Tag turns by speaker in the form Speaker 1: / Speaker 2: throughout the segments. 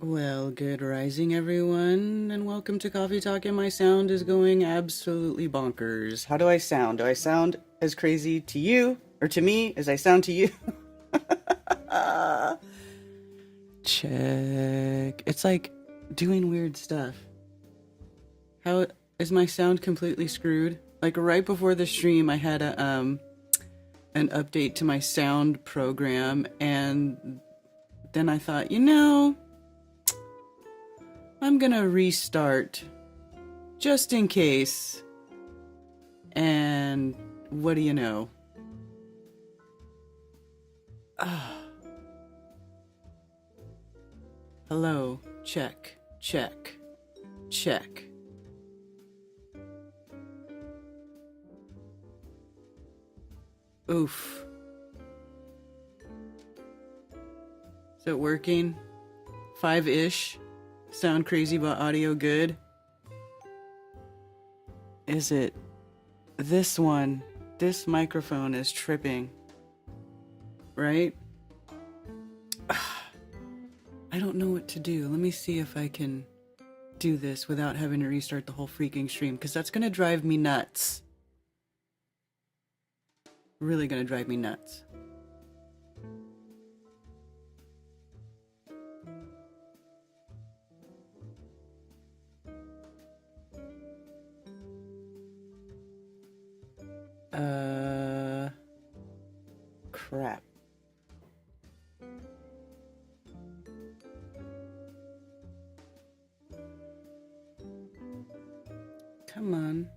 Speaker 1: Well, good rising, everyone, and welcome to Coffee Talk. And my sound is going absolutely bonkers. How do I sound? Do I sound as crazy to you or to me as I sound to you? Check. It's like doing weird stuff. How is my sound completely screwed? Like right before the stream, I had an update to my sound program, and then I thought, I'm gonna restart just in case. And what do you know? Hello, check, check, check. Oof. Is it working? 5-ish? Sound crazy but audio good? Is it? This one. This microphone is tripping. Right? I don't know what to do. Let me see if I can do this without having to restart the whole freaking stream, because that's gonna drive me nuts. Really gonna drive me nuts. Crap. Come on.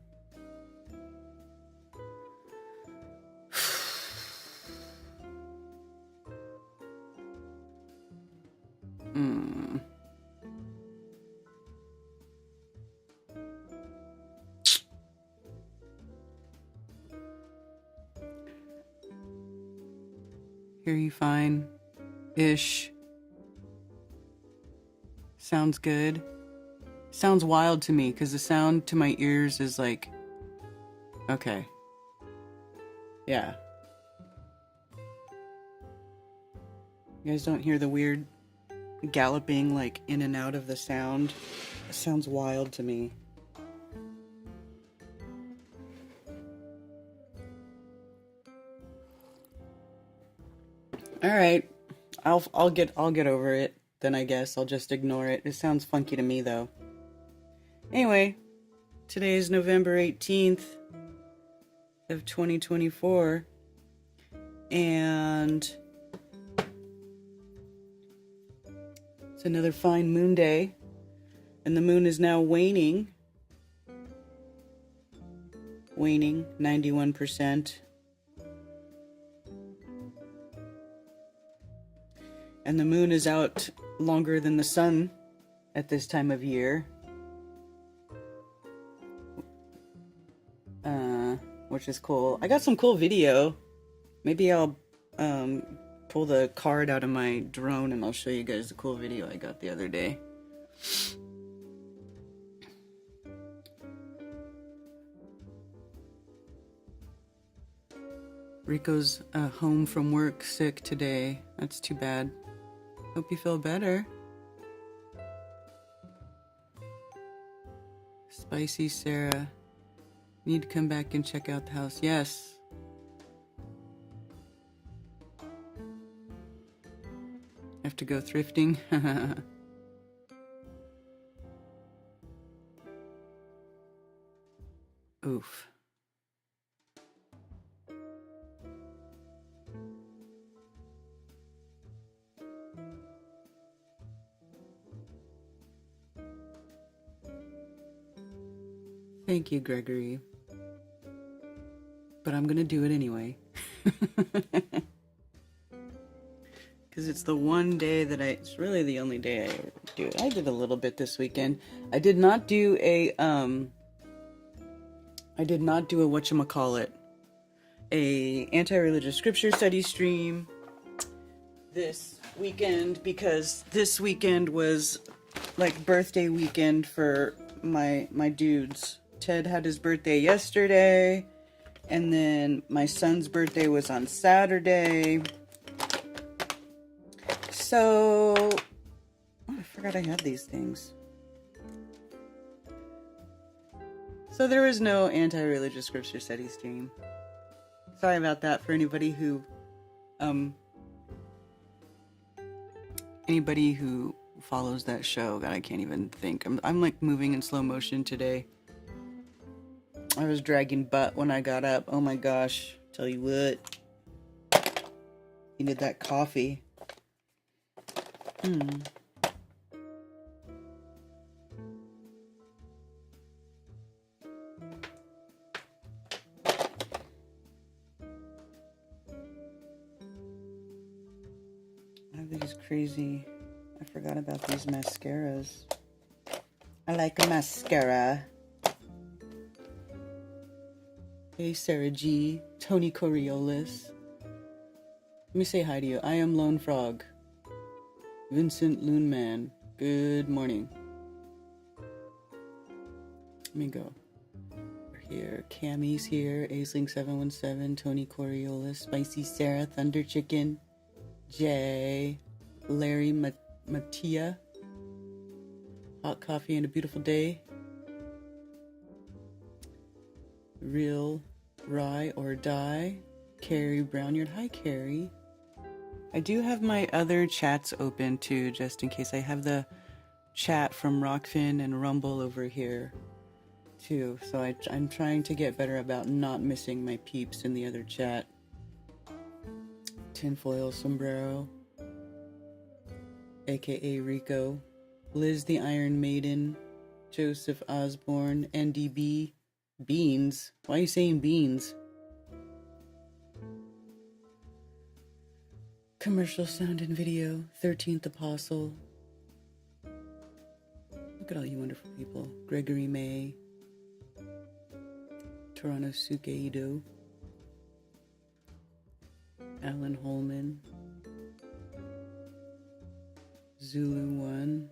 Speaker 1: Hear you fine-ish. Sounds good. Sounds wild to me, because the sound to my ears is like... Okay. Yeah. You guys don't hear the weird galloping, like, in and out of the sound? It sounds wild to me. All right, I'll get over it. Then I guess I'll just ignore it. It sounds funky to me though. Anyway, today is November 18th of 2024, and it's another fine moon day, and the moon is now waning 91%. And the moon is out longer than the sun at this time of year. Which is cool. I got some cool video. Maybe I'll pull the card out of my drone and I'll show you guys the cool video I got the other day. Rico's home from work sick today. That's too bad. Hope you feel better. Spicy Sarah. Need to come back and check out the house. Yes. Have to go thrifting. Oof. Thank you, Gregory. But I'm gonna do it anyway. Because it's the one day that it's really the only day I do it. I did a little bit this weekend. I did not do a whatchamacallit, a anti-religious scripture study stream this weekend, because this weekend was like birthday weekend for my dudes. Ted had his birthday yesterday, and then my son's birthday was on Saturday. So, oh, I forgot I had these things. So there was no anti-religious scripture study stream. Sorry about that for anybody who follows that show. God, I can't even think. I'm like moving in slow motion today. I was dragging butt when I got up. Oh my gosh. Tell you what. Needed that coffee. I have these crazy... I forgot about these mascaras. I like a mascara. Hey, Sarah G. Tony Coriolis. Let me say hi to you. I am Lone Frog. Vincent Loonman. Good morning. Let me go. We're here. Cammy's here. Aisling717. Tony Coriolis. Spicy Sarah. Thunder Chicken. Jay. Larry Mattia. Hot coffee and a beautiful day. Real Rye or Die. Carrie Brownyard. Hi, Carrie. I do have my other chats open too, just in case. I have the chat from Rockfin and Rumble over here too. So I'm trying to get better about not missing my peeps in the other chat. Tinfoil Sombrero. AKA Rico. Liz the Iron Maiden. Joseph Osborne. NDB. Beans. Why are you saying beans? Commercial Sound and Video. 13th Apostle. Look at all you wonderful people. Gregory May. Toronto Sukeido. Alan Holman. Zulu 1.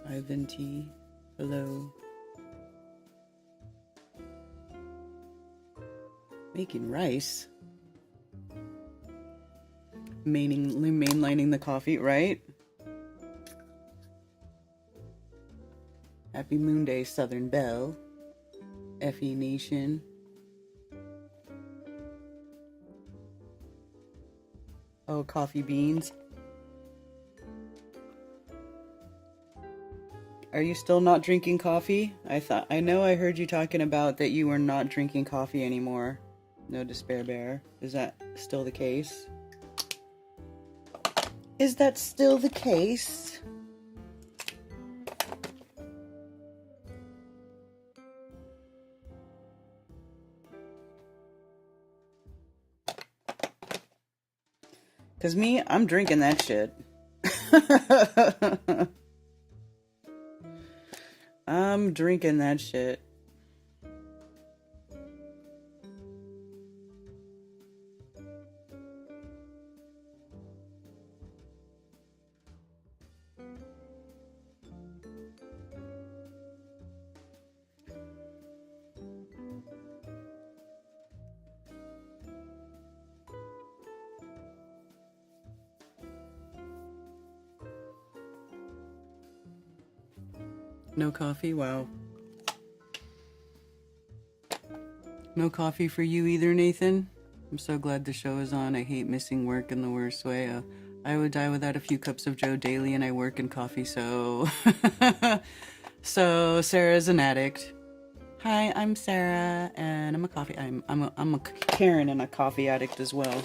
Speaker 1: Ivan T. Hello. Making rice. Mainlining the coffee, right? Happy Moonday, Southern Belle. FE Nation. Oh, coffee beans. Are you still not drinking coffee? I know I heard you talking about that you were not drinking coffee anymore. No Despair Bear. Is that still the case? Is that still the case? Cause me, I'm drinking that shit. I'm drinking that shit. No coffee? Wow. No coffee for you either, Nathan? I'm so glad the show is on. I hate missing work in the worst way. I would die without a few cups of Joe daily, and I work in coffee, so... So Sarah's an addict. Hi, I'm Sarah, and I'm a coffee. I'm a Karen and a coffee addict as well.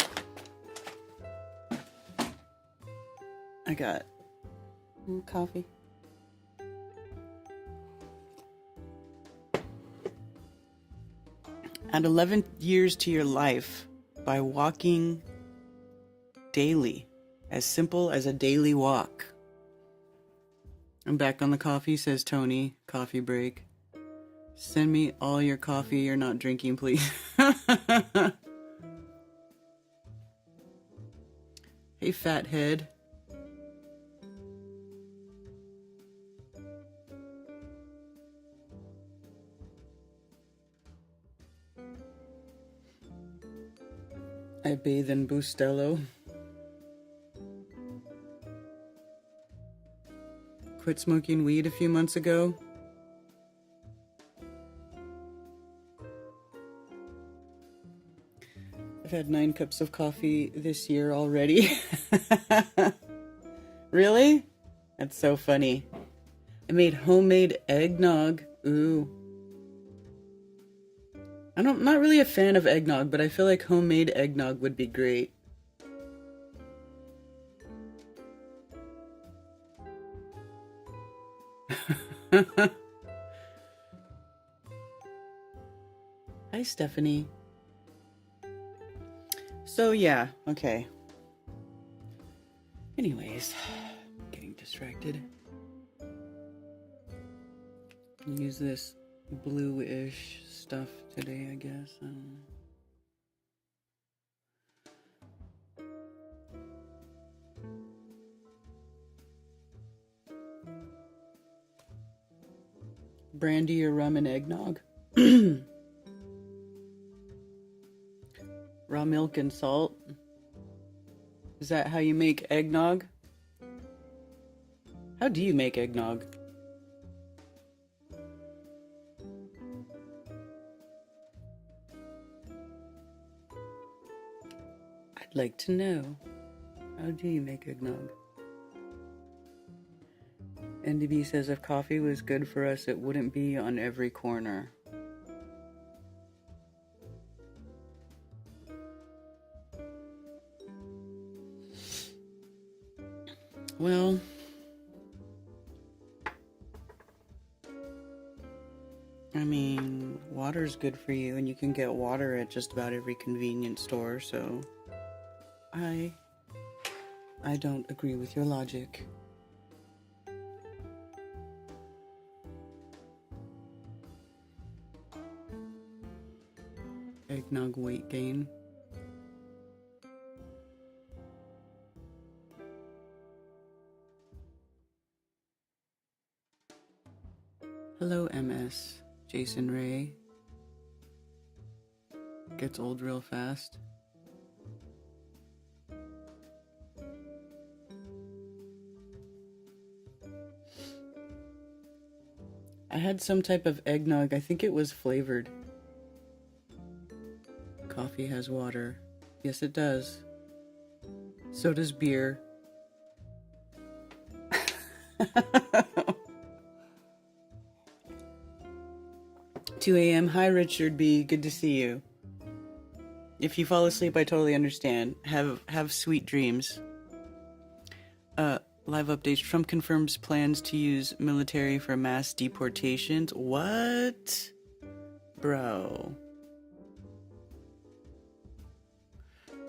Speaker 1: I got coffee. Add 11 years to your life by walking daily, as simple as a daily walk. I'm back on the coffee, says Tony. Coffee break. Send me all your coffee you're not drinking, please. Hey, fathead. I bathe in Bustelo. Quit smoking weed a few months ago. I've had 9 cups of coffee this year already. Really? That's so funny. I made homemade eggnog. Ooh. I'm not really a fan of eggnog, but I feel like homemade eggnog would be great. Hi, Stephanie. So, yeah, okay. Anyways, getting distracted. Use this bluish stuff today, I guess. I don't know. Brandy or rum and eggnog. Raw milk and salt. Is that how you make eggnog? How do you make eggnog? I'd like to know. How do you make eggnog? NDB says if coffee was good for us, it wouldn't be on every corner. Well, I mean, water's good for you, and you can get water at just about every convenience store, so I don't agree with your logic. Eggnog weight gain. Hello, MS. Jason Ray. Gets old real fast. I had some type of eggnog. I think it was flavored. Coffee has water. Yes, it does. So does beer. 2 a.m. Hi, Richard B. Good to see you. If you fall asleep, I totally understand. Have sweet dreams. Live updates. Trump confirms plans to use military for mass deportations. What? Bro.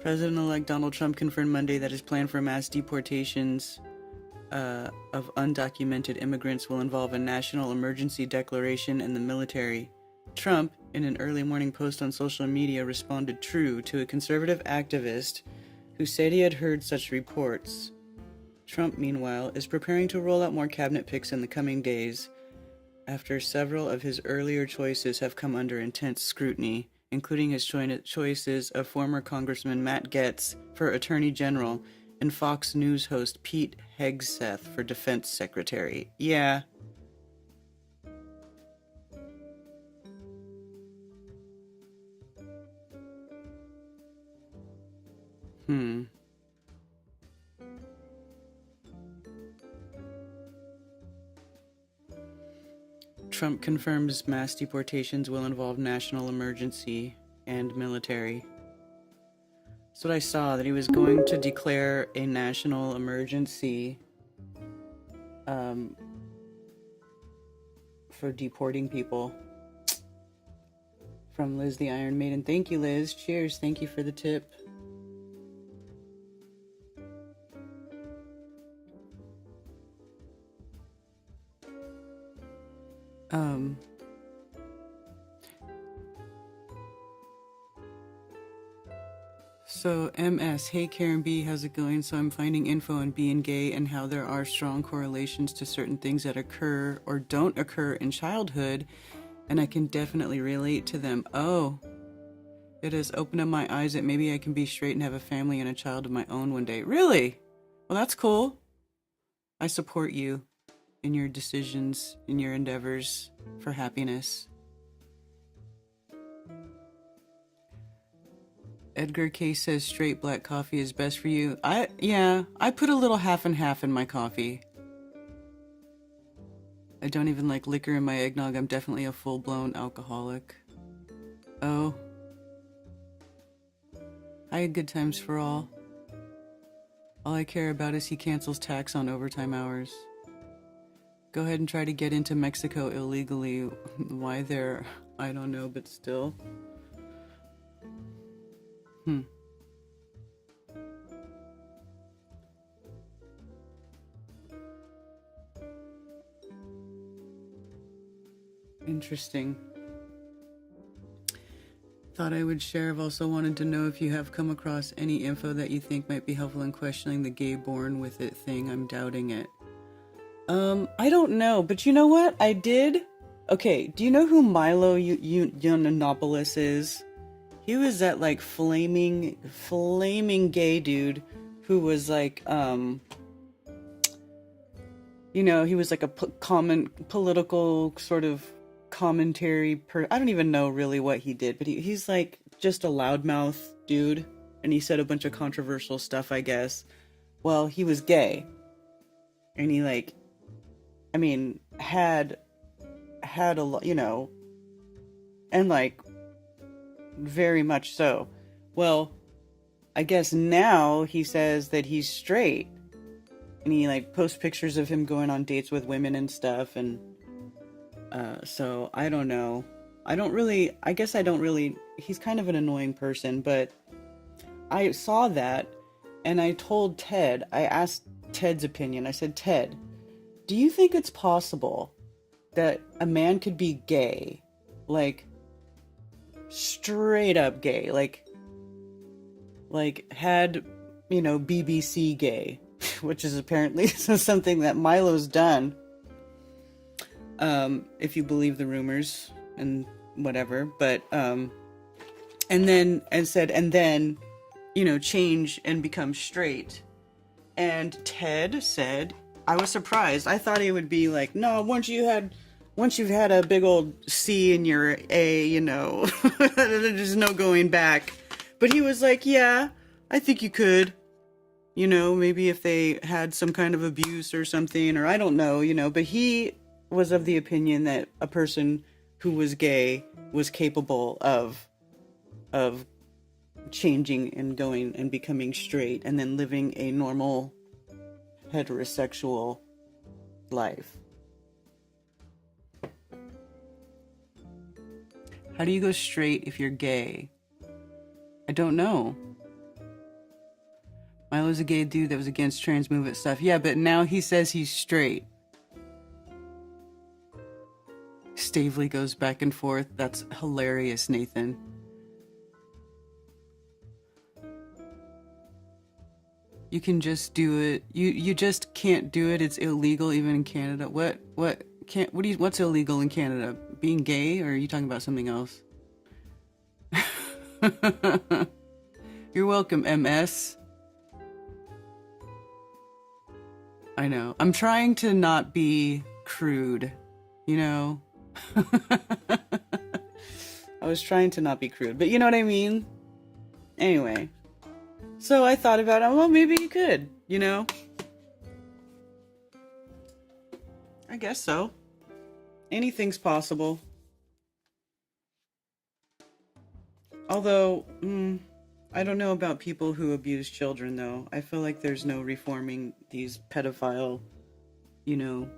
Speaker 1: President-elect Donald Trump confirmed Monday that his plan for mass deportations of undocumented immigrants will involve a national emergency declaration and the military. Trump, in an early morning post on social media, responded true to a conservative activist who said he had heard such reports. Trump, meanwhile, is preparing to roll out more cabinet picks in the coming days after several of his earlier choices have come under intense scrutiny, including his choices of former Congressman Matt Gaetz for Attorney General and Fox News host Pete Hegseth for Defense Secretary. Yeah. Trump confirms mass deportations will involve national emergency and military. That's what I saw, that he was going to declare a national emergency for deporting people. From Liz the Iron Maiden. Thank you, Liz. Cheers. Thank you for the tip. So MS, hey Karen B, how's it going? So I'm finding info on being gay and how there are strong correlations to certain things that occur or don't occur in childhood, and I can definitely relate to them. Oh, it has opened up my eyes that maybe I can be straight and have a family and a child of my own one day. Really? Well, that's cool. I support you in your decisions, in your endeavors for happiness. Edgar K says straight black coffee is best for you. I put a little half and half in my coffee. I don't even like liquor in my eggnog. I'm definitely a full-blown alcoholic. Oh. I had good times for all. All I care about is he cancels tax on overtime hours. Go ahead and try to get into Mexico illegally. Why there? I don't know, but still. Interesting. Thought I would share. I've also wanted to know if you have come across any info that you think might be helpful in questioning the gay born with it thing. I'm doubting it. I don't know, but you know what? I did. Okay, do you know who Milo Yiannopoulos is? He was that like flaming gay dude who was like, you know, he was like a common political sort of commentary I don't even know really what he did, but he's like just a loudmouth dude, and he said a bunch of controversial stuff, I guess. Well, he was gay, and he like, I mean, had a lot, you know, and like very much so. Well, I guess now he says that he's straight, and he like posts pictures of him going on dates with women and stuff, and so I don't know. I guess I don't really, he's kind of an annoying person, but I saw that, and I told Ted, I asked Ted's opinion. I said, Ted, do you think it's possible that a man could be gay, like straight up gay, like had, you know, BBC gay, which is apparently something that Milo's done, if you believe the rumors and whatever, but and then you know, change and become straight. And Ted said, I was surprised. I thought he would be like, no, once you've had a big old C in your A, you know, there's no going back. But he was like, yeah, I think you could, you know, maybe if they had some kind of abuse or something, or I don't know, you know, but he was of the opinion that a person who was gay was capable of changing and going and becoming straight and then living a normal heterosexual life. How do you go straight if you're gay? I don't know. Milo's a gay dude that was against trans movement stuff. Yeah, but now he says he's straight. Stavely goes back and forth. That's hilarious, Nathan. You can just do it. You just can't do it. It's illegal even in Canada. What's illegal in Canada? Being gay, or are you talking about something else? You're welcome, MS. I know. I'm trying to not be crude, you know? I was trying to not be crude, but you know what I mean? Anyway. So I thought about it, well, maybe you could, you know? I guess so. Anything's possible. Although, I don't know about people who abuse children, though. I feel like there's no reforming these pedophile, you know,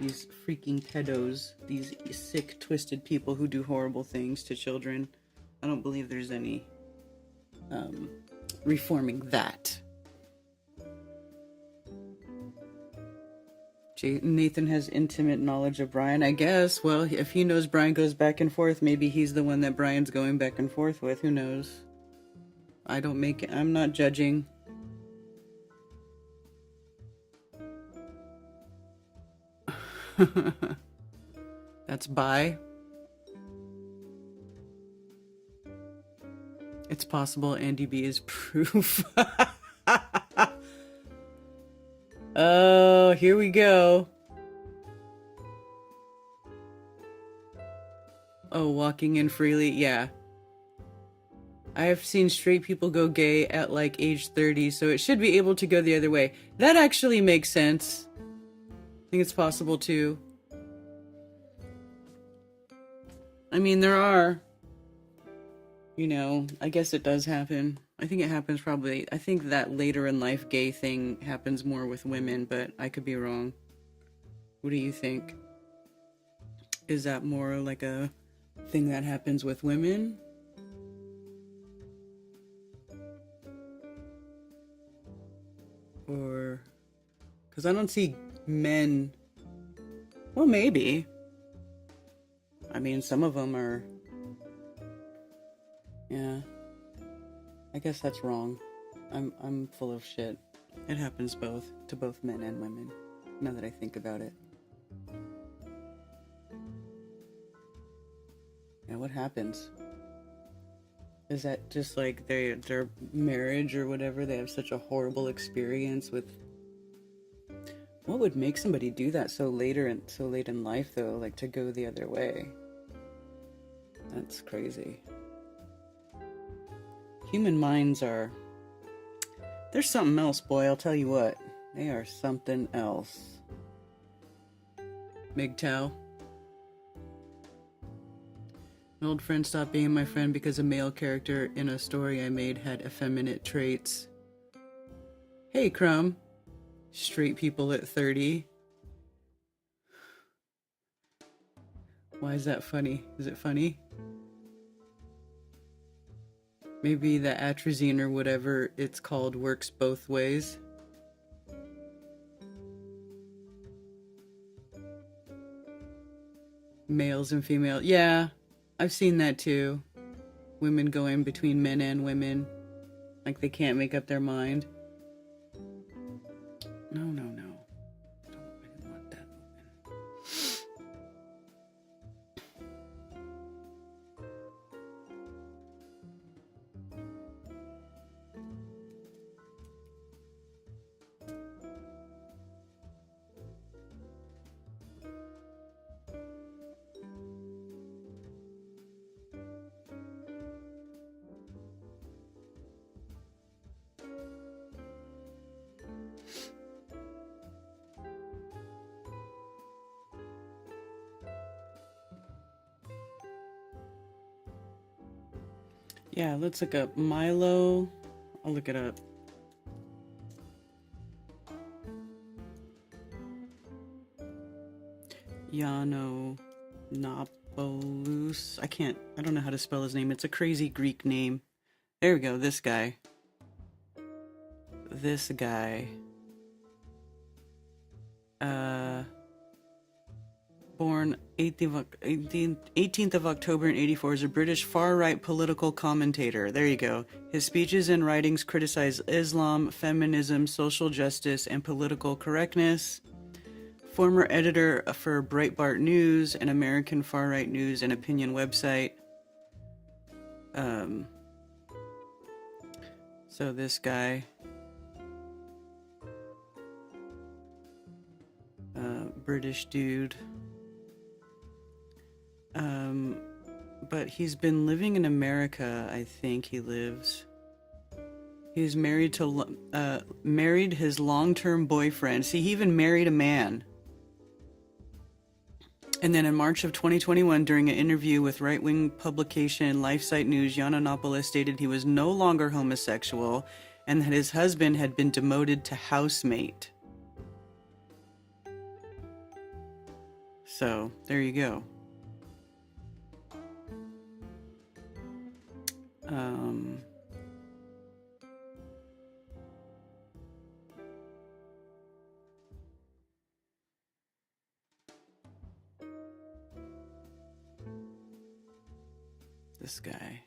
Speaker 1: these freaking pedos, these sick, twisted people who do horrible things to children. I don't believe there's any reforming that. Nathan has intimate knowledge of Brian, I guess. Well, if he knows Brian goes back and forth, maybe he's the one that Brian's going back and forth with. Who knows? I'm not judging. That's bi. It's possible Andy B is proof. Oh, here we go. Oh, walking in freely, yeah. I have seen straight people go gay at like age 30, so it should be able to go the other way. That actually makes sense. I think it's possible too. I mean, there are, you know, I guess it does happen. I think it happens probably, I think that later in life gay thing happens more with women, but I could be wrong. What do you think? Is that more like a thing that happens with women? Or, because I don't see men, well, maybe. I mean, some of them are, yeah. I guess that's wrong. I'm full of shit. It happens to both men and women, now that I think about it. Yeah, what happens? Is that just like their marriage or whatever? They have such a horrible experience with. What would make somebody do that so late in life though? Like to go the other way. That's crazy. Human minds are. There's something else, boy. I'll tell you what. They are something else. MGTOW. An old friend stopped being my friend because a male character in a story I made had effeminate traits. Hey, Crumb. Straight people at 30. Why is that funny? Is it funny? Maybe the atrazine or whatever it's called works both ways. Males and females. Yeah, I've seen that too. Women going between men and women. Like they can't make up their mind. No. I didn't want that open. Yeah, let's look up Milo. I'll look it up. Yiannopoulos. I don't know how to spell his name. It's a crazy Greek name. There we go, this guy. Born 18th of October in 84, is a British far-right political commentator. There you go. His speeches and writings criticize Islam, feminism, social justice, and political correctness. Former editor for Breitbart News, an American far-right news and opinion website. So this guy... British dude. But he's been living in America, I think he lives. He's married his long-term boyfriend. See, he even married a man. And then in March of 2021, during an interview with right-wing publication LifeSite News, Yiannopoulos stated he was no longer homosexual and that his husband had been demoted to housemate. So, there you go. This guy.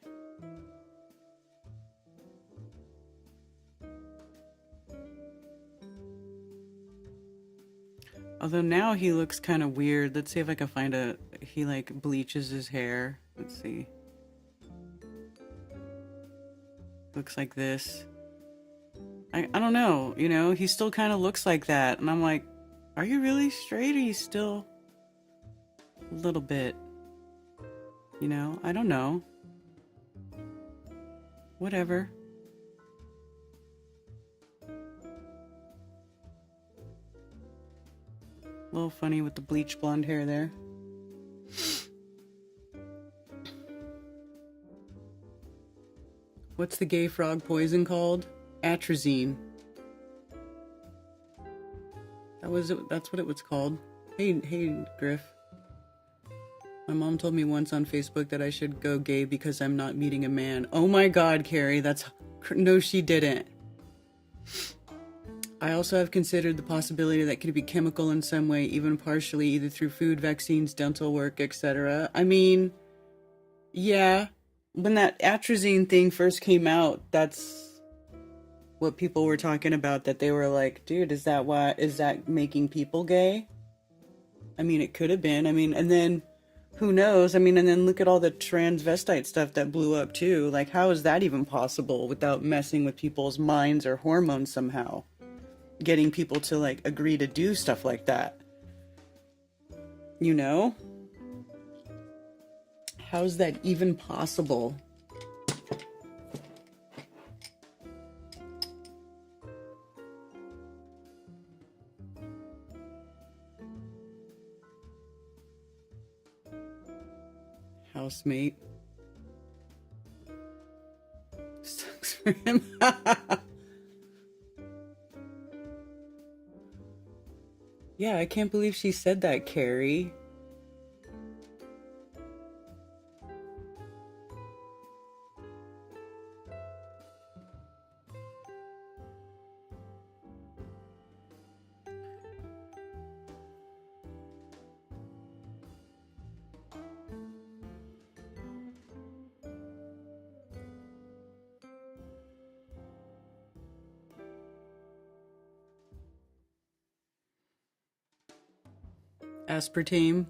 Speaker 1: Although now he looks kind of weird. Let's see if I can find a... He like bleaches his hair. Let's see. Looks like this. I don't know, you know, he still kind of looks like that. And I'm like, are you really straight? Or are you still a little bit, you know? I don't know. Whatever. A little funny with the bleach blonde hair there. What's the gay frog poison called? Atrazine. That's what it was called. Hey, Griff. My mom told me once on Facebook that I should go gay because I'm not meeting a man. Oh my God, Carrie, no, she didn't. I also have considered the possibility that it could be chemical in some way, even partially, either through food, vaccines, dental work, etc. I mean, yeah, when that atrazine thing first came out, that's what people were talking about, that they were like, dude, is that making people gay? I mean, it could have been. I mean, and then who knows? I mean, and then look at all the transvestite stuff that blew up too. Like, how is that even possible without messing with people's minds or hormones somehow? Getting people to like agree to do stuff like that. You know? How's that even possible? Housemate. Sucks for him. Yeah, I can't believe she said that, Carrie. Aspartame.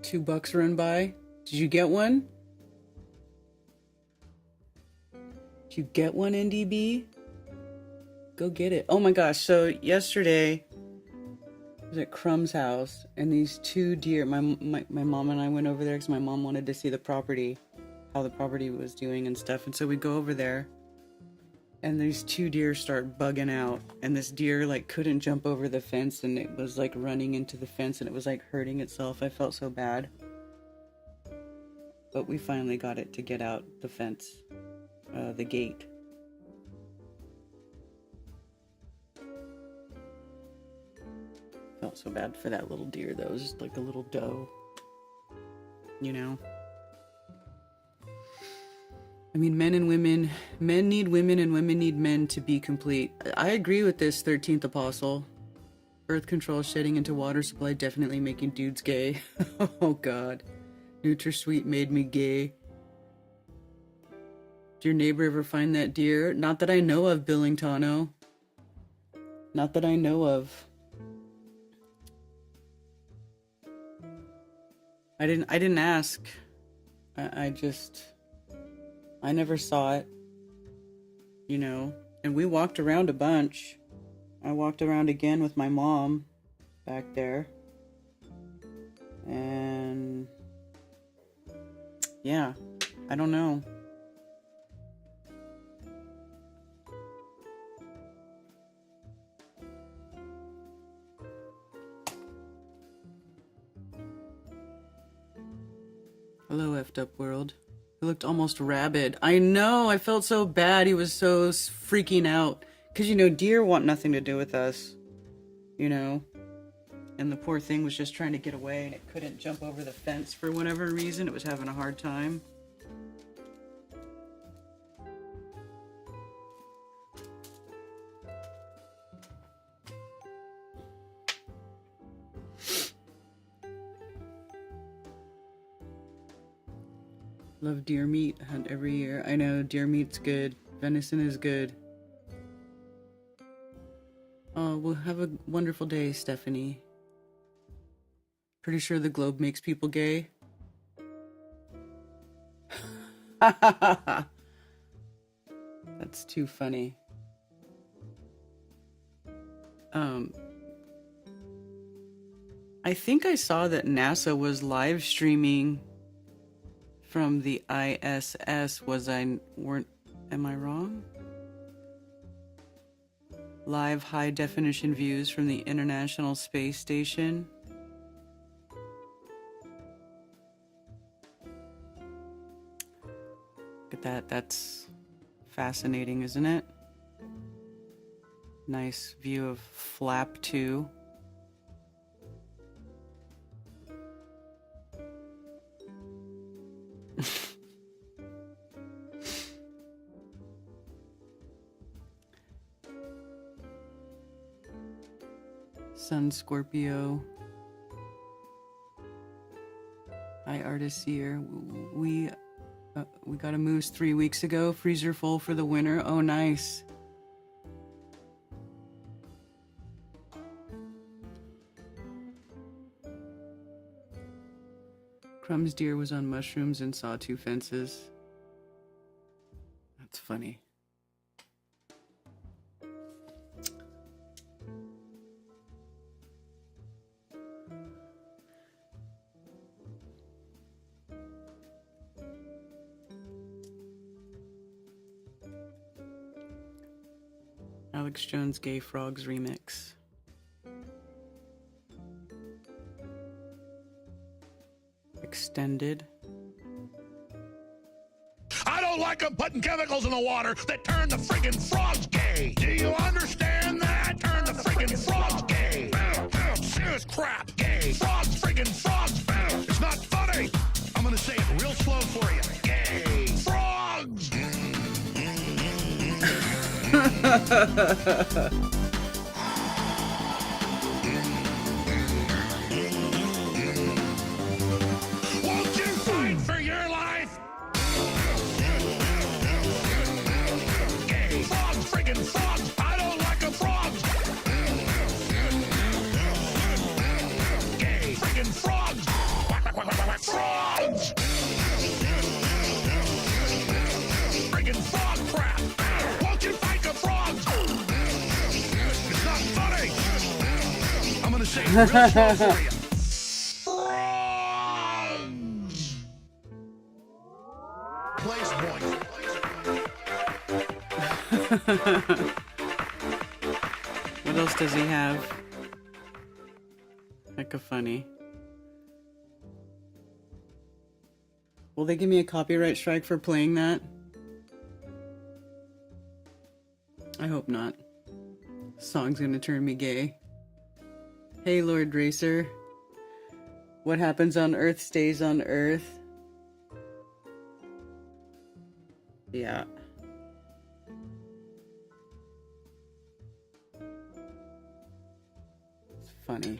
Speaker 1: $2 run by. Did you get one? Did you get one, NDB? Go get it. Oh my gosh, so yesterday I was at Crumb's house and these two deer, my mom and I went over there because my mom wanted to see the property, how the property was doing and stuff. And so we go over there and these two deer start bugging out, and this deer like couldn't jump over the fence and it was like running into the fence and it was like hurting itself. I felt so bad. But we finally got it to get out the fence, the gate. Felt so bad for that little deer though. It was just like a little doe, you know? I mean, men need women and women need men to be complete. I agree with this 13th apostle. Birth control shedding into water supply definitely making dudes gay. Oh God. NutraSweet made me gay. Did your neighbor ever find that deer? Not that I know of, Billingtano. Not that I know of. I didn't ask. I never saw it, you know, and we walked around a bunch. I walked around again with my mom back there. And yeah, I don't know. Hello, effed up world. He looked almost rabid. I know, I felt so bad. He was so freaking out. Because, you know, deer want nothing to do with us. You know? And the poor thing was just trying to get away and it couldn't jump over the fence for whatever reason. It was having a hard time. Love deer meat. Hunt every year. I know, deer meat's good. Venison is good. Oh, well, have a wonderful day, Stephanie. Pretty sure the globe makes people gay. That's too funny. I think I saw that NASA was live streaming from the ISS. Am I wrong? Live high definition views from the International Space Station. Look at that. That's fascinating, isn't it? Nice view of Flap 2. Sun Scorpio. Hi, Artist Seer. We got a moose 3 weeks ago. Freezer full for the winter. Oh, nice. Crumb's deer was on mushrooms and saw 2 fences. That's funny. Alex Jones Gay Frogs remix. Extended.
Speaker 2: I don't like them putting chemicals in the water that turn the friggin' frogs gay. Do you understand that? Turn the friggin' frogs gay. Serious crap. Gay. Frogs, friggin' frogs. It's not funny. I'm gonna say it real slow for you. Gay. Frogs. Won't you fight for your life? Gay. Frogs, friggin' frogs. I don't like them frogs. Gay. Friggin' frogs. Frogs. Friggin' frog crap. Won't you fight the frogs? It's not funny. I'm gonna say it real slow for you. Frogs. Place point.
Speaker 1: What else does he have? Hecka funny. Will they give me a copyright strike for playing that? I hope not. Song's gonna turn me gay. Hey, Lord Racer. What happens on Earth stays on Earth. Yeah. It's funny.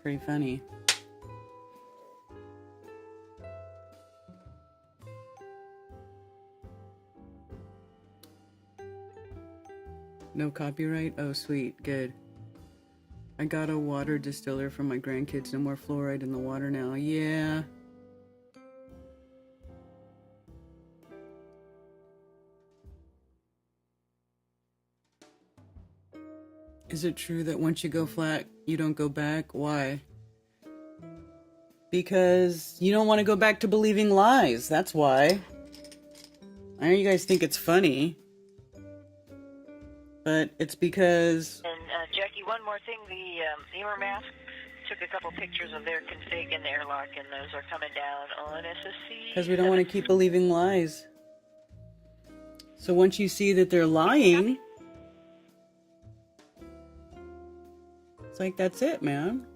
Speaker 1: Pretty funny. No copyright? Oh, sweet. Good. I got a water distiller for my grandkids. No more fluoride in the water now. Yeah. Is it true that once you go flat, you don't go back? Why? Because you don't want to go back to believing lies. That's why. I know you guys think it's funny, but it's because...
Speaker 3: And Jackie, one more thing, the Emer mask took a couple pictures of their config and the airlock, and those are coming down on SSC.
Speaker 1: Because we don't want to keep believing lies. So once you see that they're lying, it's like, that's it, man.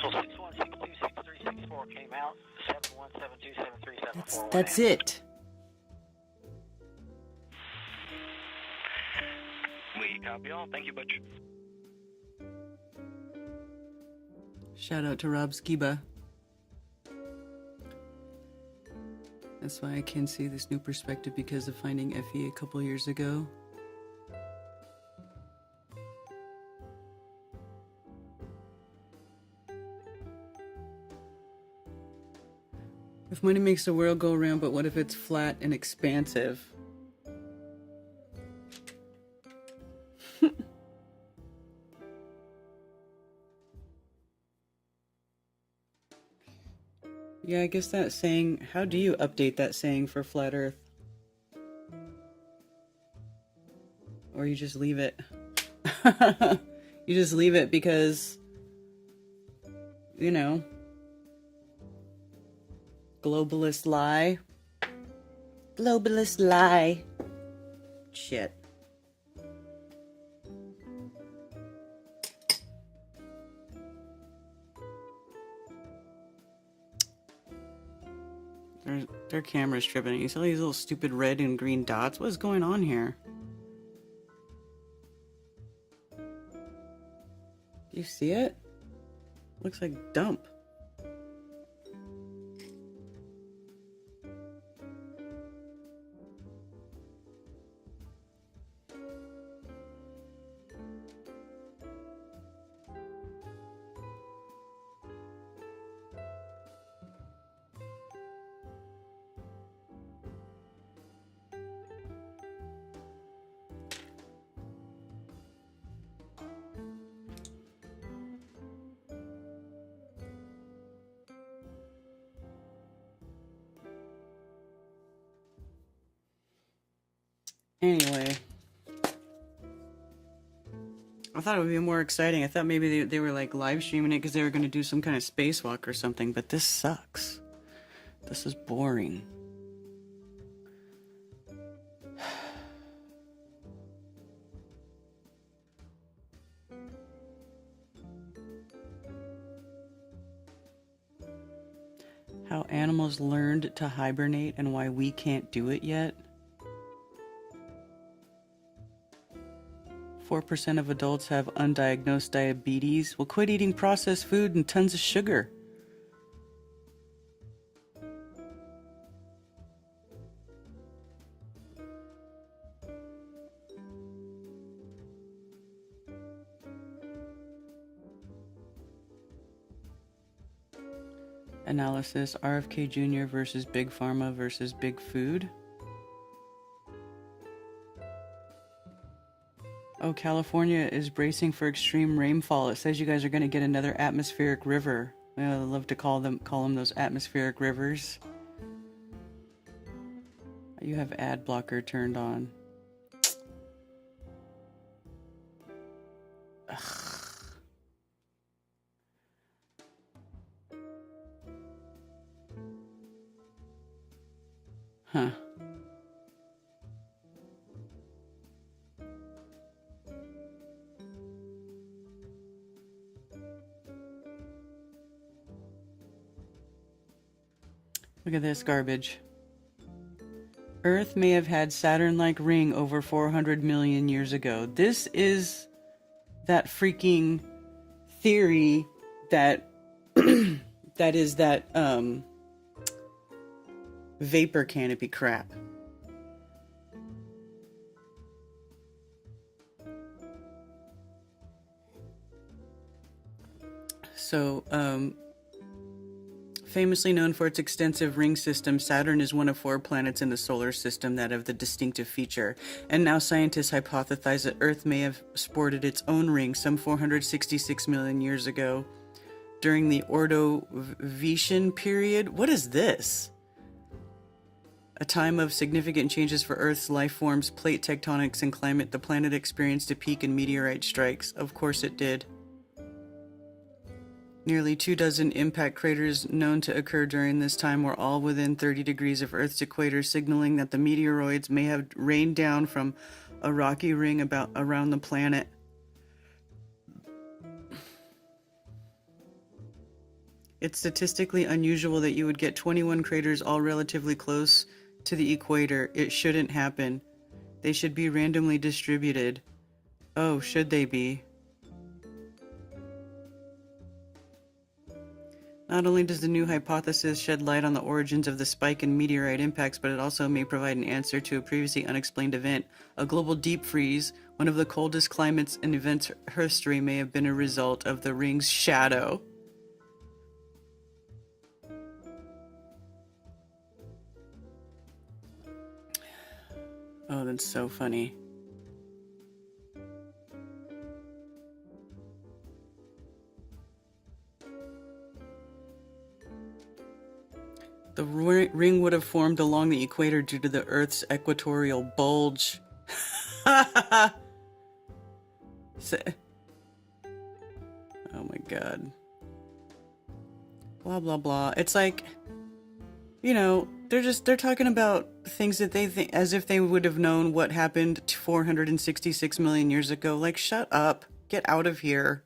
Speaker 3: So 61626364 came out, 71727374.
Speaker 1: That's it.
Speaker 3: We copy all. Thank you, Butch.
Speaker 1: Shout out to Rob Skiba. That's why I can see this new perspective because of finding Effie a couple years ago. If money makes the world go round, but what if it's flat and expansive? Yeah, I guess that saying, how do you update that saying for Flat Earth? Or you just leave it? You just leave it because, you know, globalist lie. Globalist lie. Shit. Their camera's tripping. You see all these little stupid red and green dots? What is going on here? Do you see it? Looks like dump. Anyway, I thought it would be more exciting. I thought maybe they were like live streaming it because they were going to do some kind of spacewalk or something, but this sucks. This is boring. How animals learned to hibernate and why we can't do it yet. 4% of adults have undiagnosed diabetes. Well, quit eating processed food and tons of sugar. Analysis: RFK Jr. versus Big Pharma versus Big Food. Oh, California is bracing for extreme rainfall. It says you guys are going to get another atmospheric river. Well, I love to call them those atmospheric rivers. You have ad blocker turned on. Ugh. Huh. Look at this garbage. Earth may have had Saturn-like ring over 400 million years ago. This is that freaking theory that that is that vapor canopy crap. So, famously known for its extensive ring system, Saturn is one of 4 planets in the solar system that have the distinctive feature. And now scientists hypothesize that Earth may have sported its own ring some 466 million years ago during the Ordovician period. What is this? A time of significant changes for Earth's life forms, plate tectonics, and climate. The planet experienced a peak in meteorite strikes. Of course it did. Nearly 24 impact craters known to occur during this time were all within 30 degrees of Earth's equator, signaling that the meteoroids may have rained down from a rocky ring around the planet. It's statistically unusual that you would get 21 craters all relatively close to the equator. It shouldn't happen. They should be randomly distributed. Oh, should they be? Not only does the new hypothesis shed light on the origins of the spike in meteorite impacts, but it also may provide an answer to a previously unexplained event. A global deep freeze, one of the coldest climates in events history, may have been a result of the ring's shadow. Oh, that's so funny. The ring would have formed along the equator due to the Earth's equatorial bulge. Oh my god. Blah, blah, blah. It's like, you know, they're talking about things that they think as if they would have known what happened 466 million years ago. Like, shut up. Get out of here.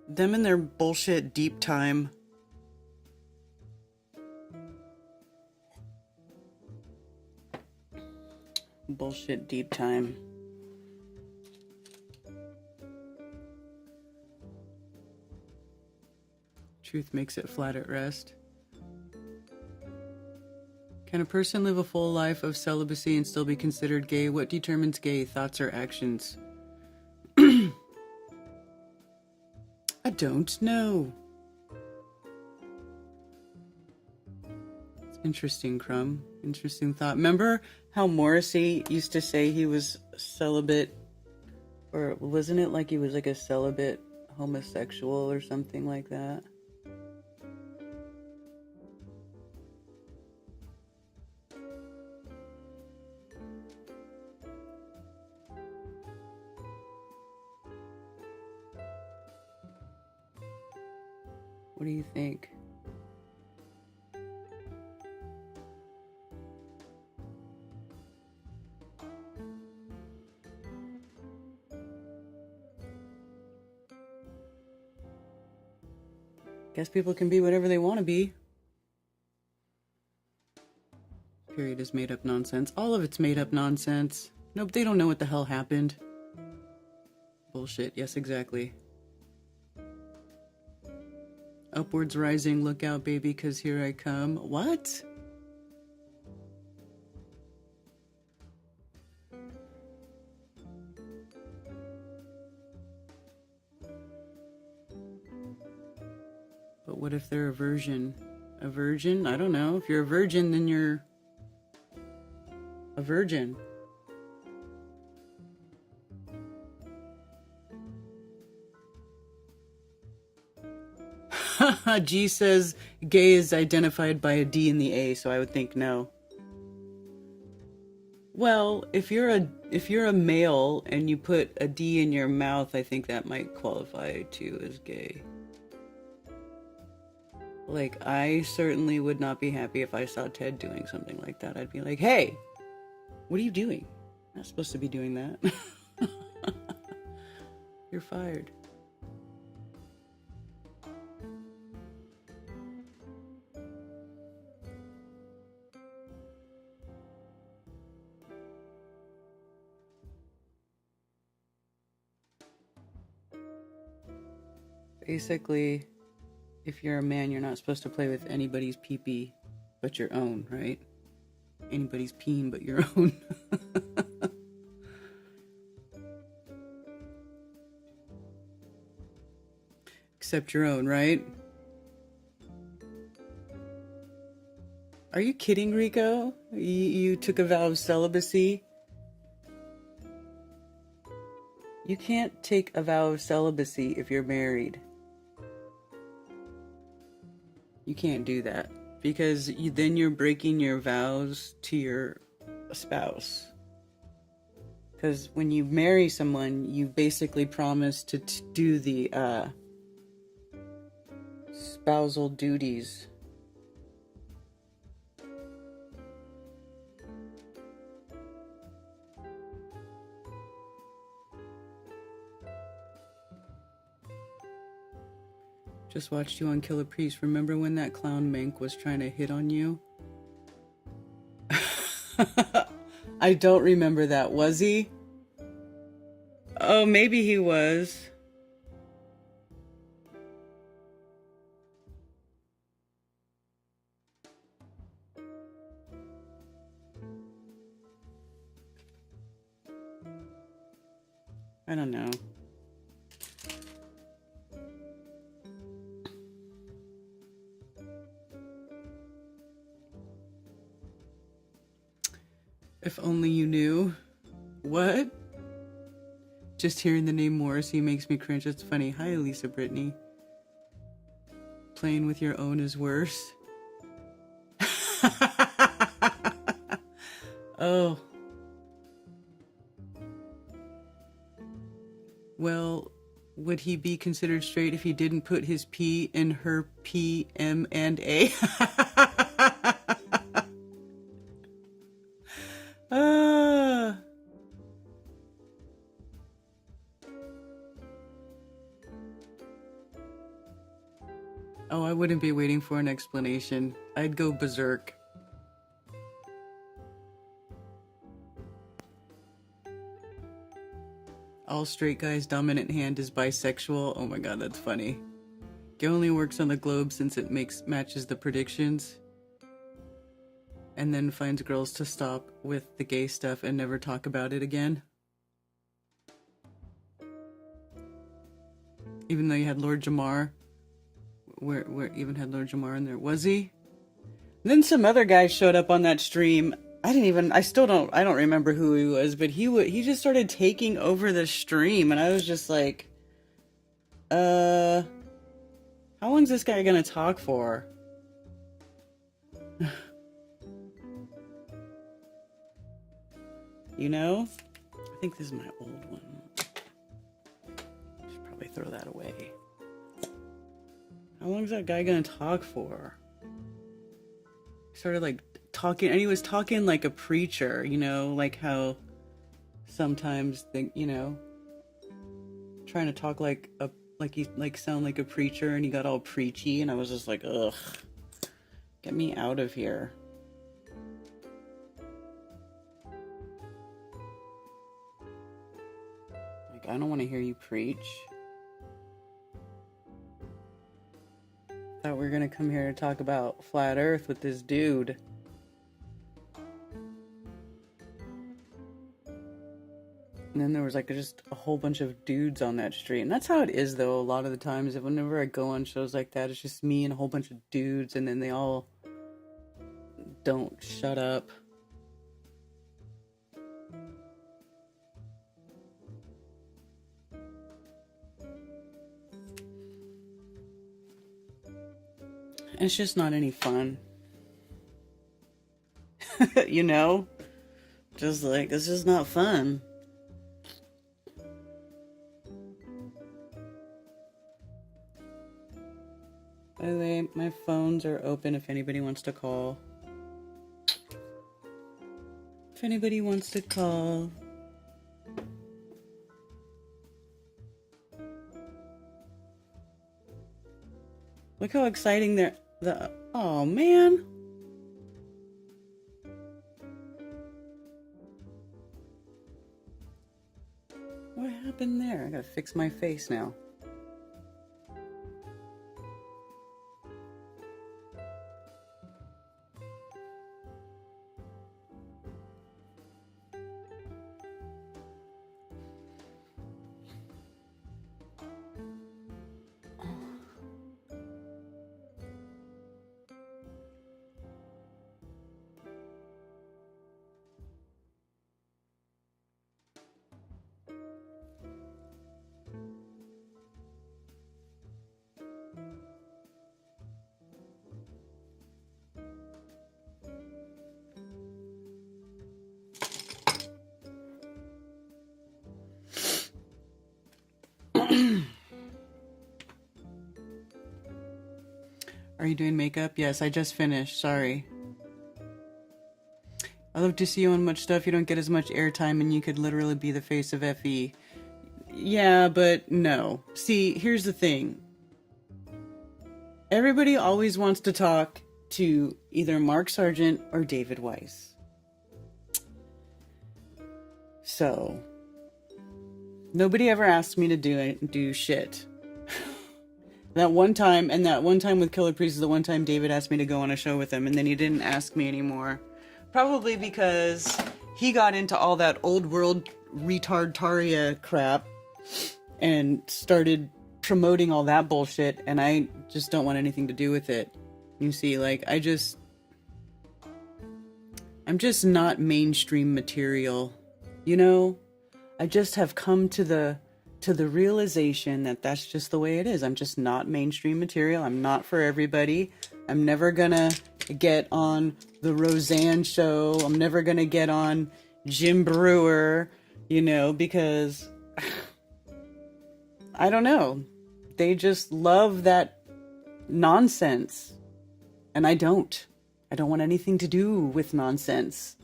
Speaker 1: Them and their bullshit deep time. Bullshit deep time. Truth makes it flat at rest. Can a person live a full life of celibacy and still be considered gay? What determines gay? Thoughts or actions? I don't know. It's interesting, Crumb. Interesting thought. Remember how Morrissey used to say he was celibate? Or wasn't it like he was like a celibate homosexual or something like that? What do you think? Guess people can be whatever they want to be. Period is made up nonsense. All of it's made up nonsense. Nope, they don't know what the hell happened. Bullshit. Yes, exactly. Upwards rising, look out, baby, 'cause here I come. What? But what if they're a virgin? A virgin? I don't know. If you're a virgin, then you're a virgin. G says gay is identified by a D in the A, so I would think no. Well, if you're a male and you put a D in your mouth, I think that might qualify too as gay. Like, I certainly would not be happy if I saw Ted doing something like that. I'd be like, hey, what are you doing? You're not supposed to be doing that. You're fired. Basically, if you're a man, you're not supposed to play with anybody's pee-pee but your own, right? Anybody's peen but your own. Except your own, right? Are you kidding, Rico? You took a vow of celibacy? You can't take a vow of celibacy if you're married. You can't do that. because then you're breaking your vows to your spouse. Because when you marry someone, you basically promise to do the spousal duties. Just watched you on Kill a Priest. Remember when that clown Mink was trying to hit on you? I don't remember that. Was he? Oh, maybe he was. I don't know. If only you knew. What? Just hearing the name Morrissey makes me cringe. It's funny. Hi, Elisa Brittany. Playing with your own is worse. Oh. Well, would he be considered straight if he didn't put his P in her P, M, and A? Oh, I wouldn't be waiting for an explanation. I'd go berserk. All straight guys' dominant hand is bisexual. Oh my god, that's funny. It only works on the globe since it matches the predictions. And then finds girls to stop with the gay stuff and never talk about it again. Even though you had Lord Jamar. Where even had Lord Jamar in there. Was he? And then some other guy showed up on that stream. I don't remember who he was, but he just started taking over the stream, and I was just like, how long is this guy gonna talk for? You know? I think this is my old one. I should probably throw that away. How long is that guy gonna talk for? He started like talking, and he was talking like a preacher, you know, like how sometimes they, you know, trying to talk like he sound like a preacher, and he got all preachy, and I was just like, ugh, get me out of here. Like, I don't want to hear you preach. Thought we were gonna come here to talk about flat Earth with this dude. And then there was like just a whole bunch of dudes on that street. And that's how it is though, a lot of the times. Whenever I go on shows like that, it's just me and a whole bunch of dudes, and then they all don't shut up. It's just not any fun. You know? Just like, it's just not fun. By the way, my phones are open if anybody wants to call. If anybody wants to call. Look how exciting oh man. What happened there? I gotta fix my face now. Are you doing makeup? Yes, I just finished. Sorry. I love to see you on much stuff. You don't get as much airtime and you could literally be the face of FE. Yeah, but no. See, here's the thing. Everybody always wants to talk to either Mark Sargent or David Weiss. So, nobody ever asked me to do shit. That one time with Killer Priest is the one time David asked me to go on a show with him, and then he didn't ask me anymore. Probably because he got into all that old world retardtaria crap and started promoting all that bullshit, and I just don't want anything to do with it. You see, like, I'm just not mainstream material, you know? I just have come to the realization that that's just the way it is. I'm just not mainstream material. I'm not for everybody. I'm never gonna get on the Roseanne show. I'm never gonna get on Jim Brewer, you know, because I don't know. They just love that nonsense. And I don't want anything to do with nonsense.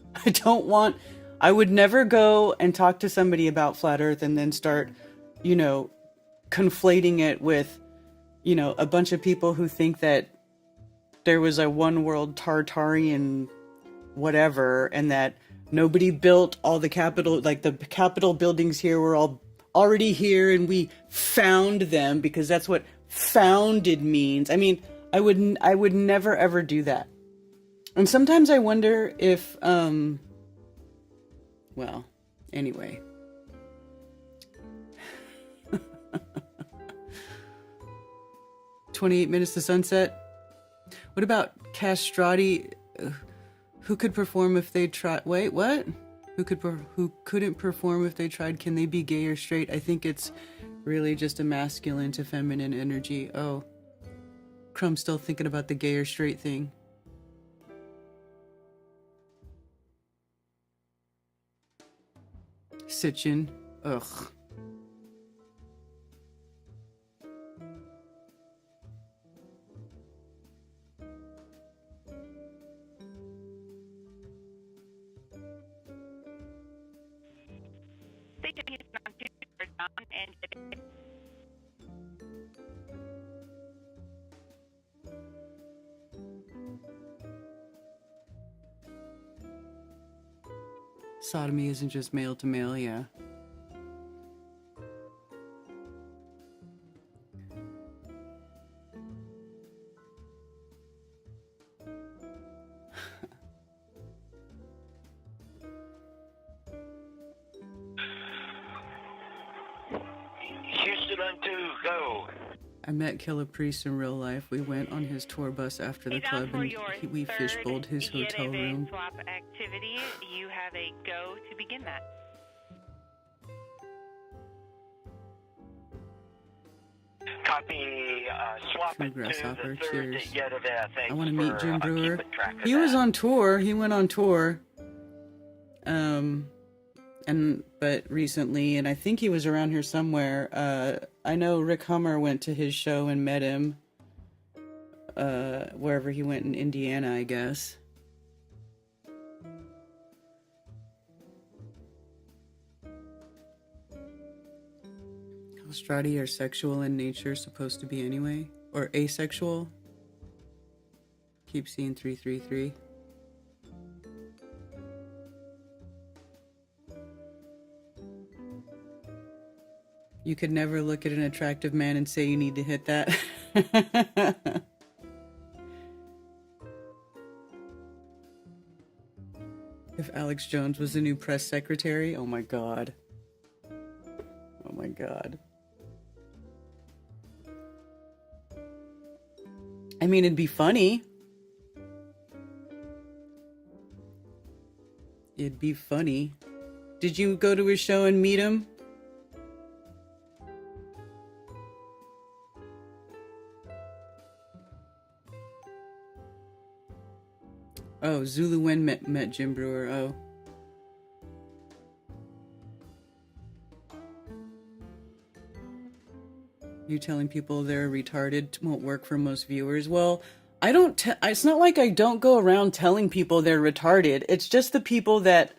Speaker 1: I would never go and talk to somebody about flat earth and then start, you know, conflating it with, you know, a bunch of people who think that there was a one world Tartarian whatever, and that nobody built all the Capitol, like the Capitol buildings here were all already here and we found them, because that's what founded means. I mean, I would never ever do that. And sometimes I wonder if, well, anyway. 28 minutes to sunset. What about castrati? Who could perform if they tried? Wait, what? Who couldn't perform if they tried? Can they be gay or straight? I think it's really just a masculine to feminine energy. Oh, Crumb's still thinking about the gay or straight thing. Sitchin. Ugh. Sodomy isn't just male to male, yeah.
Speaker 4: Houston on 2, go.
Speaker 1: I met Killer Priest in real life. We went on his tour bus after the club, and we fishbowled his hotel room.
Speaker 5: Swap activity. You have a go to begin that.
Speaker 4: Copy. Swap
Speaker 1: True
Speaker 4: it to
Speaker 1: Grasshopper,
Speaker 4: the third
Speaker 1: cheers.
Speaker 4: yet of that.
Speaker 1: I want to meet Jim Brewer.
Speaker 4: keeping track of
Speaker 1: He was
Speaker 4: that.
Speaker 1: on tour. He went on tour. But recently, and I think he was around here somewhere. I know Rick Hummer went to his show and met him. Wherever he went in Indiana, I guess. Castrati are sexual in nature, supposed to be anyway, or asexual. Keep seeing 333. You could never look at an attractive man and say you need to hit that. If Alex Jones was the new press secretary, oh my god. Oh my god. I mean, it'd be funny. It'd be funny. Did you go to his show and meet him? Oh, Zulu Wen met Jim Brewer. Oh. You telling people they're retarded won't work for most viewers. Well, I don't. It's not like I don't go around telling people they're retarded. It's just the people that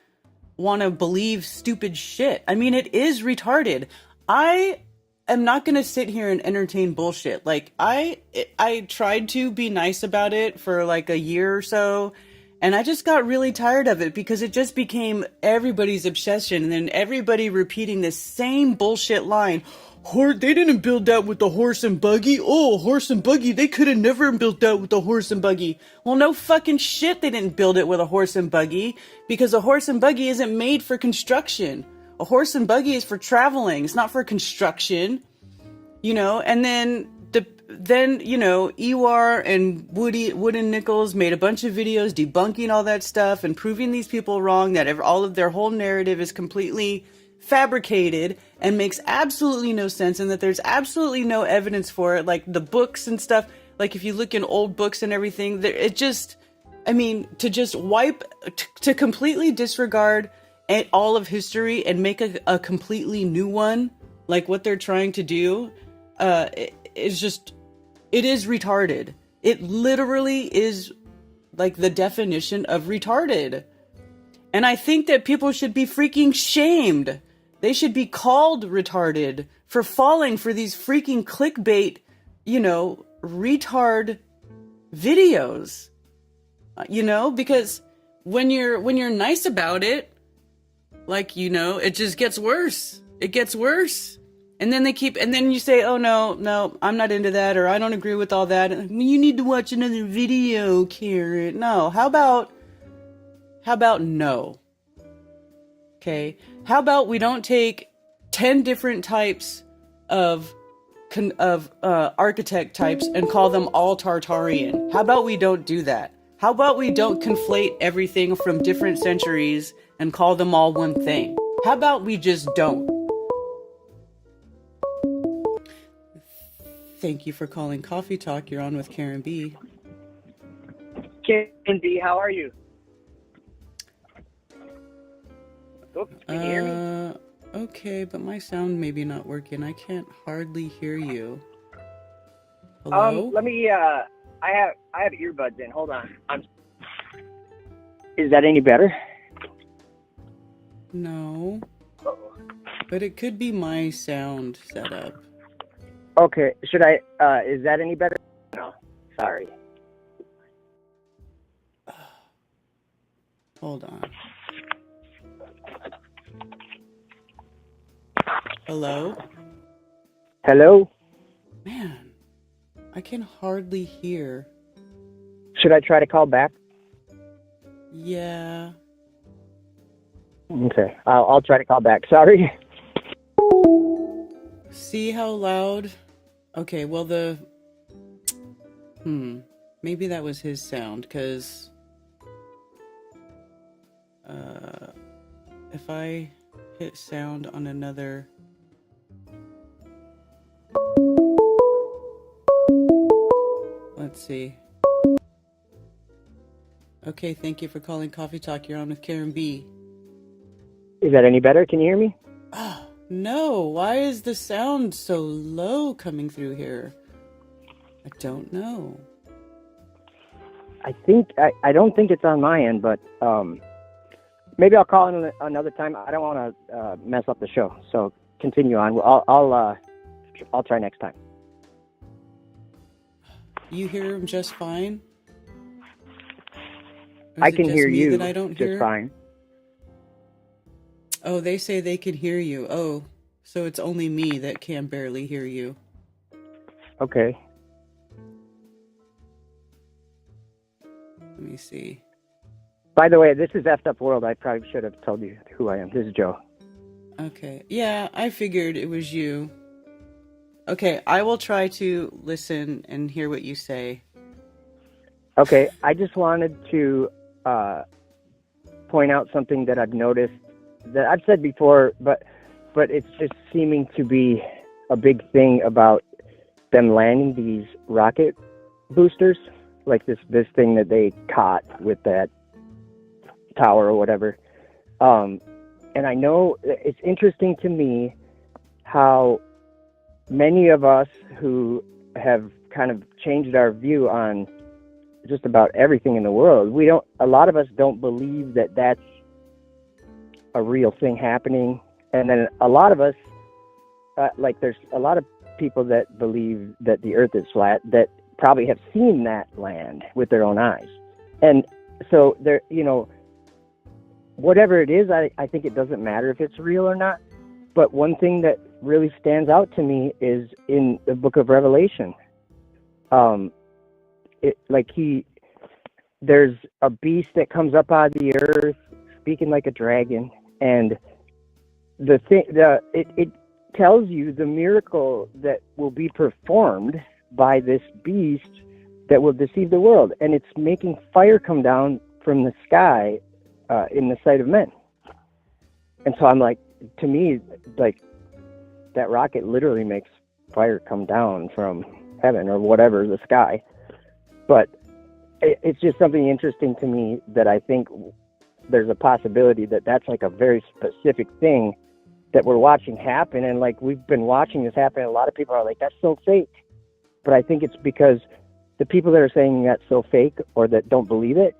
Speaker 1: want to believe stupid shit. I mean, it is retarded. I am not going to sit here and entertain bullshit. Like, I tried to be nice about it for like a year or so, and I just got really tired of it because it just became everybody's obsession, and then everybody repeating this same bullshit line. They didn't build that with the horse and buggy. Oh, horse and buggy. They could have never built that with the horse and buggy. Well, no fucking shit. They didn't build it with a horse and buggy because a horse and buggy isn't made for construction. A horse and buggy is for traveling. It's not for construction, you know. And then you know, Ewar and Wood and Nichols made a bunch of videos debunking all that stuff and proving these people wrong, that all of their whole narrative is completely fabricated and makes absolutely no sense, and that there's absolutely no evidence for it. Like the books and stuff, like if you look in old books and everything, it just, I mean, to just to completely disregard all of history and make a completely new one, like what they're trying to do, it is retarded. It literally is like the definition of retarded. And I think that people should be freaking shamed. They should be called retarded for falling for these freaking clickbait, you know, retard videos. You know, because when you're nice about it, like, you know, it just gets worse. It gets worse. And then then you say, oh no, I'm not into that, or I don't agree with all that. You need to watch another video, Carrot. No, how about no? Okay. How about we don't take 10 different types of architect types and call them all Tartarian? How about we don't do that? How about we don't conflate everything from different centuries and call them all one thing? How about we just don't? Thank you for calling Coffee Talk. You're on with Karen B.
Speaker 6: Karen B, how are you? Oops, can you hear me?
Speaker 1: Okay, but my sound maybe not working. I can't hardly hear you. Hello?
Speaker 6: Let me, I have earbuds in. Hold on. Is that any better?
Speaker 1: No. But it could be my sound setup.
Speaker 6: Okay, should I, is that any better? No, sorry.
Speaker 1: Hold on. Hello?
Speaker 6: Hello?
Speaker 1: Man, I can hardly hear.
Speaker 6: Should I try to call back?
Speaker 1: Yeah.
Speaker 6: Okay, I'll try to call back. Sorry.
Speaker 1: See how loud? Okay, well maybe that was his sound, because if I hit sound on another... Let's see. Okay, thank you for calling Coffee Talk. You're on with Karen B.
Speaker 6: Is that any better? Can you hear me?
Speaker 1: Oh, no. Why is the sound so low coming through here? I don't know.
Speaker 6: I don't think it's on my end, but maybe I'll call in another time. I don't want to mess up the show, so continue on. I'll try next time.
Speaker 1: You hear him just fine?
Speaker 6: I can hear you
Speaker 1: that I don't
Speaker 6: just
Speaker 1: hear?
Speaker 6: fine.
Speaker 1: Oh, they say they can hear you. Oh, so it's only me that can barely hear you.
Speaker 6: Okay.
Speaker 1: Let me see.
Speaker 6: By the way, this is Effed Up World. I probably should have told you who I am. This is Joe.
Speaker 1: Okay. Yeah, I figured it was you. Okay, I will try to listen and hear what you say.
Speaker 6: Okay, I just wanted to point out something that I've noticed that I've said before, but it's just seeming to be a big thing about them landing these rocket boosters, like this thing that they caught with that tower or whatever. And I know it's interesting to me how many of us who have kind of changed our view on just about everything in the world, a lot of us don't believe that that's a real thing happening. And then a lot of us, like there's a lot of people that believe that the earth is flat that probably have seen that land with their own eyes. And so there, whatever it is, I think it doesn't matter if it's real or not. But one thing that really stands out to me is in the book of Revelation. There's a beast that comes up out of the earth, speaking like a dragon, and it tells you the miracle that will be performed by this beast that will deceive the world, and it's making fire come down from the sky in the sight of men. And so I'm like, to me, like that rocket literally makes fire come down from heaven or whatever, the sky. But it's just something interesting to me that I think there's a possibility that that's like a very specific thing that we're watching happen. And like we've been watching this happen. A lot of people are like, that's so fake. But I think it's because the people that are saying that's so fake or that don't believe it,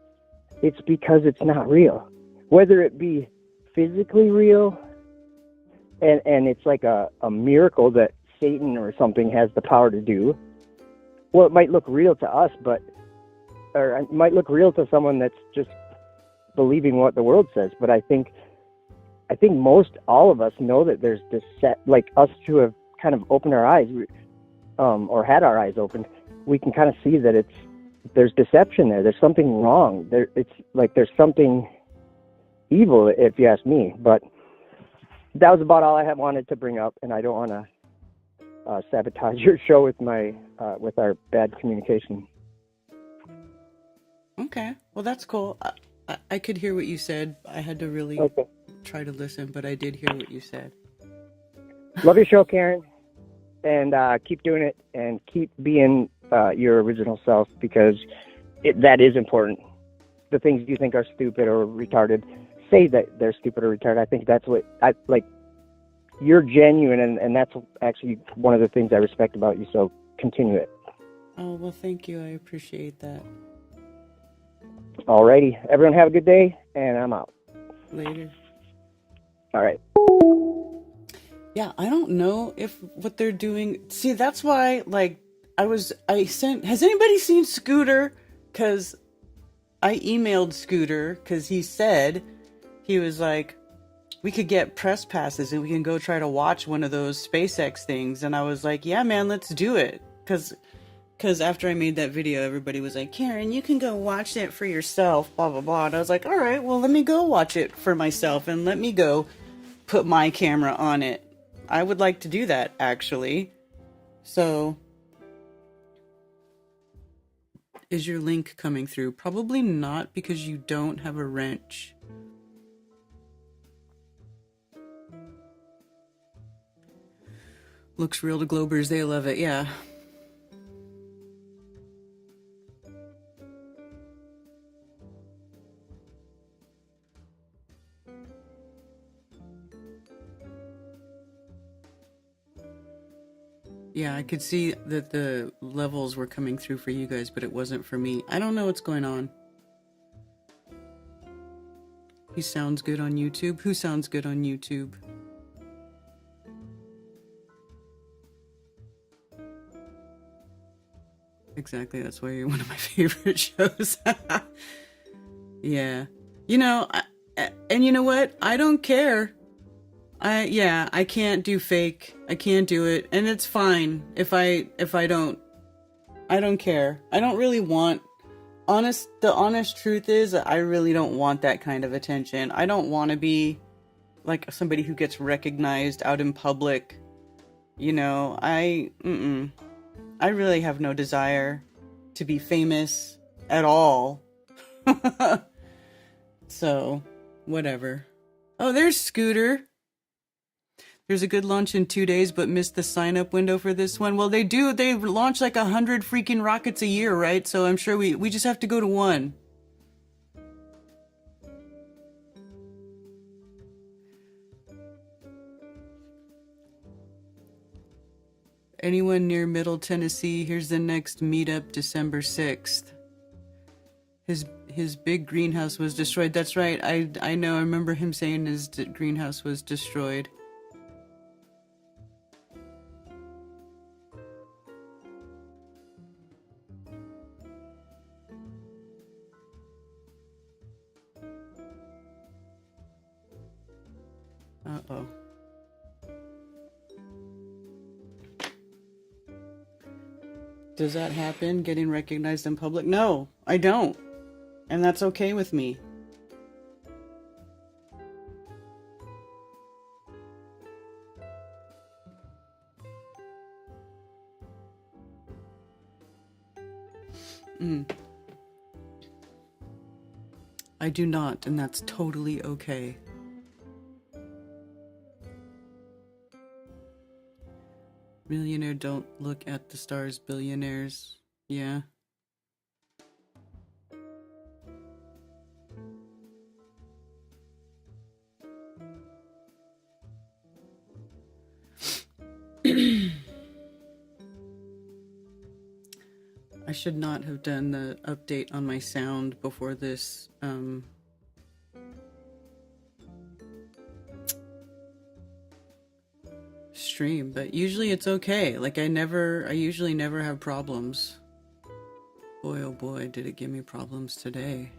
Speaker 6: it's because it's not real. Whether it be physically real and it's like a miracle that Satan or something has the power to do. Well, it might look real to us, or it might look real to someone that's just believing what the world says. But I think most all of us know that there's this like us who have kind of opened our eyes, or had our eyes opened, we can kind of see that there's deception there. There's something wrong. It's like there's something evil, if you ask me. But that was about all I had wanted to bring up, and I don't want to sabotage your show with with our bad communication.
Speaker 1: Okay, well that's cool. I could hear what you said. I had to really try to listen, but I did hear what you said.
Speaker 6: Love your show, Karen, and keep doing it, and keep being your original self, because that is important. The things you think are stupid or retarded, say that they're stupid or retarded. I think that's what I like. You're genuine, and that's actually one of the things I respect about you. So continue it.
Speaker 1: Oh, well, thank you. I appreciate that.
Speaker 6: Alrighty, everyone have a good day, and I'm out.
Speaker 1: Later.
Speaker 6: All right.
Speaker 1: Yeah, I don't know if what they're doing. See, that's why, like, has anybody seen Scooter? Because I emailed Scooter because he said, he was like, we could get press passes and we can go try to watch one of those SpaceX things. And I was like, yeah, man, let's do it. Because after I made that video, everybody was like, Karen, you can go watch it for yourself, blah, blah, blah. And I was like, all right, well, let me go watch it for myself and let me go put my camera on it. I would like to do that, actually. So, is your link coming through? Probably not, because you don't have a wrench. Looks real to Globers. They love it, yeah. Yeah, I could see that the levels were coming through for you guys, but it wasn't for me. I don't know what's going on. He sounds good on YouTube. Who sounds good on YouTube? Exactly, that's why you're one of my favorite shows. Yeah. And you know what? I don't care. I can't do fake. I can't do it. And it's fine if I don't. I don't care. I don't really want... The honest truth is, I really don't want that kind of attention. I don't want to be like somebody who gets recognized out in public. I really have no desire to be famous at all. So, whatever. Oh, there's Scooter. There's a good launch in 2 days, but missed the sign-up window for this one. Well, they do. They launch like 100 freaking rockets a year, right? So I'm sure we just have to go to one. Anyone near Middle Tennessee? Here's the next meetup, December 6th. His big greenhouse was destroyed. That's right. I know. I remember him saying his greenhouse was destroyed. Uh-oh. Does that happen, getting recognized in public? No, I don't. And that's okay with me. I do not, and that's totally okay. Millionaire don't look at the stars, billionaires. Yeah. I should not have done the update on my sound before this stream, but usually it's okay. Like I usually never have problems. Boy, oh boy, did it give me problems today.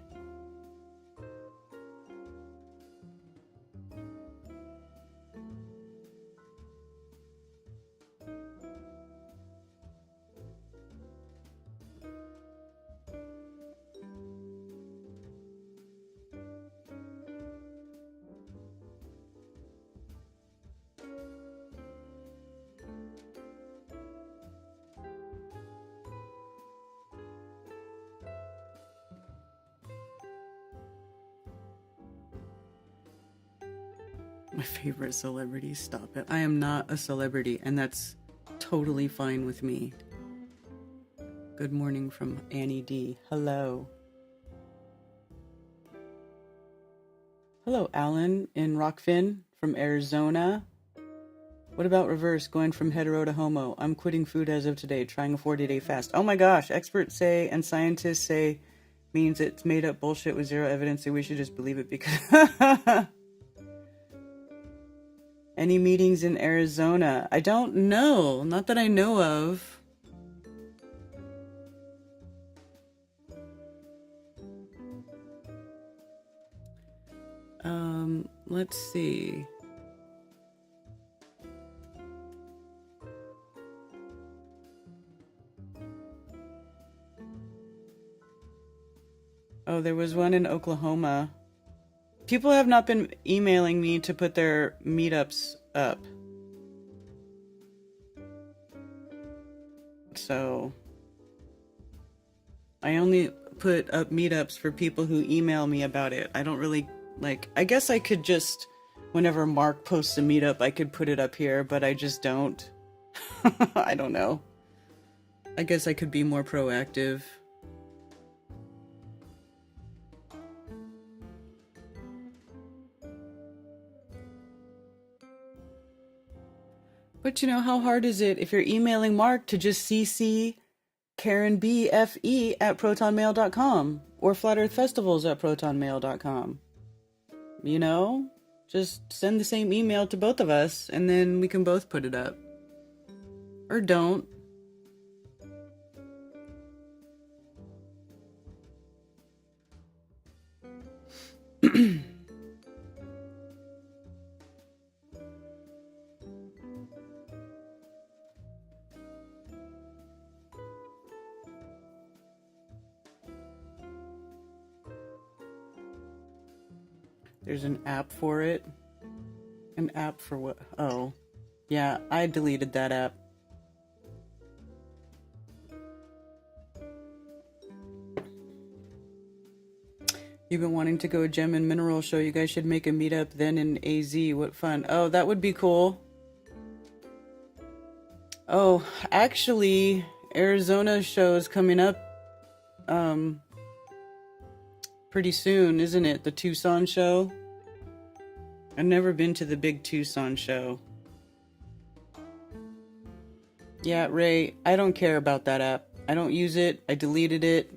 Speaker 1: My favorite celebrity, stop it. I am not a celebrity, and that's totally fine with me. Good morning from Annie D. Hello. Hello, Alan in Rockfin from Arizona. What about reverse, going from hetero to homo? I'm quitting food as of today, trying a 40-day fast. Oh my gosh, experts say and scientists say means it's made up bullshit with zero evidence, and we should just believe it because... Any meetings in Arizona? I don't know. Not that I know of. Let's see. Oh, there was one in Oklahoma. People have not been emailing me to put their meetups up. So I only put up meetups for people who email me about it. I don't really like, I guess I could just, whenever Mark posts a meetup, I could put it up here, but I just don't. I don't know. I guess I could be more proactive. But you know, how hard is it if you're emailing Mark to just CC Karen BFE at protonmail.com or Flat Earth Festivals at protonmail.com? You know, just send the same email to both of us and then we can both put it up. Or don't. There's an app for it. An app for what? Oh. Yeah, I deleted that app. You've been wanting to go a gem and mineral show. You guys should make a meetup then in AZ. What fun. Oh, that would be cool. Oh, actually, Arizona show is coming up pretty soon, isn't it? The Tucson show. I've never been to the big Tucson show. Yeah, Ray, I don't care about that app. I don't use it. I deleted it.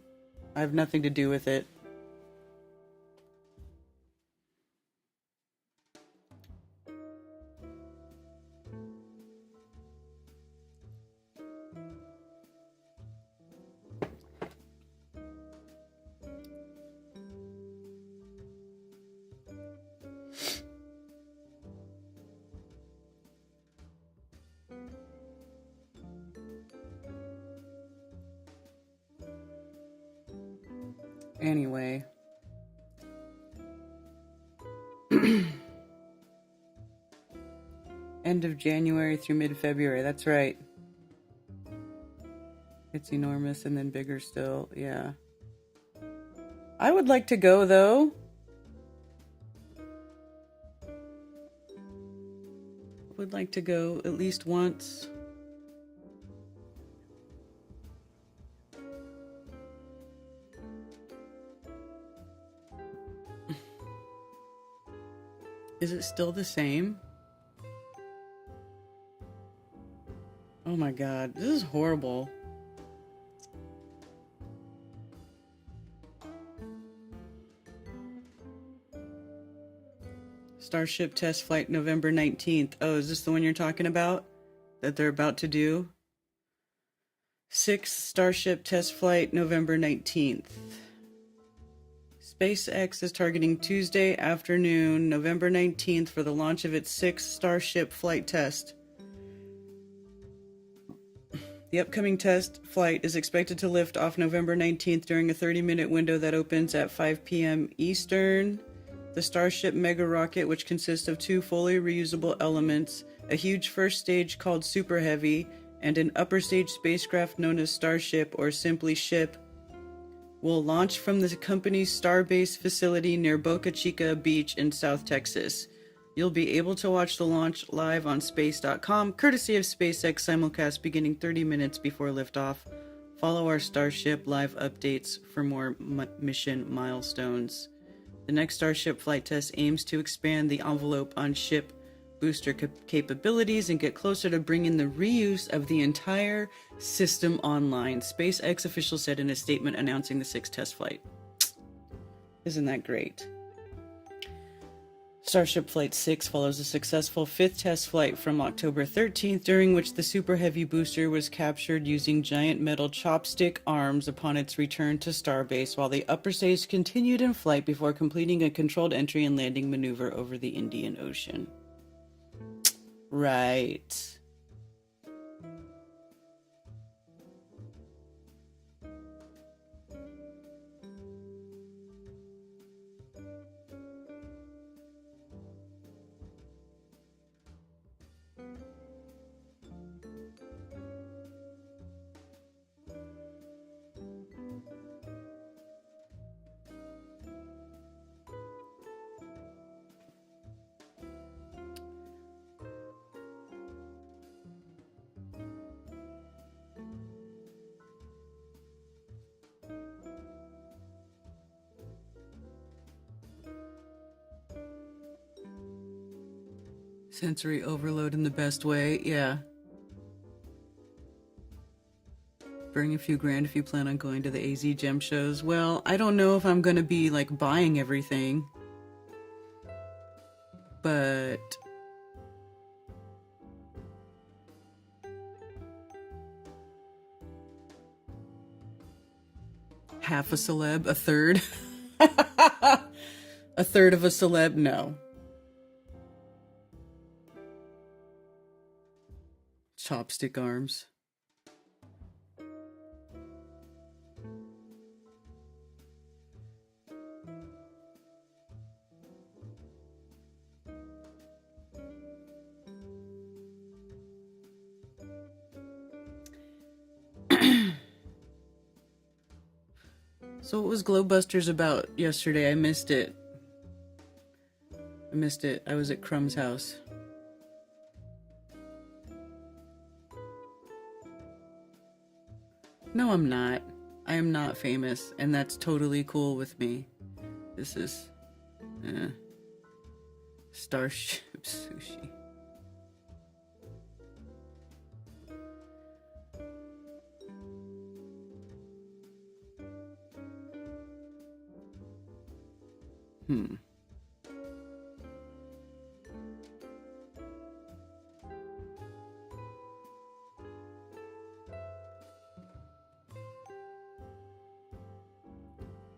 Speaker 1: I have nothing to do with it. Anyway. End of January through mid-February. That's right. It's enormous and then bigger still. Yeah. I would like to go, though. Would like to go at least once. Is it still the same? Oh my god, this is horrible. Starship test flight November 19th. Oh, is this the one you're talking about? That they're about to do? 6th Starship test flight November 19th. SpaceX is targeting Tuesday afternoon, November 19th, for the launch of its 6th Starship flight test. The upcoming test flight is expected to lift off November 19th during a 30-minute window that opens at 5 p.m. Eastern. The Starship mega rocket, which consists of 2 fully reusable elements, a huge first stage called Super Heavy, and an upper stage spacecraft known as Starship, or simply Ship, will launch from the company's Starbase facility near Boca Chica Beach in South Texas. You'll be able to watch the launch live on space.com, courtesy of SpaceX simulcast beginning 30 minutes before liftoff. Follow our Starship live updates for more mission milestones. The next Starship flight test aims to expand the envelope on ship booster capabilities and get closer to bringing the reuse of the entire system online, SpaceX officials said in a statement announcing the 6th test flight. Isn't that great? Starship Flight 6 follows a successful 5th test flight from October 13th, during which the Super Heavy booster was captured using giant metal chopstick arms upon its return to Starbase, while the upper stage continued in flight before completing a controlled entry and landing maneuver over the Indian Ocean. Right. Sensory overload in the best way, yeah. Burning a few grand if you plan on going to the AZ Gem shows. Well, I don't know if I'm gonna be, like, buying everything. But... half a celeb? A third? A third of a celeb? No. Chopstick arms. So what was Glowbusters about yesterday? I missed it. I was at Crumb's house. No, I'm not. I am not famous, and that's totally cool with me. This is... Starship Sushi.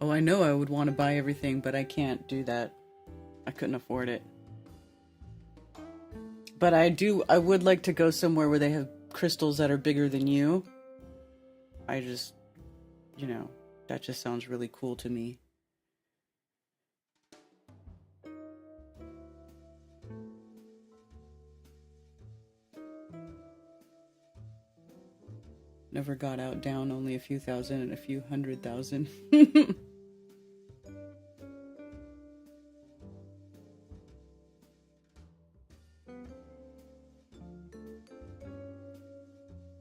Speaker 1: Oh, I know I would want to buy everything, but I can't do that. I couldn't afford it. But I would like to go somewhere where they have crystals that are bigger than you. I just, that just sounds really cool to me. Never got out down, only a few thousand and a few 100,000.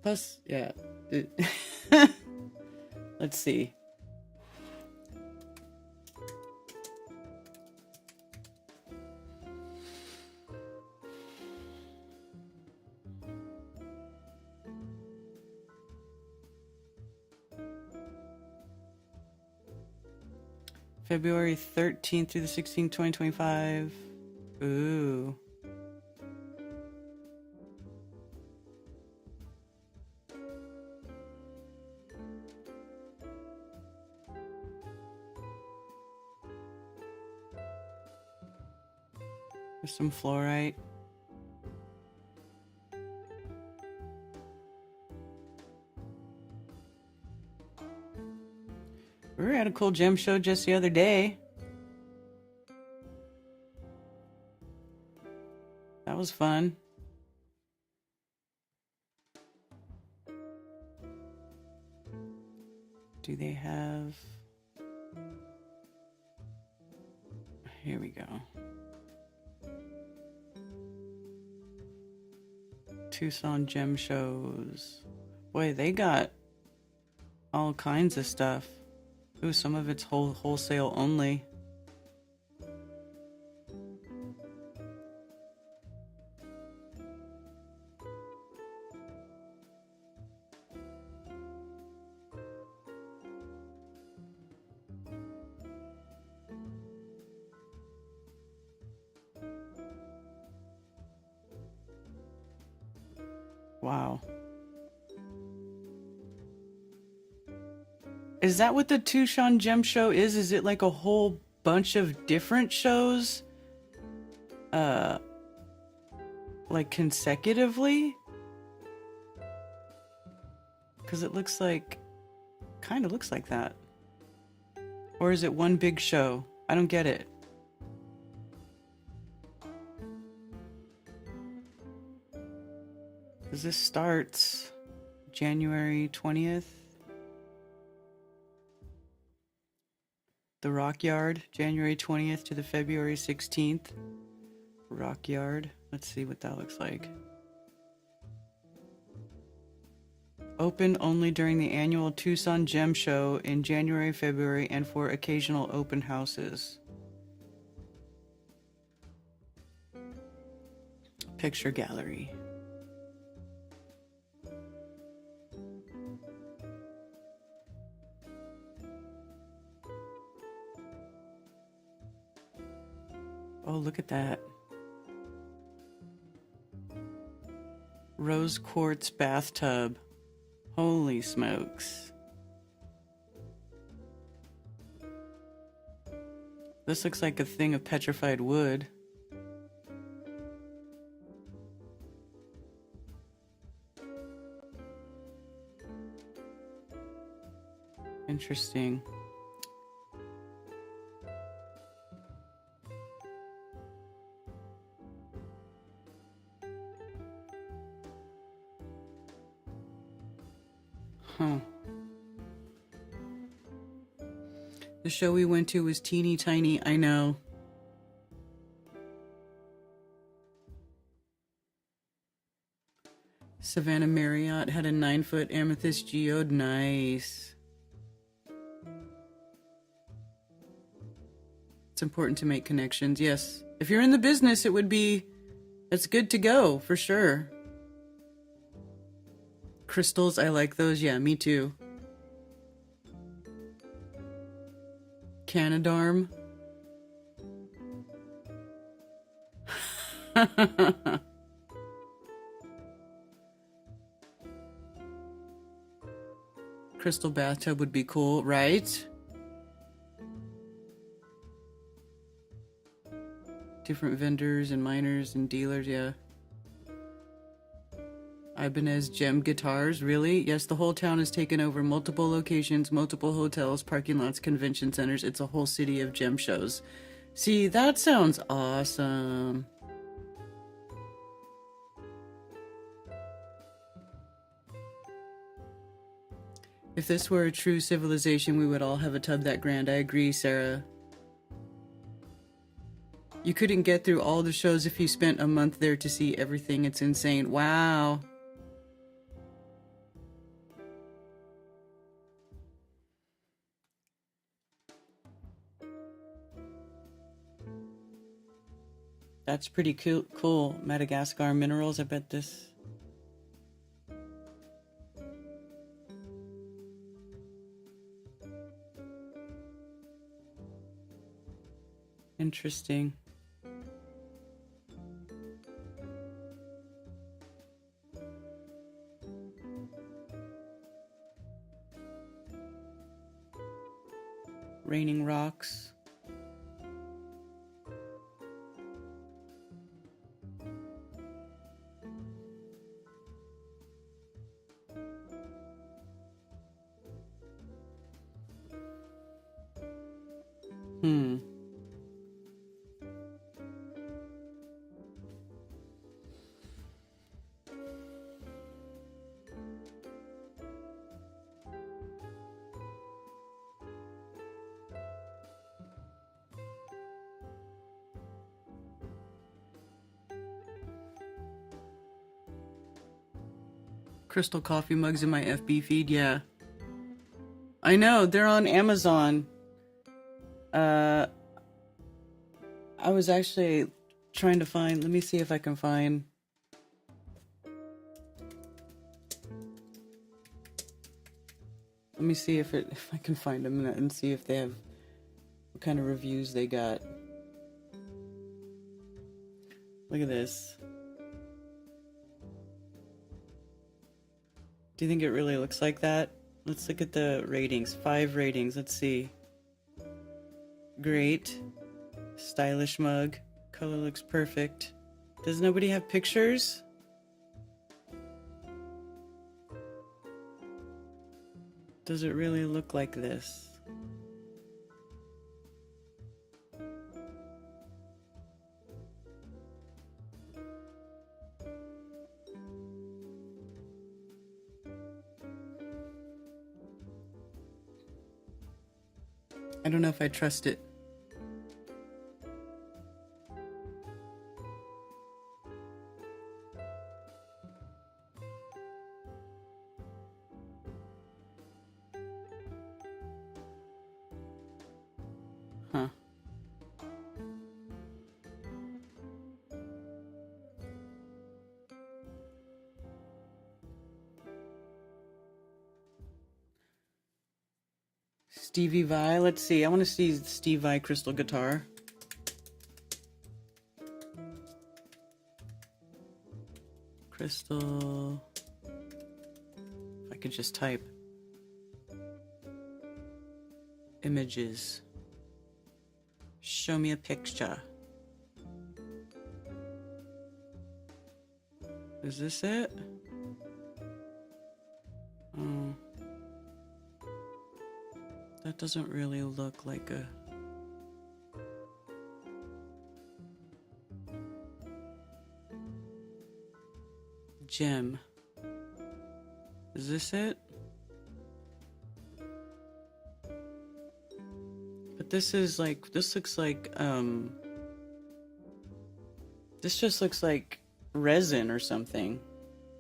Speaker 1: Plus, yeah. Let's see. February 13th through the 16th, 2025. Ooh. There's some fluorite. We were at a cool gem show just the other day. That was fun. Do they have... Here we go. Tucson gem shows. Boy, they got all kinds of stuff. Ooh, some of it's wholesale only. Wow. Is that what the Tucson Gem Show is? Is it like a whole bunch of different shows? Like consecutively? Because it looks like... kind of looks like that. Or is it one big show? I don't get it. Because this starts January 20th. The Rock Yard, January 20th to the February 16th. Rock Yard. Let's see what that looks like. Open only during the annual Tucson Gem Show in January, February, and for occasional open houses. Picture gallery. Oh, look at that. Rose quartz bathtub. Holy smokes. This looks like a thing of petrified wood. Interesting. Huh. The show we went to was teeny tiny, I know. Savannah Marriott had a 9-foot amethyst geode. Nice. It's important to make connections, yes. If you're in the business, it's good to go, for sure. Crystals, I like those. Yeah, me too. Canadarm. Crystal bathtub would be cool, right? different vendors and miners and dealers, yeah. Ibanez Gem Guitars, really? Yes, the whole town is taken over. Multiple locations, multiple hotels, parking lots, convention centers. It's a whole city of gem shows. See, that sounds awesome. If this were a true civilization, we would all have a tub that grand. I agree, Sarah. You couldn't get through all the shows if you spent a month there to see everything. It's insane. Wow. That's pretty cool. Madagascar minerals, I bet this. Interesting. Raining rocks. Crystal coffee mugs in my FB feed, yeah. I know, they're on Amazon. I was actually trying to find, let me see if I can find. Let me see if I can find them and see if they have, what kind of reviews they got. Look at this. Do you think it really looks like that? Let's look at the ratings. 5 ratings. Let's see. Great. Stylish mug. Color looks perfect. Does nobody have pictures? Does it really look like this? I don't know if I trust it. Huh. Stevie Vai, let's see. I want to see the Steve Vai crystal guitar. Crystal. If I could just type. Images. Show me a picture. Is this it? Oh. That doesn't really look like a... gem. Is this it? But this is like, this looks like, this just looks like resin or something.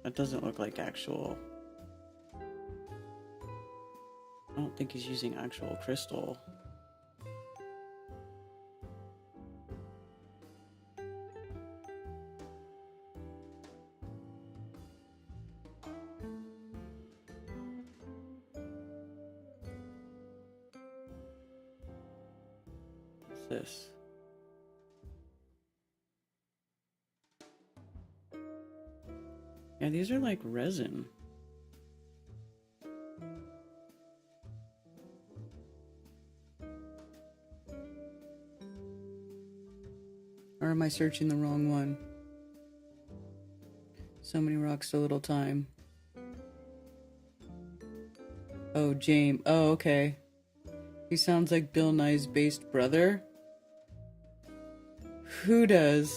Speaker 1: That doesn't look like actual... I don't think he's using actual crystal. What's this? Yeah, these are like resin. Or am I I searching the wrong one? So many rocks, so little time. Oh, James. Oh, okay. He sounds like Bill Nye's based brother. Who does?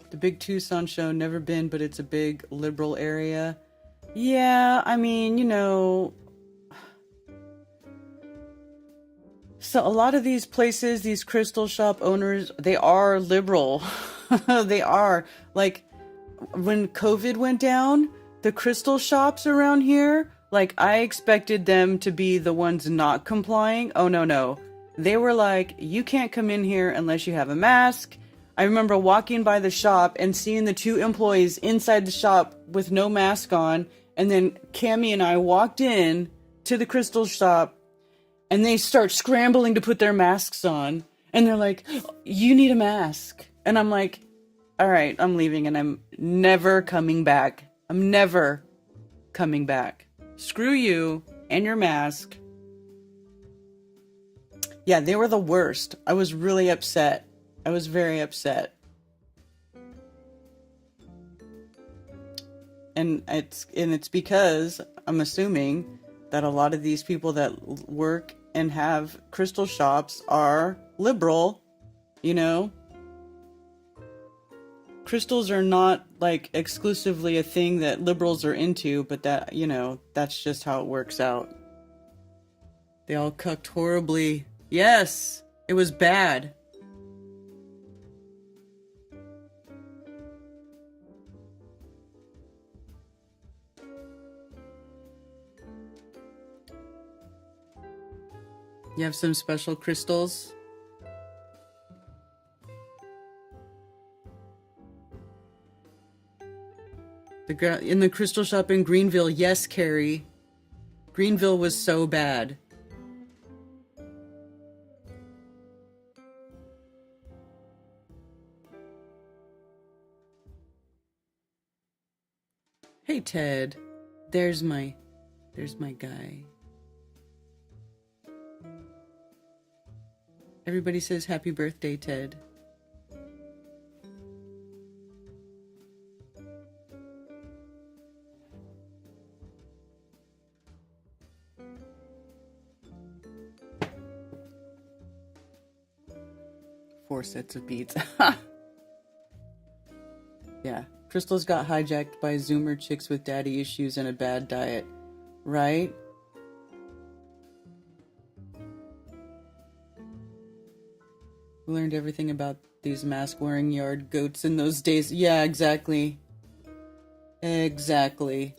Speaker 1: The big Tucson show, never been, but it's a big liberal area. Yeah, I mean, you know, so a lot of these places, these crystal shop owners, they are liberal. They are. Like, when COVID went down, the crystal shops around here, like, I expected them to be the ones not complying. Oh, no. They were like, you can't come in here unless you have a mask. I remember walking by the shop and seeing the two employees inside the shop with no mask on. And then Cammie and I walked in to the crystal shop and they start scrambling to put their masks on. And they're like, you need a mask. And I'm like, all right, I'm leaving and I'm never coming back. I'm never coming back. Screw you and your mask. Yeah, they were the worst. I was really upset. I was very upset. And it's because I'm assuming that a lot of these people that work and have crystal shops are liberal, you know? Crystals are not like exclusively a thing that liberals are into, but that, you know, that's just how it works out. They all cucked horribly. Yes, it was bad. You have some special crystals? In the crystal shop in Greenville, yes, Carrie. Greenville was so bad. Hey, Ted. There's my guy. Everybody says happy birthday, Ted. Four sets of beads. Yeah. Crystals got hijacked by Zoomer chicks with daddy issues and a bad diet. Right? We learned everything about these mask-wearing yard goats in those days. Yeah, exactly. Exactly.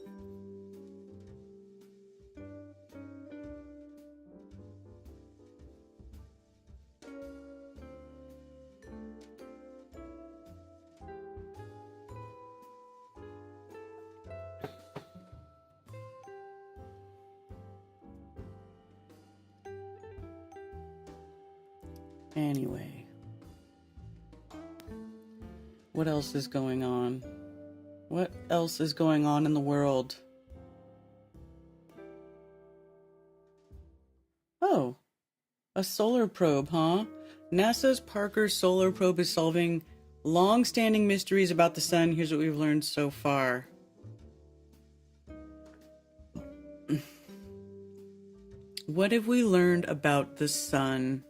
Speaker 1: Anyway. What else is going on? What else is going on in the world? Oh. A solar probe, huh? NASA's Parker Solar Probe is solving long-standing mysteries about the sun. Here's what we've learned so far. What have we learned about the sun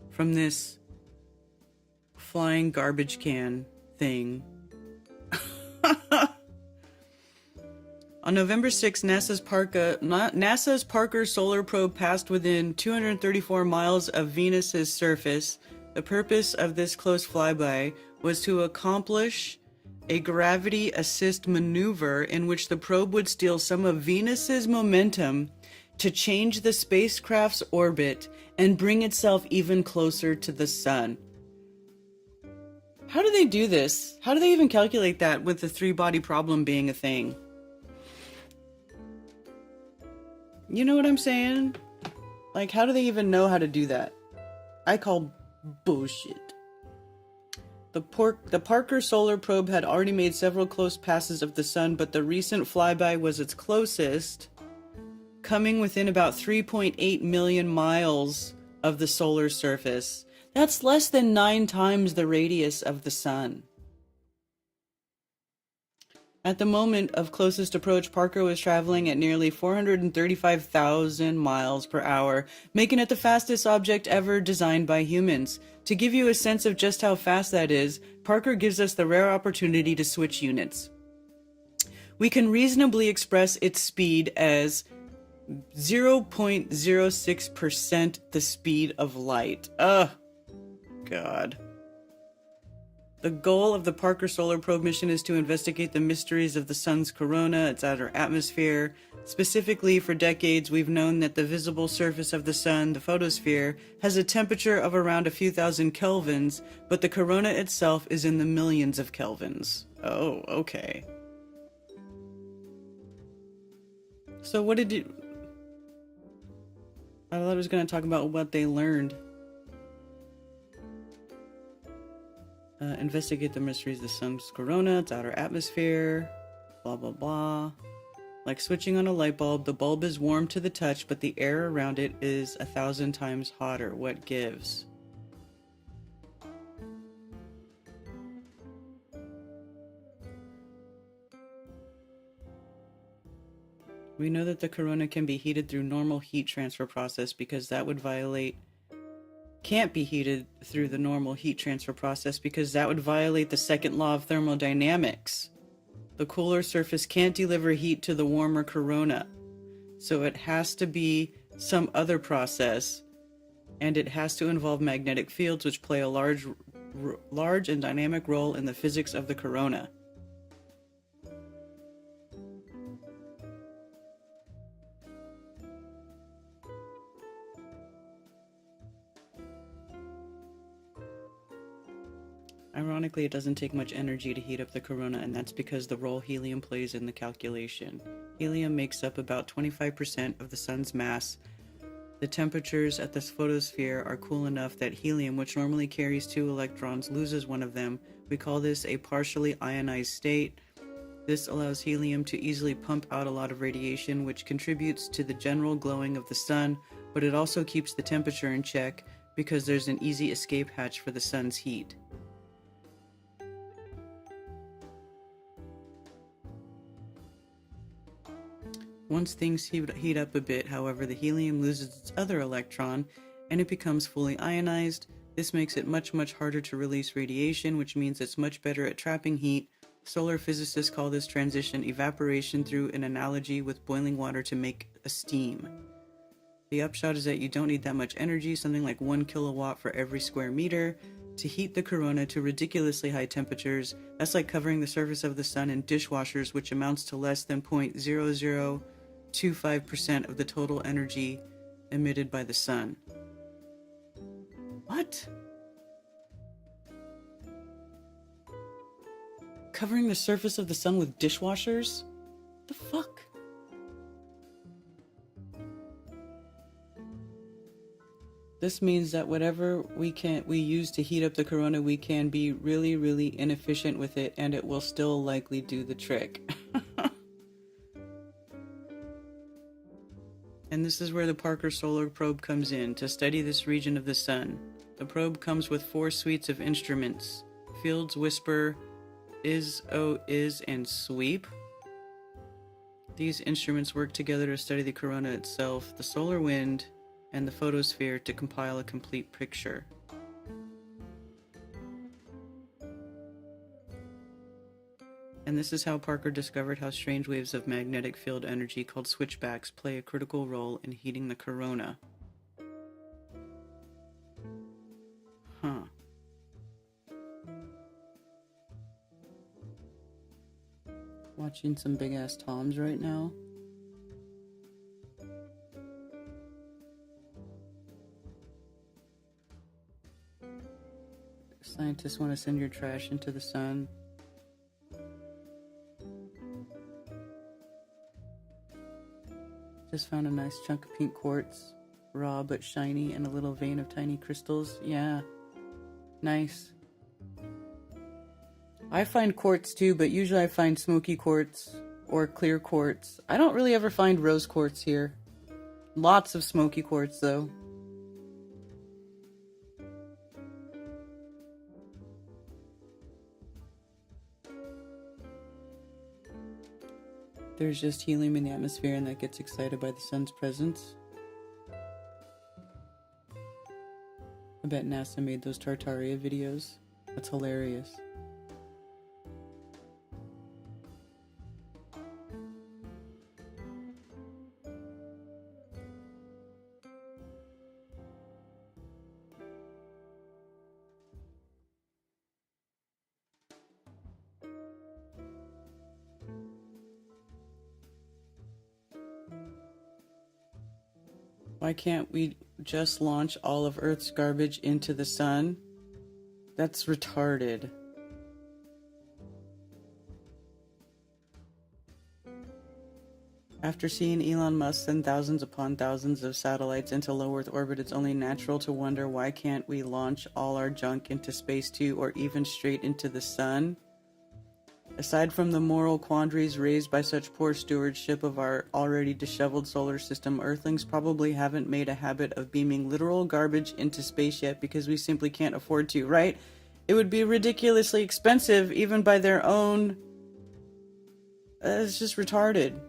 Speaker 1: from this flying garbage can thing? On November 6, NASA's Parker Solar Probe passed within 234 miles of Venus's surface. The purpose of this close flyby was to accomplish a gravity assist maneuver in which the probe would steal some of Venus's momentum to change the spacecraft's orbit and bring itself even closer to the sun. How do they do this? How do they even calculate that with the three-body problem being a thing? You know what I'm saying? Like, how do they even know how to do that? I call bullshit. The Parker Solar Probe had already made several close passes of the sun, but the recent flyby was its closest, coming within about 3.8 million miles of the solar surface. That's less than 9 times the radius of the sun. At the moment of closest approach, Parker was traveling at nearly 435,000 miles per hour, making it the fastest object ever designed by humans. To give you a sense of just how fast that is, Parker gives us the rare opportunity to switch units. We can reasonably express its speed as 0.06% the speed of light. Ugh. God. The goal of the Parker Solar Probe mission is to investigate the mysteries of the sun's corona, its outer atmosphere. Specifically, for decades, we've known that the visible surface of the sun, the photosphere, has a temperature of around a few thousand kelvins, but the corona itself is in the millions of kelvins. Oh, okay. So what did you... I thought I was going to talk about what they learned. Investigate the mysteries of the sun's corona, its outer atmosphere, blah blah blah. Like switching on a light bulb, the bulb is warm to the touch, but the air around it is 1,000 times hotter. What gives? We know that the corona can be heated through normal heat transfer process because that would can't be heated through the normal heat transfer process because that would violate the second law of thermodynamics. The cooler surface can't deliver heat to the warmer corona. So it has to be some other process, and it has to involve magnetic fields, which play a large and dynamic role in the physics of the corona. Ironically, it doesn't take much energy to heat up the corona, and that's because the role helium plays in the calculation. Helium makes up about 25% of the sun's mass. The temperatures at the photosphere are cool enough that helium, which normally carries 2 electrons, loses one of them. We call this a partially ionized state. This allows helium to easily pump out a lot of radiation, which contributes to the general glowing of the sun, but it also keeps the temperature in check because there's an easy escape hatch for the sun's heat. Once things heat up a bit, however, the helium loses its other electron and it becomes fully ionized. This makes it much harder to release radiation, which means it's much better at trapping heat. Solar physicists call this transition evaporation through an analogy with boiling water to make a steam. The upshot is that you don't need that much energy, something like 1 kilowatt for every square meter, to heat the corona to ridiculously high temperatures. That's like covering the surface of the sun in dishwashers, which amounts to less than 0.0025% of the total energy emitted by the sun. What? Covering the surface of the sun with dishwashers? The fuck? This means that whatever we use to heat up the corona, we can be really inefficient with it, and it will still likely do the trick. And this is where the Parker Solar Probe comes in, to study this region of the sun. The probe comes with 4 suites of instruments: Fields, Whisper, Is, and Sweep. These instruments work together to study the corona itself, the solar wind, and the photosphere to compile a complete picture. And this is how Parker discovered how strange waves of magnetic field energy called switchbacks play a critical role in heating the corona. Huh. Watching some big ass toms right now. Scientists want to send your trash into the sun. Just found a nice chunk of pink quartz, raw but shiny, and a little vein of tiny crystals. Yeah, nice. I find quartz too, but usually I find smoky quartz or clear quartz. I don't really ever find rose quartz here. Lots of smoky quartz though. There's just helium in the atmosphere and that gets excited by the sun's presence. I bet NASA made those Tartaria videos. That's hilarious. Why can't we just launch all of Earth's garbage into the sun? That's retarded. After seeing Elon Musk send thousands upon thousands of satellites into low Earth orbit, it's only natural to wonder why can't we launch all our junk into space too, or even straight into the sun? Aside from the moral quandaries raised by such poor stewardship of our already disheveled solar system, Earthlings probably haven't made a habit of beaming literal garbage into space yet because we simply can't afford to, right? It would be ridiculously expensive even by their own... it's just retarded.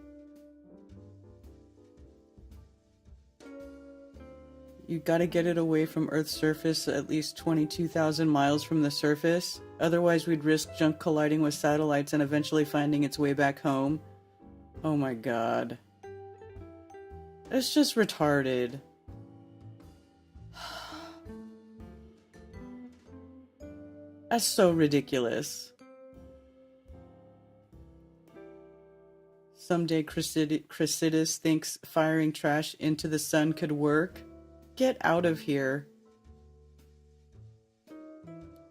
Speaker 1: You gotta get it away from Earth's surface at least 22,000 miles from the surface. Otherwise, we'd risk junk colliding with satellites and eventually finding its way back home. Oh my god. It's just retarded. That's so ridiculous. Someday Chrysitis thinks firing trash into the sun could work. Get out of here.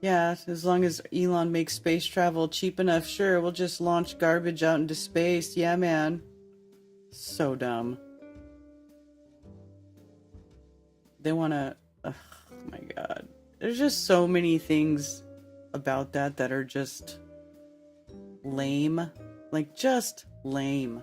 Speaker 1: Yeah, as long as Elon makes space travel cheap enough, sure, we'll just launch garbage out into space. Yeah, man. So dumb. They wanna... oh my god. There's just so many things about that that are just... lame. Like, just lame.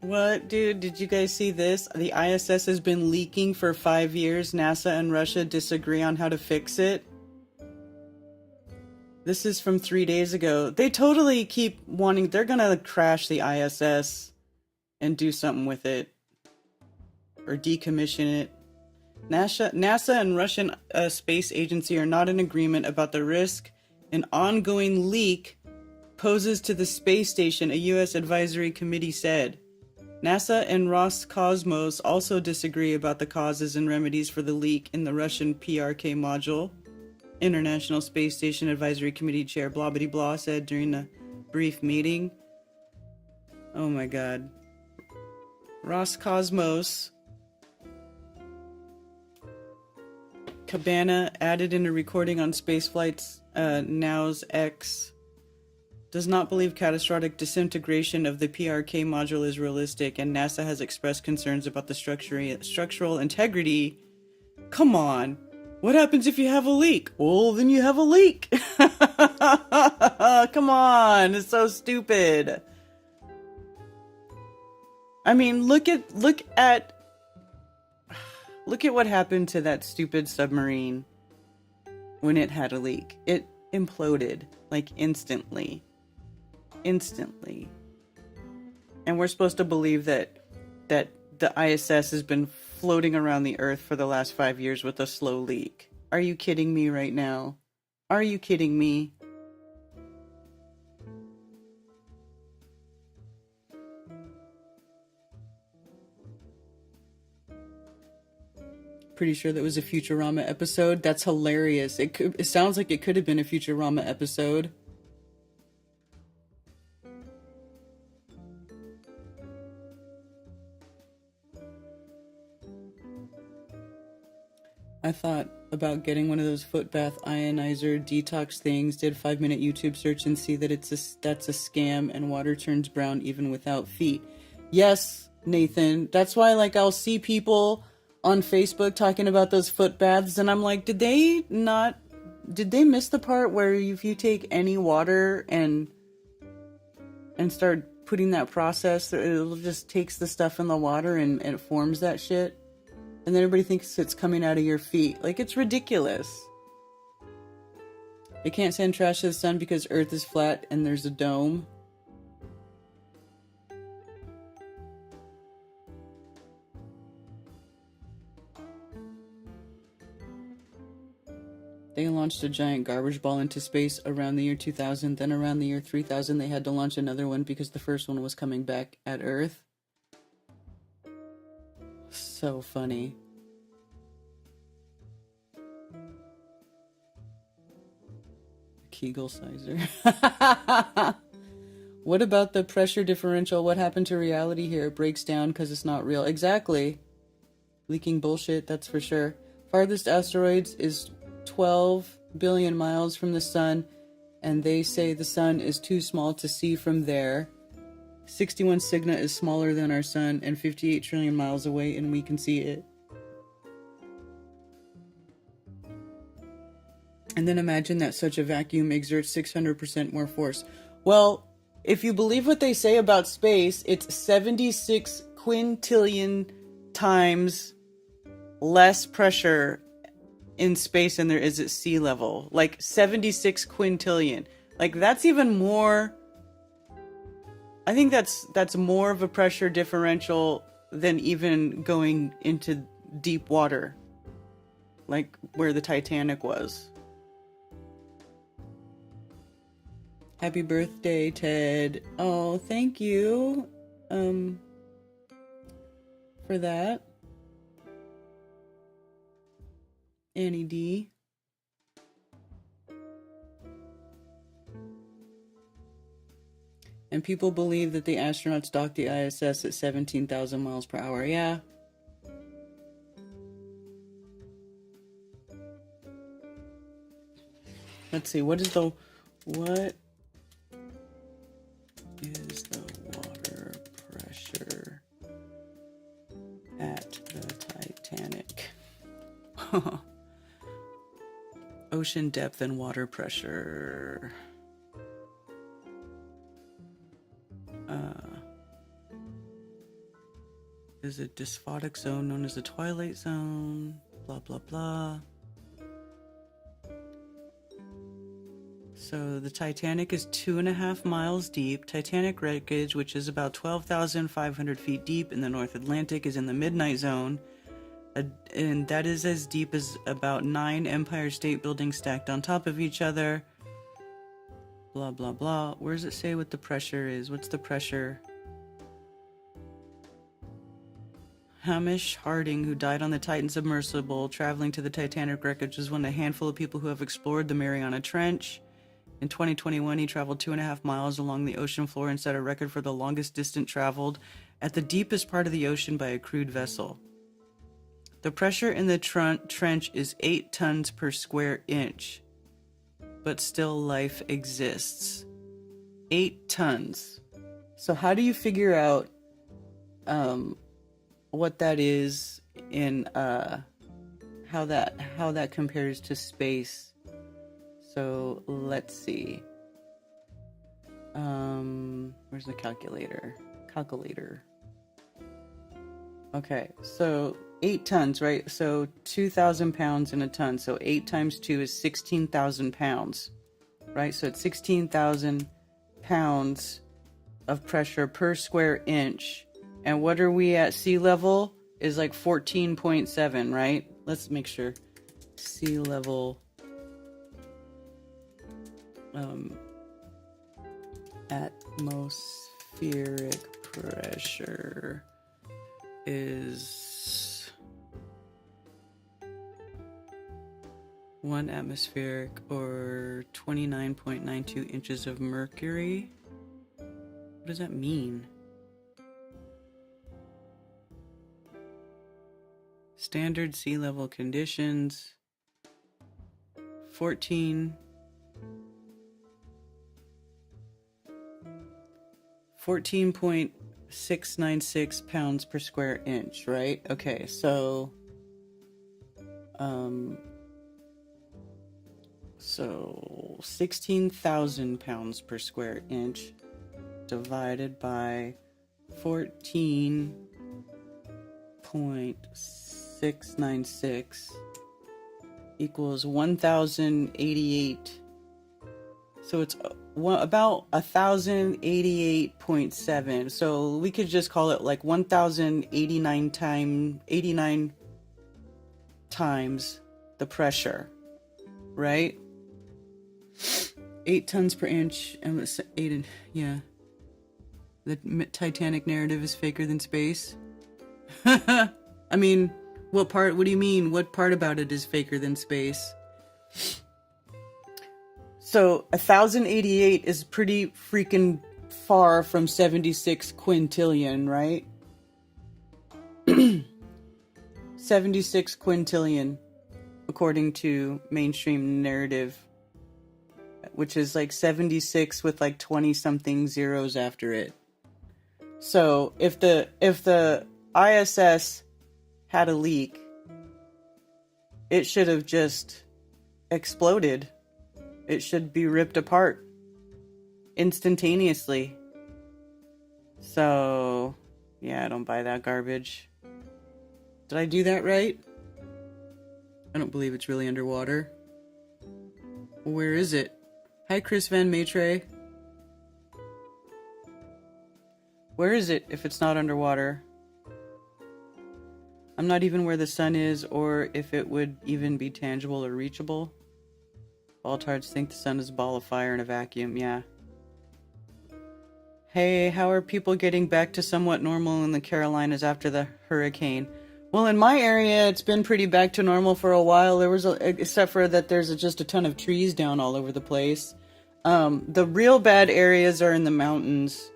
Speaker 1: What, dude? Did you guys see this? The ISS has been leaking for 5 years. NASA and Russia disagree on how to fix it. This is from 3 days ago. They totally keep wanting... they're gonna crash the ISS and do something with it. Or decommission it. NASA and Russian Space Agency are not in agreement about the risk an ongoing leak poses to the space station, a U.S. advisory committee said. NASA and Roscosmos also disagree about the causes and remedies for the leak in the Russian PRK module. International Space Station Advisory Committee Chair blah blah blah said during a brief meeting. Oh my god. Roscosmos Cabana added in a recording on spaceflight's Now's X does not believe catastrophic disintegration of the PRK module is realistic, and NASA has expressed concerns about the structural integrity. Come on. What happens if you have a leak? Well, then you have a leak. Come on. It's so stupid. I mean, look at what happened to that stupid submarine when it had a leak. It imploded, like, instantly. And we're supposed to believe that the ISS has been floating around the Earth for the last 5 years with a slow leak. Are you kidding me right now? Are you kidding me? Pretty sure that was a Futurama episode. That's hilarious. It sounds like it could have been a Futurama episode. I thought about getting one of those foot bath ionizer detox things, did 5-minute YouTube search and see that that's a scam and water turns brown even without feet. Yes, Nathan. That's why like I'll see people on Facebook talking about those foot baths and I'm like, did they miss the part where if you take any water and start putting that process, it'll just takes the stuff in the water and it forms that shit? And then everybody thinks it's coming out of your feet. Like, it's ridiculous. They can't send trash to the sun because Earth is flat and there's a dome. They launched a giant garbage ball into space around the year 2000. Then around the year 3000, they had to launch another one because the first one was coming back at Earth. So funny. Kegel sizer. What about the pressure differential? What happened to reality here? It breaks down because it's not real. Exactly. Leaking bullshit, that's for sure. Farthest asteroids is 12 billion miles from the sun, and they say the sun is too small to see from there. 61 Cygni is smaller than our sun and 58 trillion miles away, and we can see it. And then imagine that such a vacuum exerts 600% more force. Well, if you believe what they say about space, it's 76 quintillion times less pressure in space than there is at sea level. Like 76 quintillion. Like that's even more... I think that's more of a pressure differential than even going into deep water, like where the Titanic was. Happy birthday, Ted. Oh, thank you for that. Annie D. And people believe that the astronauts docked the ISS at 17,000 miles per hour. Yeah. Let's see. What is the water pressure at the Titanic? Ocean depth and water pressure. Is a dysphotic zone known as the Twilight Zone, blah, blah, blah. So the Titanic is 2.5 miles deep. Titanic wreckage, which is about 12,500 feet deep in the North Atlantic, is in the midnight zone. And that is as deep as about 9 Empire State Buildings stacked on top of each other. Blah, blah, blah. Where does it say what the pressure is? What's the pressure? Hamish Harding, who died on the Titan submersible traveling to the Titanic wreckage, was one of a handful of people who have explored the Mariana Trench. In 2021, he traveled 2.5 miles along the ocean floor and set a record for the longest distance traveled at the deepest part of the ocean by a crewed vessel. The pressure in the trench is 8 tons per square inch, but still life exists. 8 tons. So how do you figure out what that is in how that compares to space? So let's see. Where's the calculator? Okay, so 8 tons, right? So 2,000 pounds in a ton. So 8 times 2 is 16,000 pounds, right? So it's 16,000 pounds of pressure per square inch. And what are we at sea level? Is like 14.7, right? Let's make sure. Sea level atmospheric pressure is 1 atmospheric or 29.92 inches of mercury. What does that mean? Standard sea level conditions. 14.696 pounds per square inch, right? Okay, so 16,000 pounds per square inch divided by 14.696 equals 1,088. So it's about 1,088.7. So we could just call it like 1,089 times the pressure, right? 8 tons per inch. Yeah. The Titanic narrative is faker than space. I mean, what do you mean? What part about it is faker than space? So 1,088 is pretty freaking far from 76 quintillion, right? 76 quintillion, according to mainstream narrative, which is like 76 with like 20 something zeros after it. So if the ISS had a leak, it should have just exploded. It should be ripped apart instantaneously. So, yeah, I don't buy that garbage. Did I do that right? I don't believe it's really underwater. Where is it? Hi, Chris Van Maitre. Where is it if it's not underwater? I'm not even where the sun is, or if it would even be tangible or reachable. Baltards think the sun is a ball of fire in a vacuum, yeah. Hey, how are people getting back to somewhat normal in the Carolinas after the hurricane? Well, in my area, it's been pretty back to normal for a while. Except for that there's just a ton of trees down all over the place. The real bad areas are in the mountains.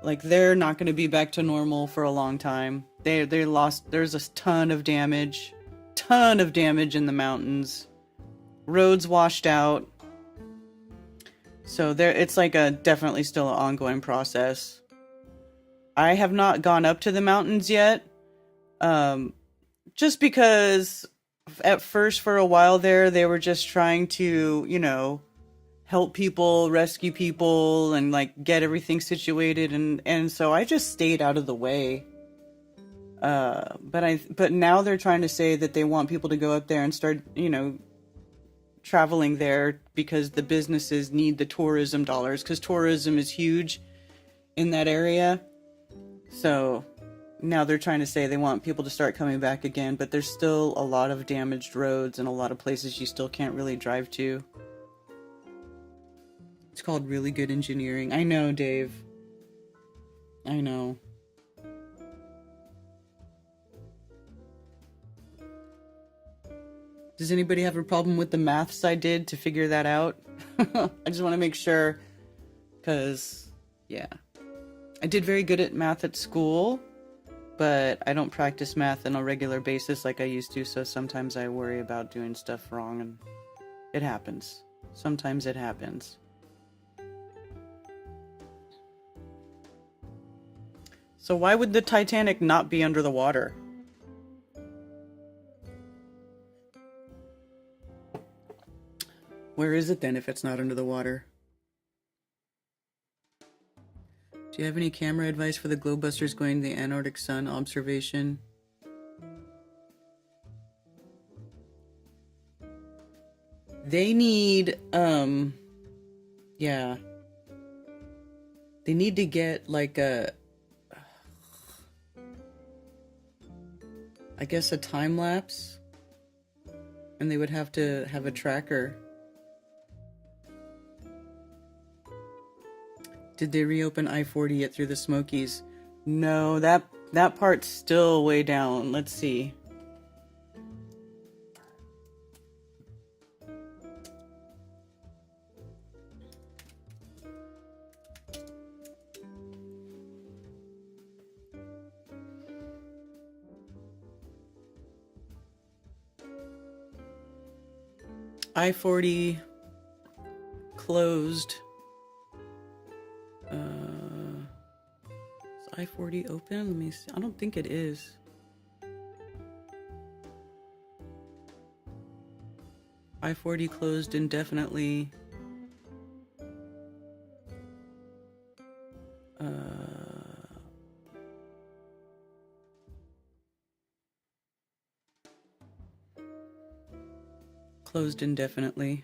Speaker 1: Like, they're not going to be back to normal for a long time. They lost, there's a ton of damage in the mountains. Roads washed out. So it's like definitely still an ongoing process. I have not gone up to the mountains yet. Just because at first for a while there, they were just trying to, help people, rescue people, and like get everything situated. And so I just stayed out of the way. But now they're trying to say that they want people to go up there and start, traveling there because the businesses need the tourism dollars, because tourism is huge in that area. So now they're trying to say they want people to start coming back again, but there's still a lot of damaged roads and a lot of places you still can't really drive to. It's called really good engineering. I know, Dave. I know. Does anybody have a problem with the maths I did to figure that out? I just want to make sure, because, yeah. I did very good at math at school, but I don't practice math on a regular basis like I used to, so sometimes I worry about doing stuff wrong, and it happens. Sometimes it happens. So why would the Titanic not be under the water? Where is it then if it's not under the water? Do you have any camera advice for the globebusters going to the Antarctic Sun observation? They need, yeah. They need to get like a time lapse. And they would have to have a tracker. Did they reopen I-40 yet through the Smokies? No, that part's still way down. Let's see. I-40 closed. Is I-40 open? Let me see. I don't think it is. I-40 closed indefinitely. Closed indefinitely.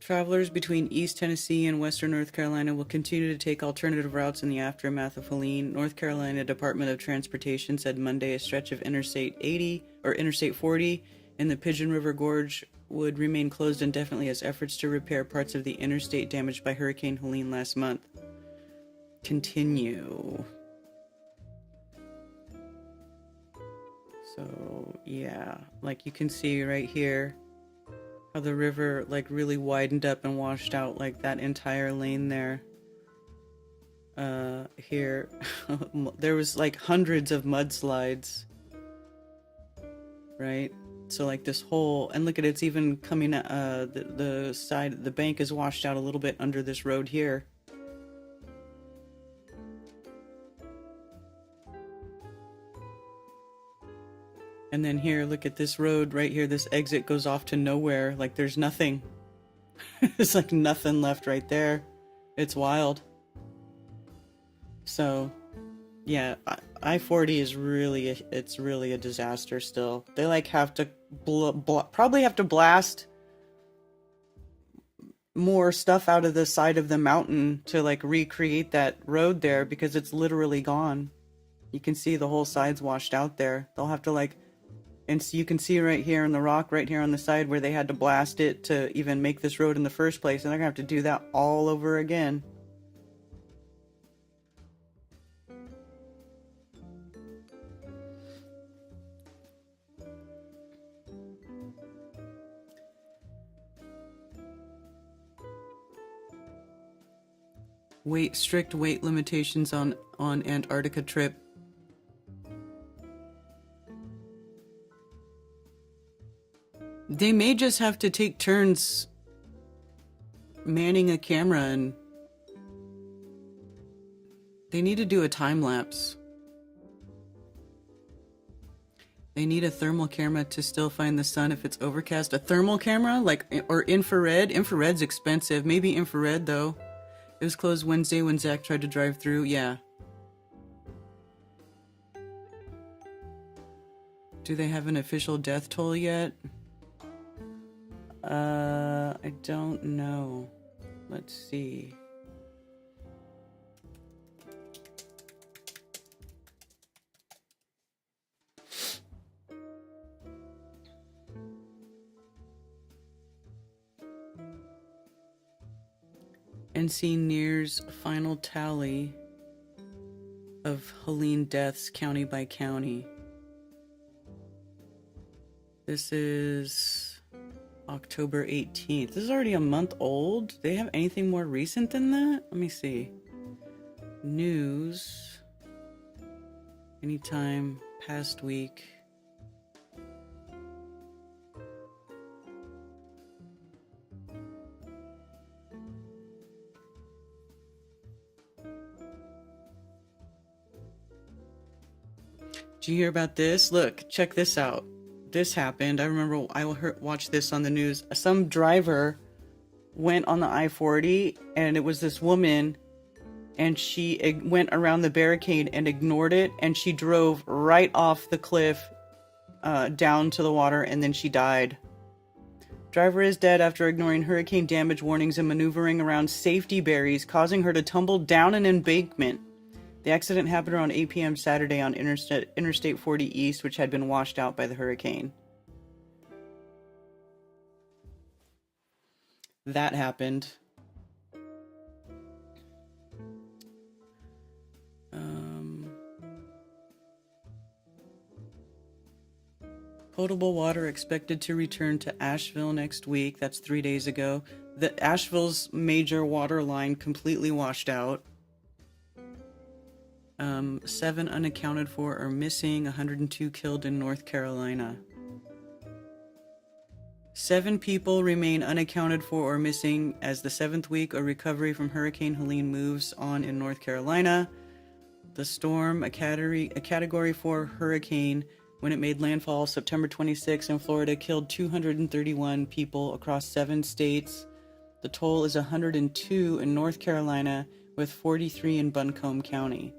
Speaker 1: Travelers between East Tennessee and Western North Carolina will continue to take alternative routes in the aftermath of Helene. North Carolina Department of Transportation said Monday a stretch of Interstate 80 or Interstate 40 in the Pigeon River Gorge would remain closed indefinitely as efforts to repair parts of the interstate damaged by Hurricane Helene last month continue. So, yeah, like you can see right here how the river like really widened up and washed out like that entire lane there. Here, there was like hundreds of mudslides, right? So like this whole, and look at it's even coming, the side, the bank is washed out a little bit under this road here. And then here, look at this road right here. This exit goes off to nowhere. Like there's nothing. There's like nothing left right there. It's wild. So, yeah, I-40 is really, it's really a disaster still. They like have to probably have to blast more stuff out of the side of the mountain to like recreate that road there because it's literally gone. You can see the whole side's washed out there. They'll have to like, and so you can see right here in the rock, right here on the side where they had to blast it to even make this road in the first place. And they're gonna have to do that all over again. Strict weight limitations on Antarctica trip. They may just have to take turns manning a camera, and they need to do a time lapse. They need a thermal camera to still find the sun if it's overcast. A thermal camera, like, or infrared. Infrared's expensive. Maybe infrared though. It was closed Wednesday when Zach tried to drive through. Yeah. Do they have an official death toll yet? I don't know. Let's see. NC Near's final tally of Helene deaths county by county. This is October 18th. This is already a month old. Do they have anything more recent than that? Let me see. News. Anytime past week. Did you hear about this? Look, check this out. This happened. I remember I watched this on the news. Some driver went on the I-40 and it was this woman and she went around the barricade and ignored it, and she drove right off the cliff down to the water, and then she died. Driver is dead after ignoring hurricane damage warnings and maneuvering around safety barriers, causing her to tumble down an embankment. The accident happened around 8 p.m. Saturday on Interstate 40 East, which had been washed out by the hurricane. That happened. Potable water expected to return to Asheville next week. That's 3 days ago. Asheville's major water line completely washed out. 7 unaccounted for or missing, 102 killed in North Carolina. 7 people remain unaccounted for or missing as the 7th week of recovery from Hurricane Helene moves on in North Carolina. The storm, a category 4 hurricane, when it made landfall September 26 in Florida, killed 231 people across 7 states. The toll is 102 in North Carolina, with 43 in Buncombe County.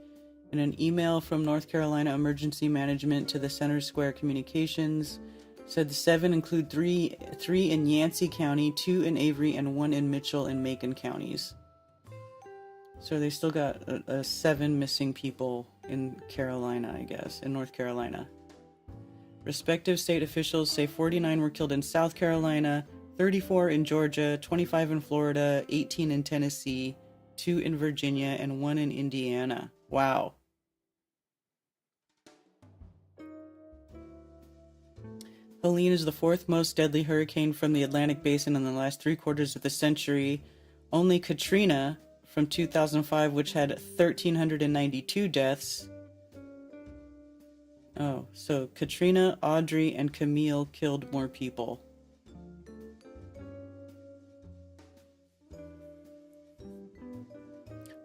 Speaker 1: In an email from North Carolina Emergency Management to the Center Square Communications, said the 7 include three in Yancey County, 2 in Avery, and 1 in Mitchell and Macon counties. So they still got 7 missing people in Carolina, I guess, in North Carolina. Respective state officials say 49 were killed in South Carolina, 34 in Georgia, 25 in Florida, 18 in Tennessee, 2 in Virginia, and 1 in Indiana. Wow. Helene is the 4th most deadly hurricane from the Atlantic Basin in the last 3/4 of the century. Only Katrina from 2005, which had 1,392 deaths. Oh, so Katrina, Audrey, and Camille killed more people.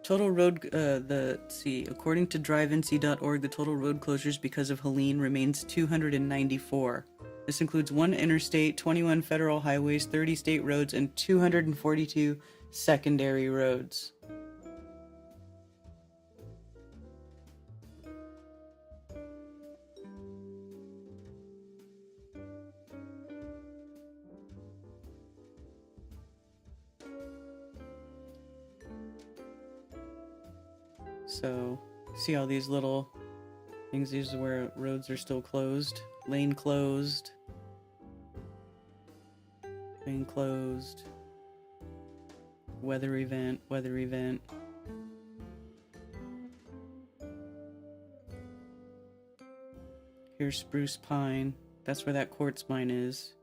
Speaker 1: Total road, according to drivenc.org, the total road closures because of Helene remains 294. This includes 1 interstate, 21 federal highways, 30 state roads, and 242 secondary roads. So, see all these little things? These are where roads are still closed. Lane closed. Lane closed. Weather event, weather event. Here's Spruce Pine. That's where that quartz mine is.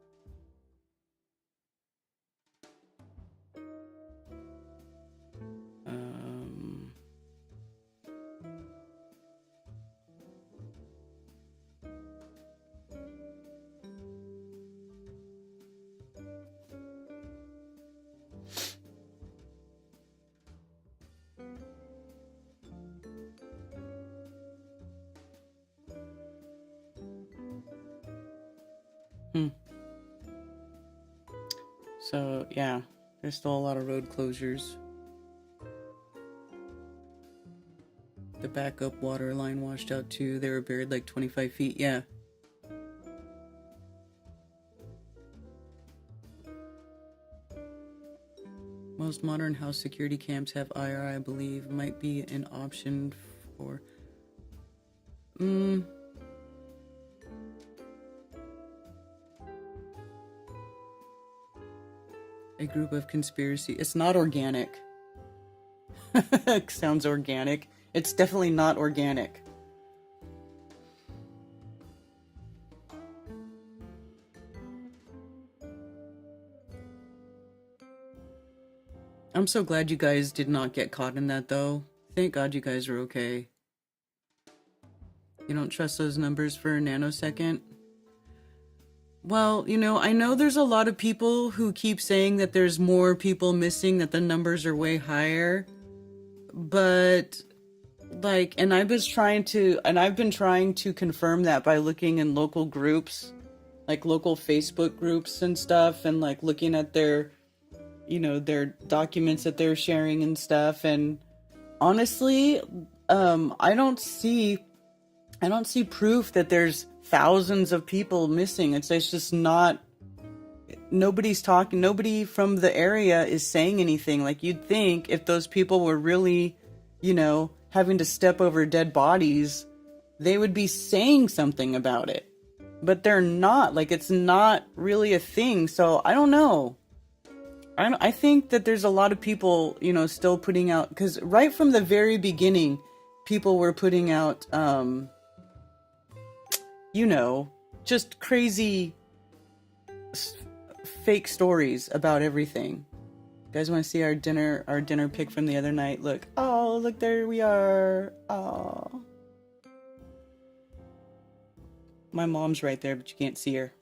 Speaker 1: So, yeah, there's still a lot of road closures. The backup water line washed out too. They were buried like 25 feet. Yeah. Most modern house security cams have IR, I believe. Might be an option for... A group of conspiracy. It's not organic. Sounds organic. It's definitely not organic. I'm so glad you guys did not get caught in that, though. Thank God you guys are okay. You don't trust those numbers for a nanosecond? Well, you know, I know there's a lot of people who keep saying that there's more people missing, that the numbers are way higher. But, like, and I've been trying to confirm that by looking in local groups, like local Facebook groups and stuff, and like looking at their, you know, their documents that they're sharing and stuff. And honestly, I don't see proof that there's thousands of people missing. It's just not, nobody's talking, nobody from the area is saying anything. Like, you'd think if those people were really, you know, having to step over dead bodies, they would be saying something about it. But they're not. Like, it's not really a thing. So I don't know. I think that there's a lot of people, you know, still putting out, because right from the very beginning, people were putting out, you know, just crazy fake stories about everything. You guys want to see our dinner pic from the other night? Look. Oh, look, there we are. Oh. My mom's right there, but you can't see her.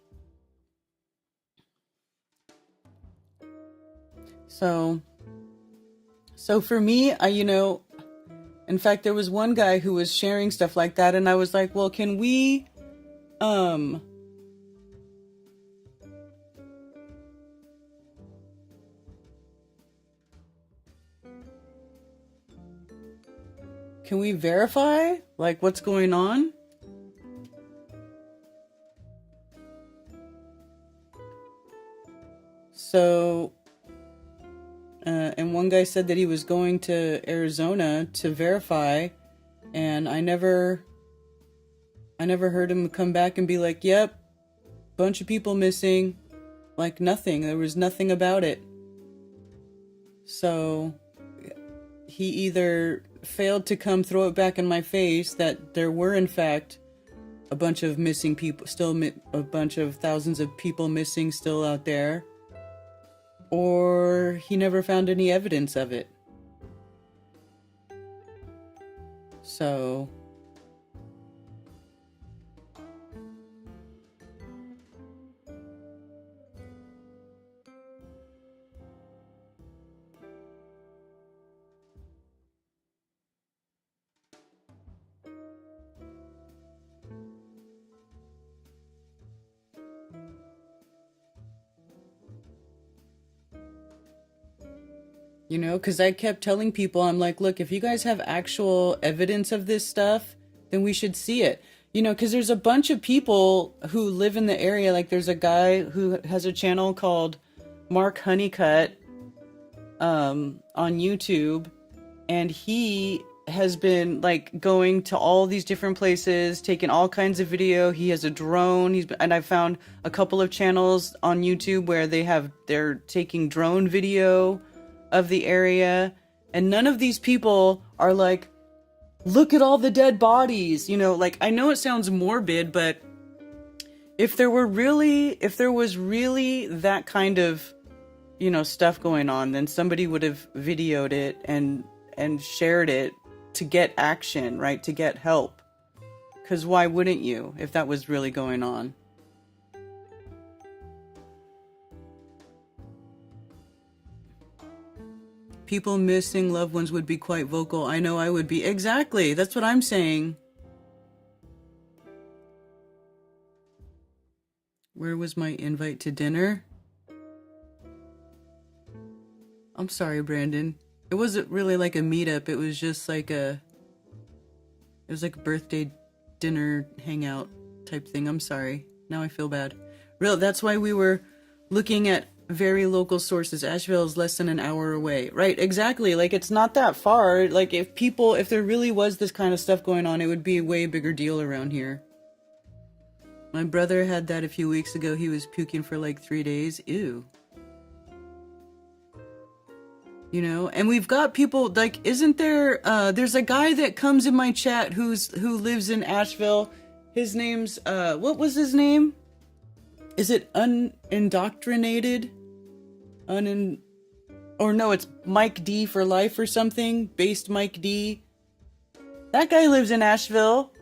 Speaker 1: So for me, in fact, there was one guy who was sharing stuff like that, and I was like, well, can we, can we verify, like, what's going on? So, and one guy said that he was going to Arizona to verify, and I never heard him come back and be like, yep, bunch of people missing, like nothing. There was nothing about it. So he either failed to come throw it back in my face that there were in fact a bunch of missing people, still a bunch of thousands of people missing still out there, or he never found any evidence of it. So because I kept telling people, I'm like, look, if you guys have actual evidence of this stuff, then we should see it. Because there's a bunch of people who live in the area. Like, there's a guy who has a channel called Mark Honeycutt on YouTube, and he has been, like, going to all these different places, taking all kinds of video. He has a drone. And I found a couple of channels on YouTube where they're taking drone video of the area, and none of these people are like, look at all the dead bodies. Like, I know it sounds morbid, but if there was really that kind of stuff going on, then somebody would have videoed it and shared it to get action, right? To get help. Because why wouldn't you, if that was really going on? People missing loved ones would be quite vocal. I know I would be. Exactly. That's what I'm saying. Where was my invite to dinner? I'm sorry, Brandon. It wasn't really like a meetup. It was just like a birthday dinner hangout type thing. I'm sorry. Now I feel bad. That's why we were looking at very local sources. Asheville is less than an hour away. Right, exactly. Like, it's not that far. Like, if there really was this kind of stuff going on, it would be a way bigger deal around here. My brother had that a few weeks ago. He was puking for like 3 days. Ew. And we've got people, like, isn't there, there's a guy that comes in my chat who lives in Asheville. His name's, what was his name? Is it Unindoctrinated? Or no, it's Mike D for life or something. Based Mike D. That guy lives in Asheville.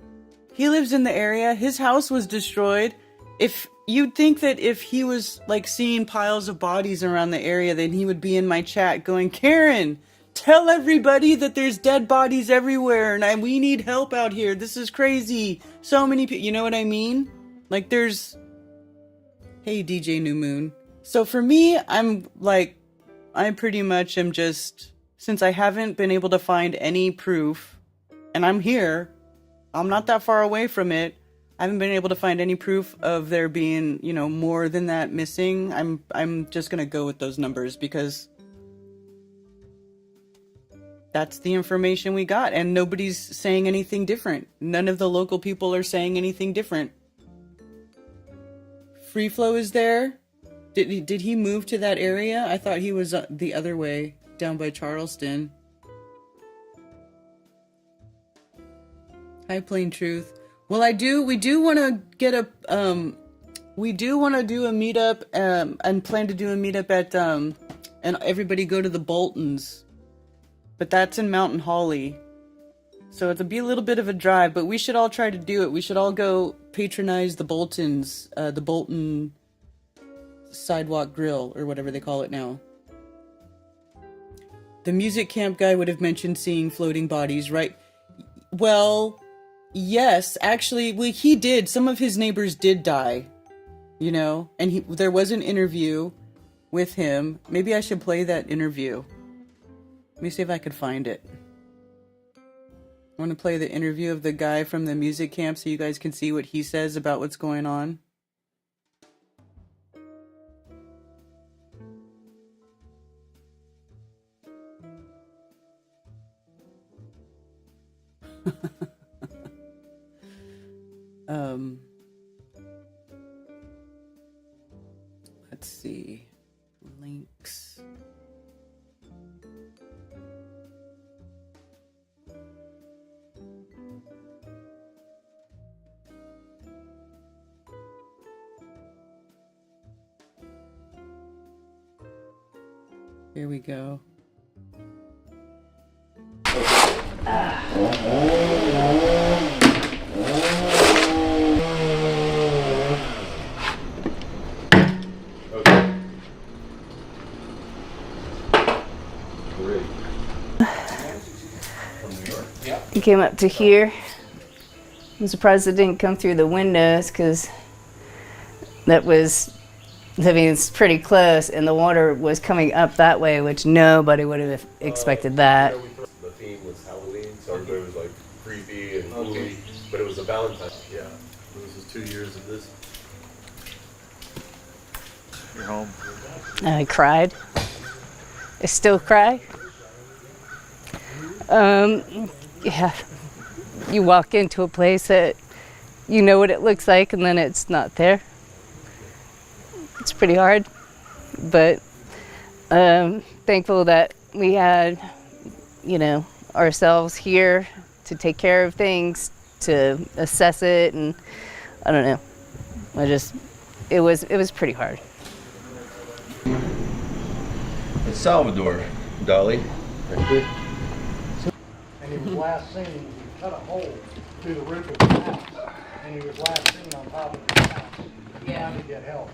Speaker 1: He lives in the area. His house was destroyed. If you'd think that if he was like seeing piles of bodies around the area, then he would be in my chat going, Karen, tell everybody that there's dead bodies everywhere and we need help out here. This is crazy. So many people, you know what I mean? Like, hey, DJ New Moon. So for me, I pretty much am just, since I haven't been able to find any proof, and I'm here, I'm not that far away from it, I haven't been able to find any proof of there being, more than that missing. I'm just gonna go with those numbers because that's the information we got, and nobody's saying anything different. None of the local people are saying anything different. Free Flow is there. Did he move to that area? I thought he was the other way, down by Charleston. Hi, Plain Truth. Well, we do want to get we do want to do a meetup, and plan to do a meetup at, and everybody go to the Boltons. But that's in Mountain Holly. So it'll be a little bit of a drive, but we should all try to do it. We should all go patronize the Boltons, the Bolton Sidewalk Grill, or whatever they call it now. The music camp guy would have mentioned seeing floating bodies, right? Well, yes, actually, he did. Some of his neighbors did die, you know, and there was an interview with him. Maybe I should play that interview. Let me see if I could find it. I want to play the interview of the guy from the music camp so you guys can see what he says about what's going on. Let's see. Links. Here we go.
Speaker 7: He came up to here. I'm surprised it didn't come through the windows because it's pretty close, and the water was coming up that way, which nobody would have expected that.
Speaker 8: The theme was Halloween, so everybody was like creepy and movie, but it was a Valentine's. Yeah, this is 2 years of this.
Speaker 9: You're home.
Speaker 7: And I cried. I still cry. Yeah. You walk into a place that you know what it looks like, and then it's not there. It's pretty hard, but thankful that we had, you know, ourselves here to take care of things, to assess it, and I don't know. It was pretty hard.
Speaker 8: It's Salvador, Dolly.
Speaker 10: And he was last seen, he cut a hole through the roof of the house, and he was last seen on top of the house. Trying to get help.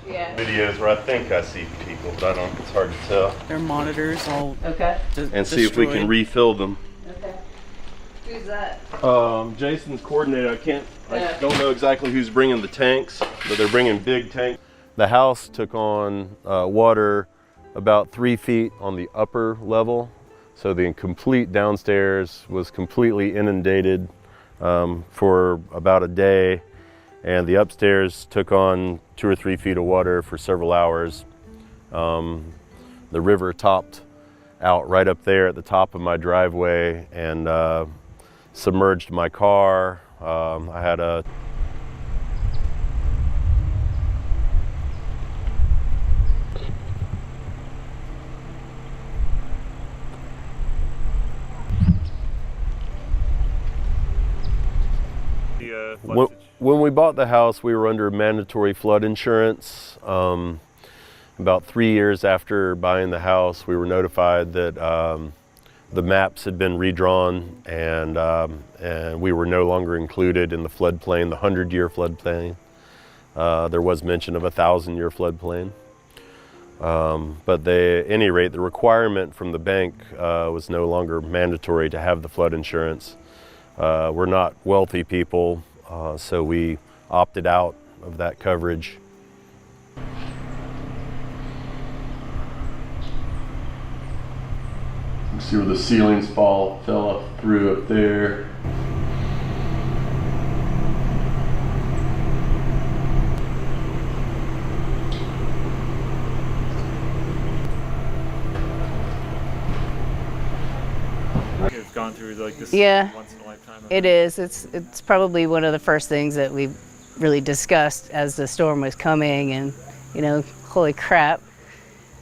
Speaker 7: Yeah.
Speaker 8: Videos where I think I see people, but I don't. It's hard to tell.
Speaker 1: Their monitors all
Speaker 7: Okay.
Speaker 8: And see if we can refill them.
Speaker 7: Okay. Who's that?
Speaker 8: Jason's coordinator. I don't know exactly who's bringing the tanks, but they're bringing big tanks. The house took on water about 3 feet on the upper level, so the complete downstairs was completely inundated for about a day. And the upstairs took on 2 or 3 feet of water for several hours. The river topped out right up there at the top of my driveway and submerged my car. I had a When we bought the house, we were under mandatory flood insurance. About 3 years after buying the house, we were notified that the maps had been redrawn and we were no longer included in the floodplain, the 100-year floodplain. There was mention of a 1,000-year floodplain. But at any rate, the requirement from the bank was no longer mandatory to have the flood insurance. We're not wealthy people, so we opted out of that coverage. You see where the ceilings fell up through up there.
Speaker 9: It's gone through like this once in a lifetime.
Speaker 7: It is. It's probably one of the first things that we really discussed as the storm was coming, and you know, holy crap.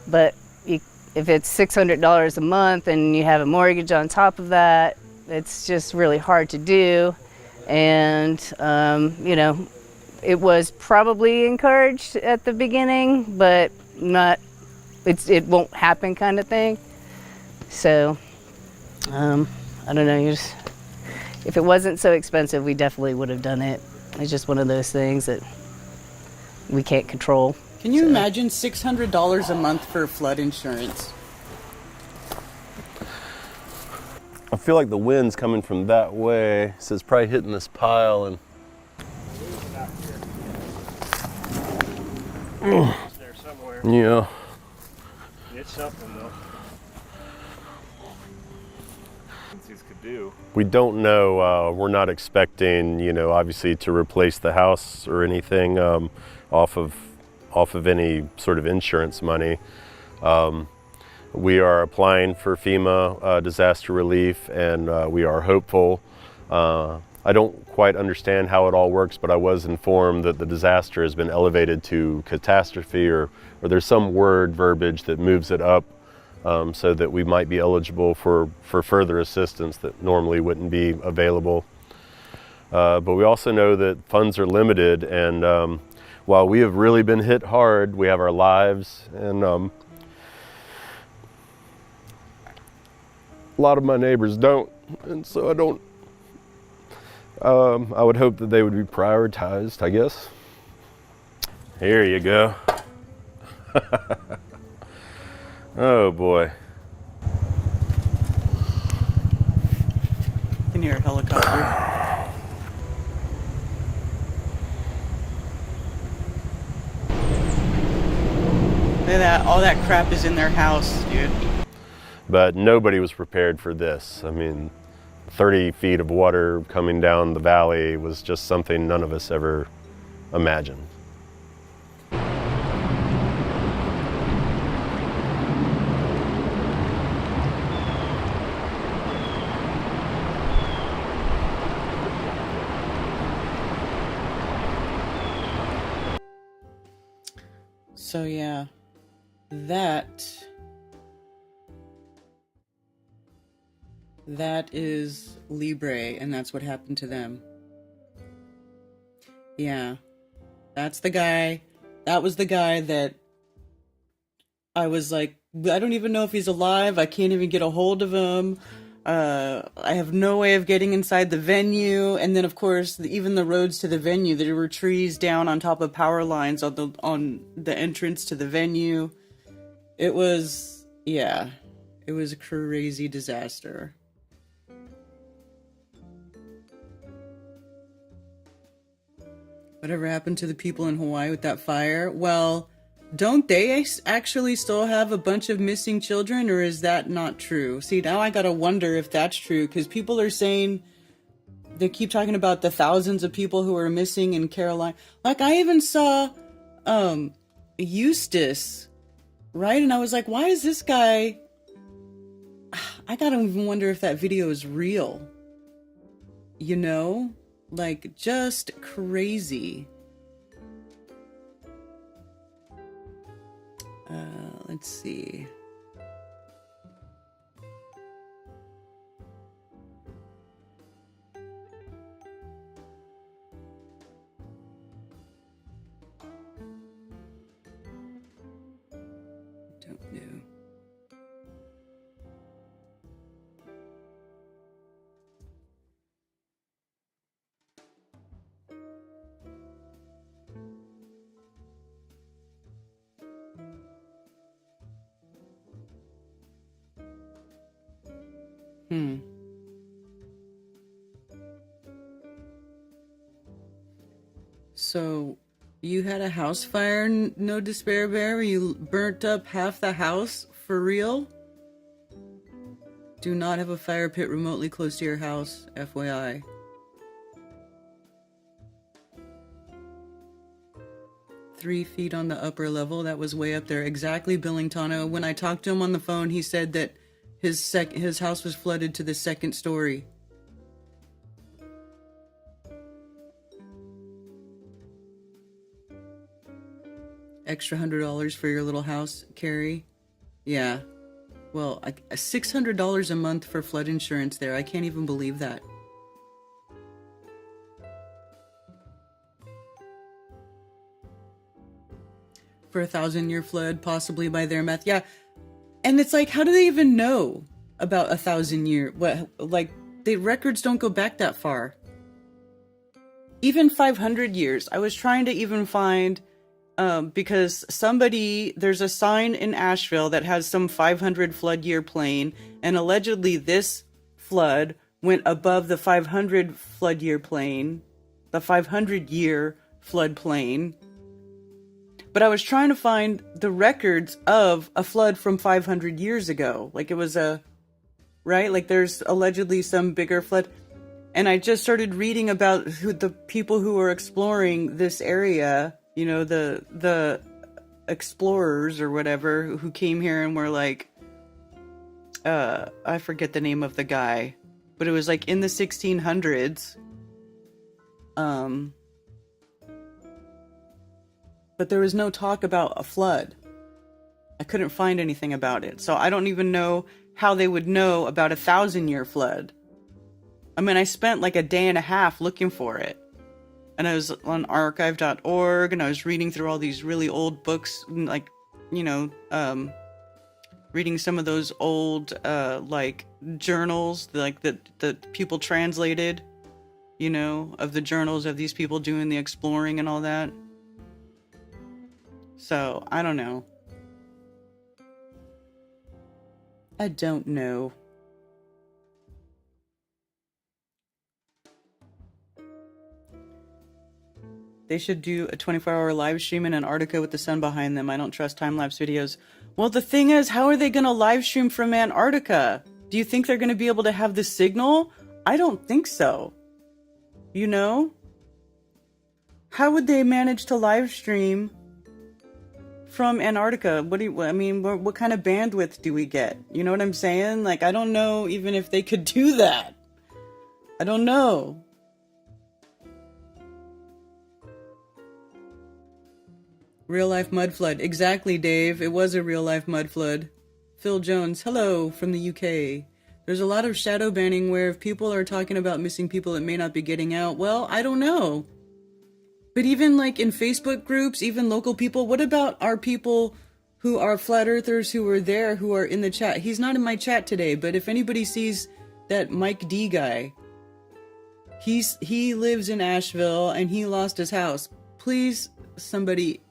Speaker 7: But if it's $600 a month and you have a mortgage on top of that, it's just really hard to do. And you know, it was probably encouraged at the beginning, but not. It won't happen kind of thing. So. I don't know, if it wasn't so expensive, we definitely would have done it. It's just one of those things that we can't control.
Speaker 1: Can you imagine $600 a month for flood insurance?
Speaker 8: I feel like the wind's coming from that way, so it's probably hitting this pile and.
Speaker 9: It's there somewhere.
Speaker 8: Yeah.
Speaker 9: It's something though. These could do.
Speaker 8: We don't know. We're not expecting, you know, obviously to replace the house or anything off of any sort of insurance money. We are applying for FEMA disaster relief, and we are hopeful. I don't quite understand how it all works, but I was informed that the disaster has been elevated to catastrophe, or there's some word verbiage that moves it up so that we might be eligible for further assistance that normally wouldn't be available. But we also know that funds are limited, and while we have really been hit hard, we have our lives, and a lot of my neighbors don't, and so I would hope that they would be prioritized, I guess. Here you go. Oh boy.
Speaker 1: You can hear a helicopter. Look at that, all that crap is in their house, dude.
Speaker 8: But nobody was prepared for this. I mean, 30 feet of water coming down the valley was just something none of us ever imagined.
Speaker 1: So yeah, that is Libre, and that's what happened to them. Yeah, that's the guy. That was the guy that I was like, I don't even know if he's alive. I can't even get a hold of him. I have no way of getting inside the venue. And then, of course, even the roads to the venue, there were trees down on top of power lines on the entrance to the venue. It was, yeah, it was a crazy disaster. Whatever happened to the people in Hawaii with that fire? Well, don't they actually still have a bunch of missing children, or is that not true? See, now I gotta wonder if that's true, because people are saying, they keep talking about the thousands of people who are missing in Carolina. Like, I even saw Eustace, right? And I was like, why is this guy... I gotta even wonder if that video is real. You know? Like, just crazy. Let's see. Don't know. So, you had a house fire, No Despair Bear? You burnt up half the house? For real? Do not have a fire pit remotely close to your house, FYI. Three feet on the upper level, that was way up there. Exactly, Billingtano. When I talked to him on the phone, he said that his house was flooded to the second story. Extra $100 for your little house, Carrie? Yeah. Well, $600 a month for flood insurance there. I can't even believe that. For a 1,000-year flood, possibly by their math. Yeah. And it's like, how do they even know about 1,000-year? What, like, the records don't go back that far. Even 500 years. I was trying to even find, because there's a sign in Asheville that has some 500 flood year plane, and allegedly this flood went above the 500 flood year plain, the 500 year flood plain. But I was trying to find the records of a flood from 500 years ago. Like it was right? Like there's allegedly some bigger flood. And I just started reading about the people who were exploring this area, you know, the explorers or whatever who came here and were like, I forget the name of the guy, but it was like in the 1600s. But there was no talk about a flood. I couldn't find anything about it. So I don't even know how they would know about 1,000-year flood. I mean, I spent like a day and a half looking for it. And I was on archive.org and I was reading through all these really old books, like, you know, reading some of those old, like, journals, like, that people translated, you know, of the journals of these people doing the exploring and all that. So, I don't know. I don't know. They should do a 24-hour live stream in Antarctica with the sun behind them. I don't trust time-lapse videos. Well, the thing is, how are they going to live stream from Antarctica? Do you think they're going to be able to have the signal? I don't think so. You know? How would they manage to live stream from Antarctica? What kind of bandwidth do we get? You know what I'm saying? Like, I don't know even if they could do that. I don't know. Real life mud flood. Exactly, Dave. It was a real life mud flood. Phil Jones, hello from the UK. There's a lot of shadow banning where if people are talking about missing people that may not be getting out, well, I don't know. But even like in Facebook groups, even local people, what about our people who are flat earthers who are there, who are in the chat? He's not in my chat today, but if anybody sees that Mike D guy, he lives in Asheville and he lost his house. Please, somebody,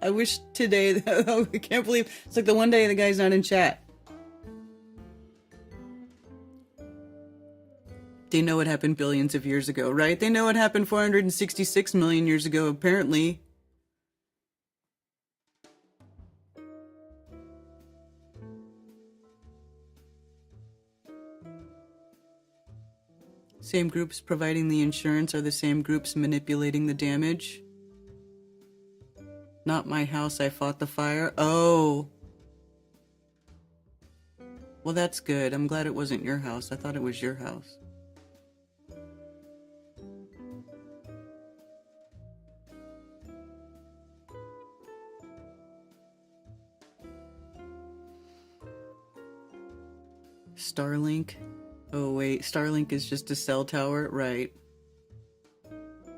Speaker 1: I wish today, I can't believe, it's like the one day the guy's not in chat. They know what happened billions of years ago, right? They know what happened 466 million years ago, apparently. Same groups providing the insurance are the same groups manipulating the damage. Not my house, I fought the fire. Oh. Well, that's good. I'm glad it wasn't your house. I thought it was your house. Starlink? Oh wait, Starlink is just a cell tower? Right.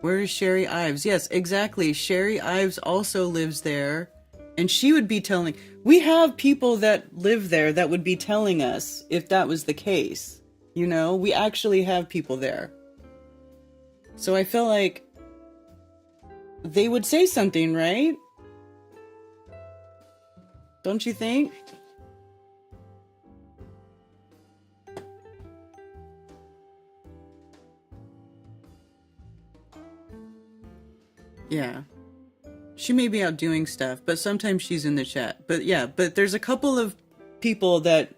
Speaker 1: Where is Sherry Ives? Yes, exactly. Sherry Ives also lives there. And she would be telling... We have people that live there that would be telling us if that was the case. You know, we actually have people there. So I feel like they would say something, right? Don't you think? Yeah. She may be out doing stuff, but sometimes she's in the chat. But yeah, but there's a couple of people that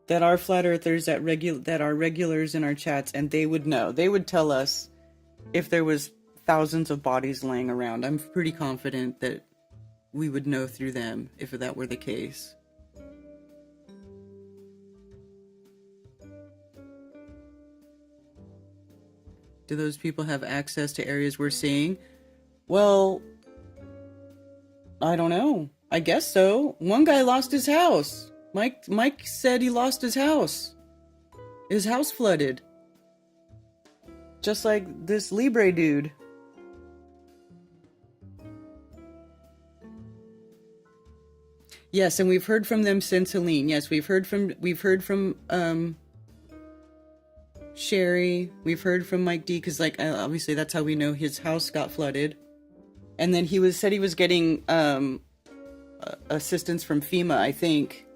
Speaker 1: are flat earthers that are regulars in our chats, and they would know. They would tell us if there was thousands of bodies laying around. I'm pretty confident that we would know through them if that were the case. Do those people have access to areas we're seeing? Well, I don't know. I guess so. One guy lost his house. Mike said he lost his house. His house flooded. Just like this Libre dude. Yes, and we've heard from them since Helene. Yes, we've heard from Sherry. We've heard from Mike D, because like obviously that's how we know his house got flooded. And then he said he was getting assistance from FEMA, I think.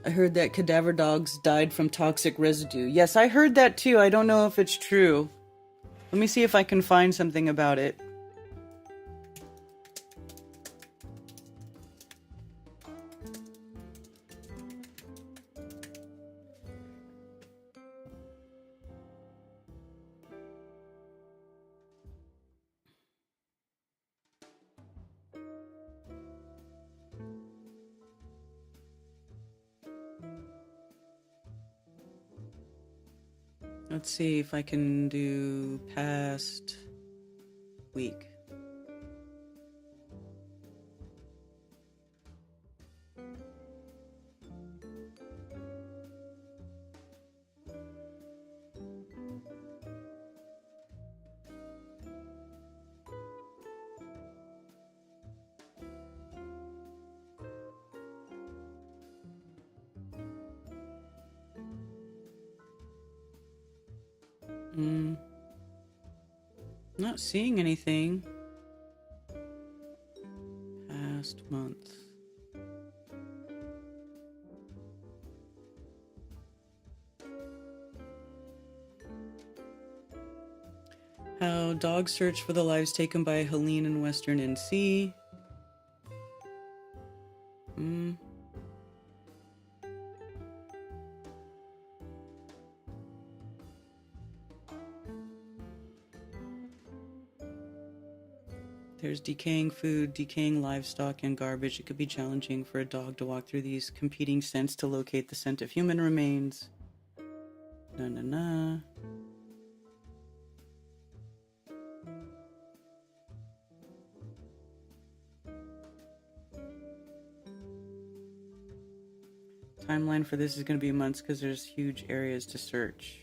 Speaker 1: I heard that cadaver dogs died from toxic residue. Yes, I heard that too. I don't know if it's true. Let me see if I can find something about it. Let's see if I can do past week. Not seeing anything. Past month. How dogs search for the lives taken by Helene in Western NC. There's decaying food, decaying livestock, and garbage. It could be challenging for a dog to walk through these competing scents to locate the scent of human remains. Na. Timeline for this is going to be months because there's huge areas to search.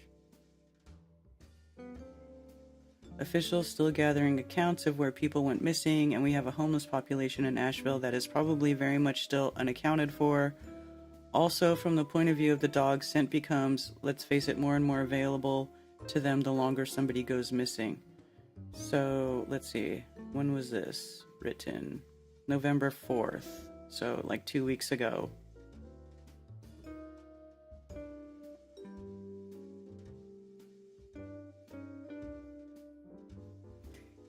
Speaker 1: Officials still gathering accounts of where people went missing, and we have a homeless population in Asheville that is probably very much still unaccounted for. Also, from the point of view of the dog, scent becomes, let's face it, more and more available to them the longer somebody goes missing. So, let's see, when was this written? November 4th, so like 2 weeks ago.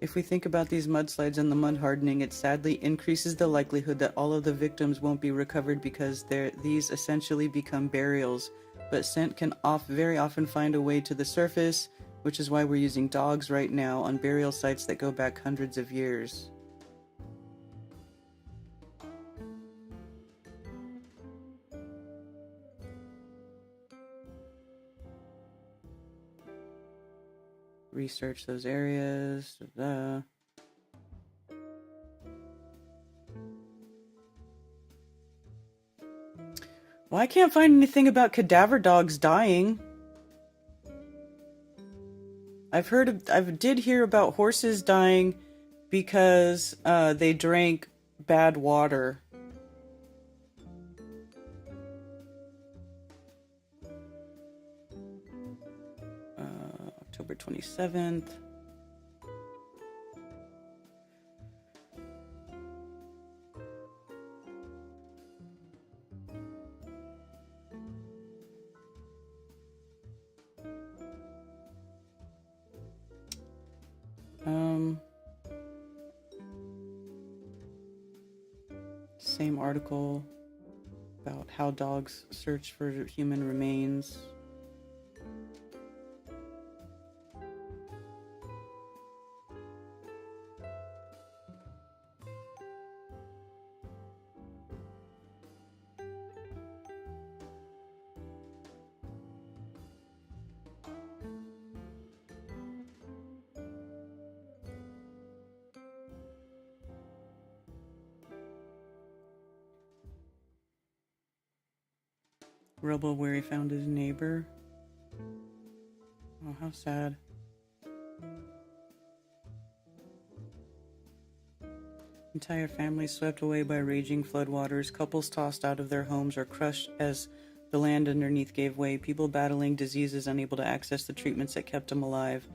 Speaker 1: If we think about these mudslides and the mud hardening, it sadly increases the likelihood that all of the victims won't be recovered because these essentially become burials. But scent can very often find a way to the surface, which is why we're using dogs right now on burial sites that go back hundreds of years. Research those areas. Well, I can't find anything about cadaver dogs dying. I did hear about horses dying because they drank bad water. October 27th. Same article about how dogs search for human remains. Rubble where he found his neighbor. Oh, how sad. Entire families swept away by raging floodwaters. Couples tossed out of their homes or crushed as the land underneath gave way. People battling diseases unable to access the treatments that kept them alive.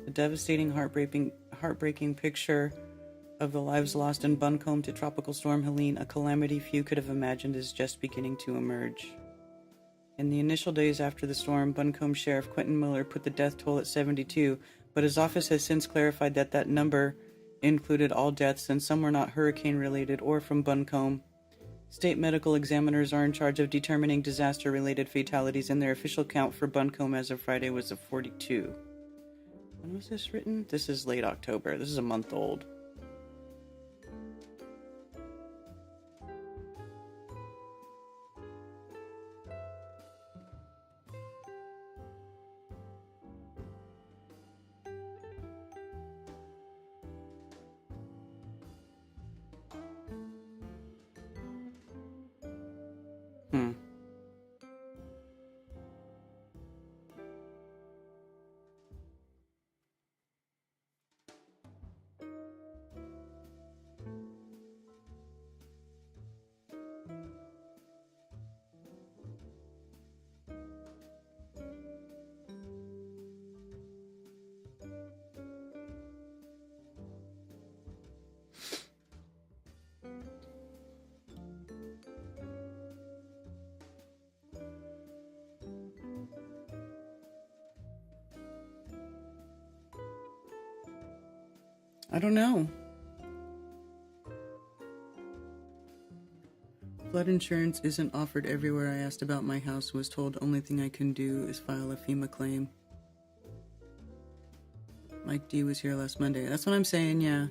Speaker 1: A devastating, heartbreaking picture of the lives lost in Buncombe to Tropical Storm Helene, a calamity few could have imagined is just beginning to emerge. In the initial days after the storm, Buncombe Sheriff Quentin Miller put the death toll at 72, but his office has since clarified that that number included all deaths and some were not hurricane-related or from Buncombe. State medical examiners are in charge of determining disaster-related fatalities, and their official count for Buncombe as of Friday was of 42. When was this written? This is late October. This is a month old. I don't know. Flood insurance isn't offered everywhere. I asked about my house, was told only thing I can do is file a FEMA claim. Mike D was here last Monday. That's what I'm saying, yeah.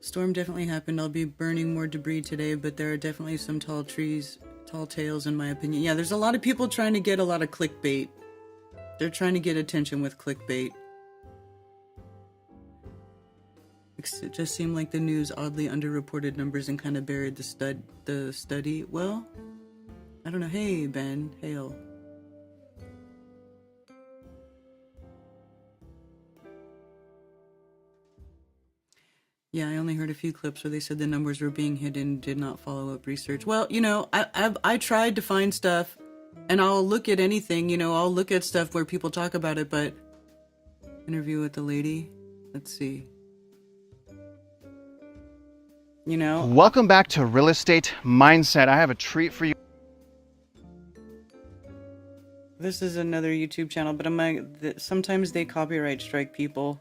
Speaker 1: Storm definitely happened. I'll be burning more debris today, but there are definitely some tall trees, tall tales in my opinion. Yeah, there's a lot of people trying to get a lot of clickbait. They're trying to get attention with clickbait. It just seemed like the news oddly underreported numbers and kind of buried the study. Well, I don't know. Hey, Ben. Hail. Yeah, I only heard a few clips where they said the numbers were being hidden, did not follow up research. Well, you know, I tried to find stuff. And I'll look at anything, you know, I'll look at stuff where people talk about it, but interview with the lady, let's see. You know?
Speaker 11: Welcome back to Real Estate Mindset. I have a treat for you.
Speaker 1: This is another YouTube channel, but sometimes they copyright strike people.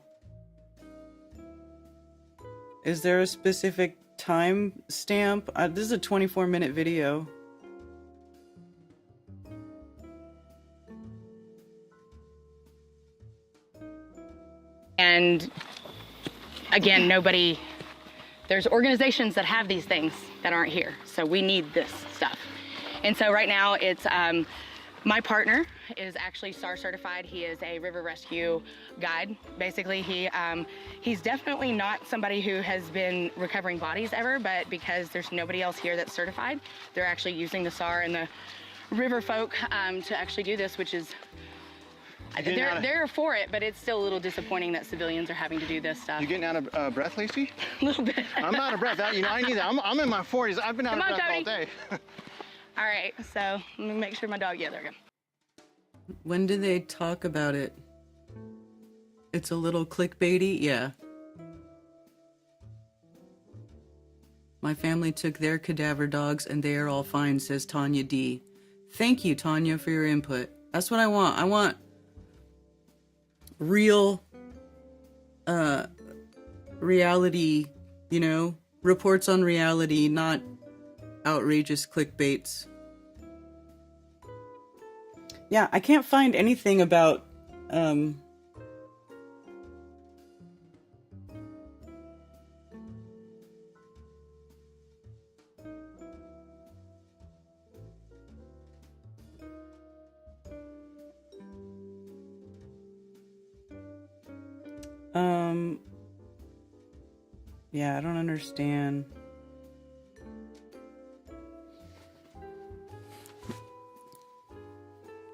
Speaker 1: Is there a specific time stamp? This is a 24-minute video.
Speaker 12: And again, there's organizations that have these things that aren't here. So we need this stuff. And so right now it's, my partner is actually STAR certified. He is a river rescue guide. Basically, he's definitely not somebody who has been recovering bodies ever, but because there's nobody else here that's certified, they're actually using the STAR and the river folk to actually do this, which is, they're for it, but it's still a little disappointing that civilians are having to do this stuff.
Speaker 11: You getting out of breath, Lacey?
Speaker 12: A little bit.
Speaker 11: I'm out of breath. I need that. I'm in my 40s. I've been out of breath all day.
Speaker 12: All right, so let me make sure my dog, yeah, there we go.
Speaker 1: When do they talk about it? It's a little clickbaity? Yeah. My family took their cadaver dogs and they are all fine, says Tanya D. Thank you, Tanya, for your input. That's what I want. I want real reality, you know, reports on reality, not outrageous clickbaits. Yeah, I can't find anything about yeah, I don't understand.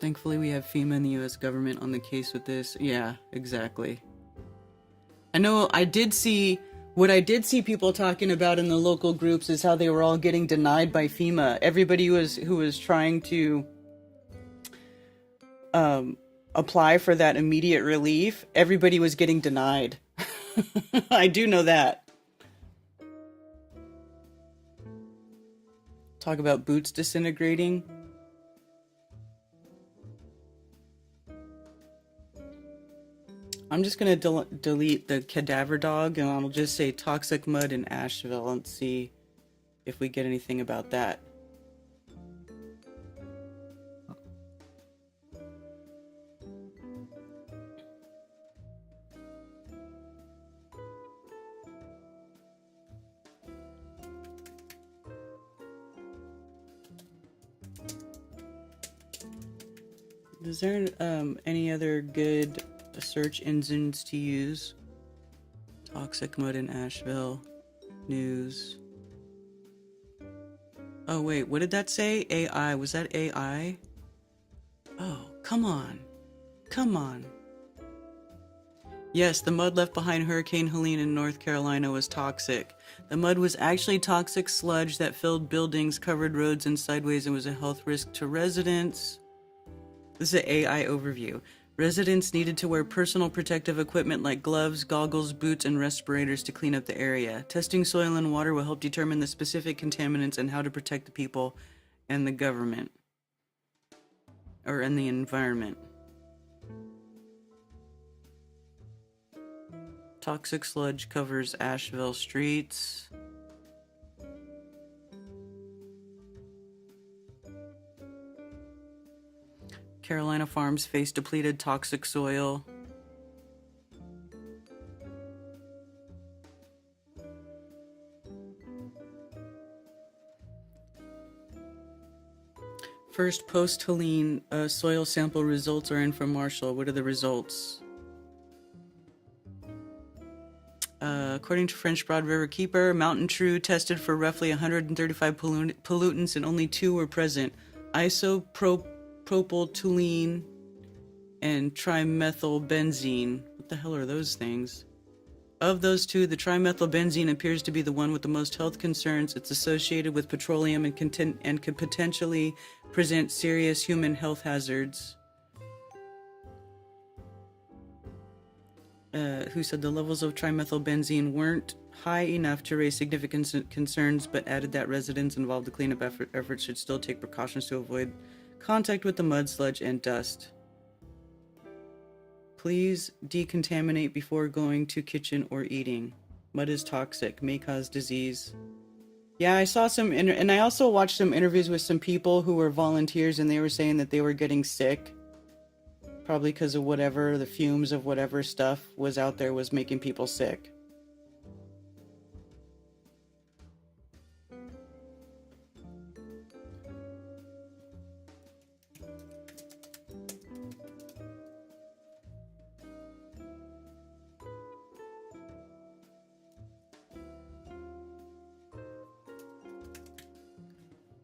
Speaker 1: Thankfully, we have FEMA and the U.S. government on the case with this. Yeah, exactly. I know what I did see people talking about in the local groups is how they were all getting denied by FEMA. Everybody who was trying to apply for that immediate relief, everybody was getting denied. I do know that. Talk about boots disintegrating. I'm just gonna delete the cadaver dog, and I'll just say toxic mud in Asheville and see if we get anything about that. Is there any other good search engines to use? Toxic mud in Asheville. News. Oh wait, what did that say? AI. Was that AI? Oh, come on. Come on. Yes, the mud left behind Hurricane Helene in North Carolina was toxic. The mud was actually toxic sludge that filled buildings, covered roads and sideways, and was a health risk to residents. This is an AI overview. Residents needed to wear personal protective equipment like gloves, goggles, boots, and respirators to clean up the area. Testing soil and water will help determine the specific contaminants and how to protect the people and the government. Or in the environment. Toxic sludge covers Asheville streets. Carolina farms face depleted toxic soil. First post-Helene soil sample results are in from Marshall. What are the results? According to French Broad River Keeper, Mountain True tested for roughly 135 pollutants and only 2 were present. Isopropyltoluene and trimethylbenzene. What the hell are those things? Of those 2, the trimethylbenzene appears to be the one with the most health concerns. It's associated with petroleum and could potentially present serious human health hazards. Who said the levels of trimethylbenzene weren't high enough to raise significant concerns, but added that residents involved in cleanup efforts should still take precautions to avoid contact with the mud, sludge, and dust. Please decontaminate before going to kitchen or eating. Mud is toxic, may cause disease. Yeah, I saw some, and I also watched some interviews with some people who were volunteers, and they were saying that they were getting sick. Probably because of whatever, the fumes of whatever stuff was out there was making people sick.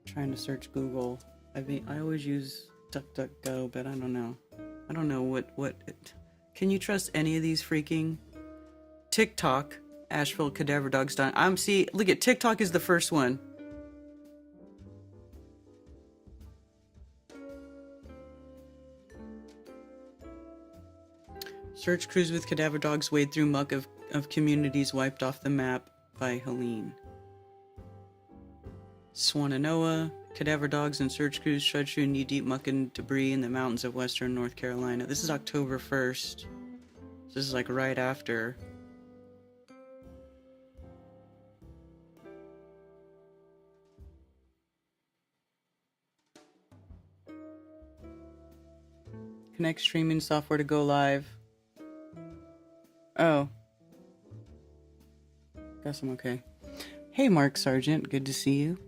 Speaker 1: Trying to search Google. I always use DuckDuckGo, but I don't know. I don't know what can you trust any of these freaking TikTok? Asheville cadaver dogs done. Look at TikTok is the first one. Search crews with cadaver dogs wade through muck of communities wiped off the map by Helene. Swannanoa, cadaver dogs and search crews trudge through knee-deep muck and debris in the mountains of western North Carolina. This is October 1st. So this is like right after. Connect streaming software to go live. Oh. Guess I'm okay. Hey, Mark Sargent. Good to see you.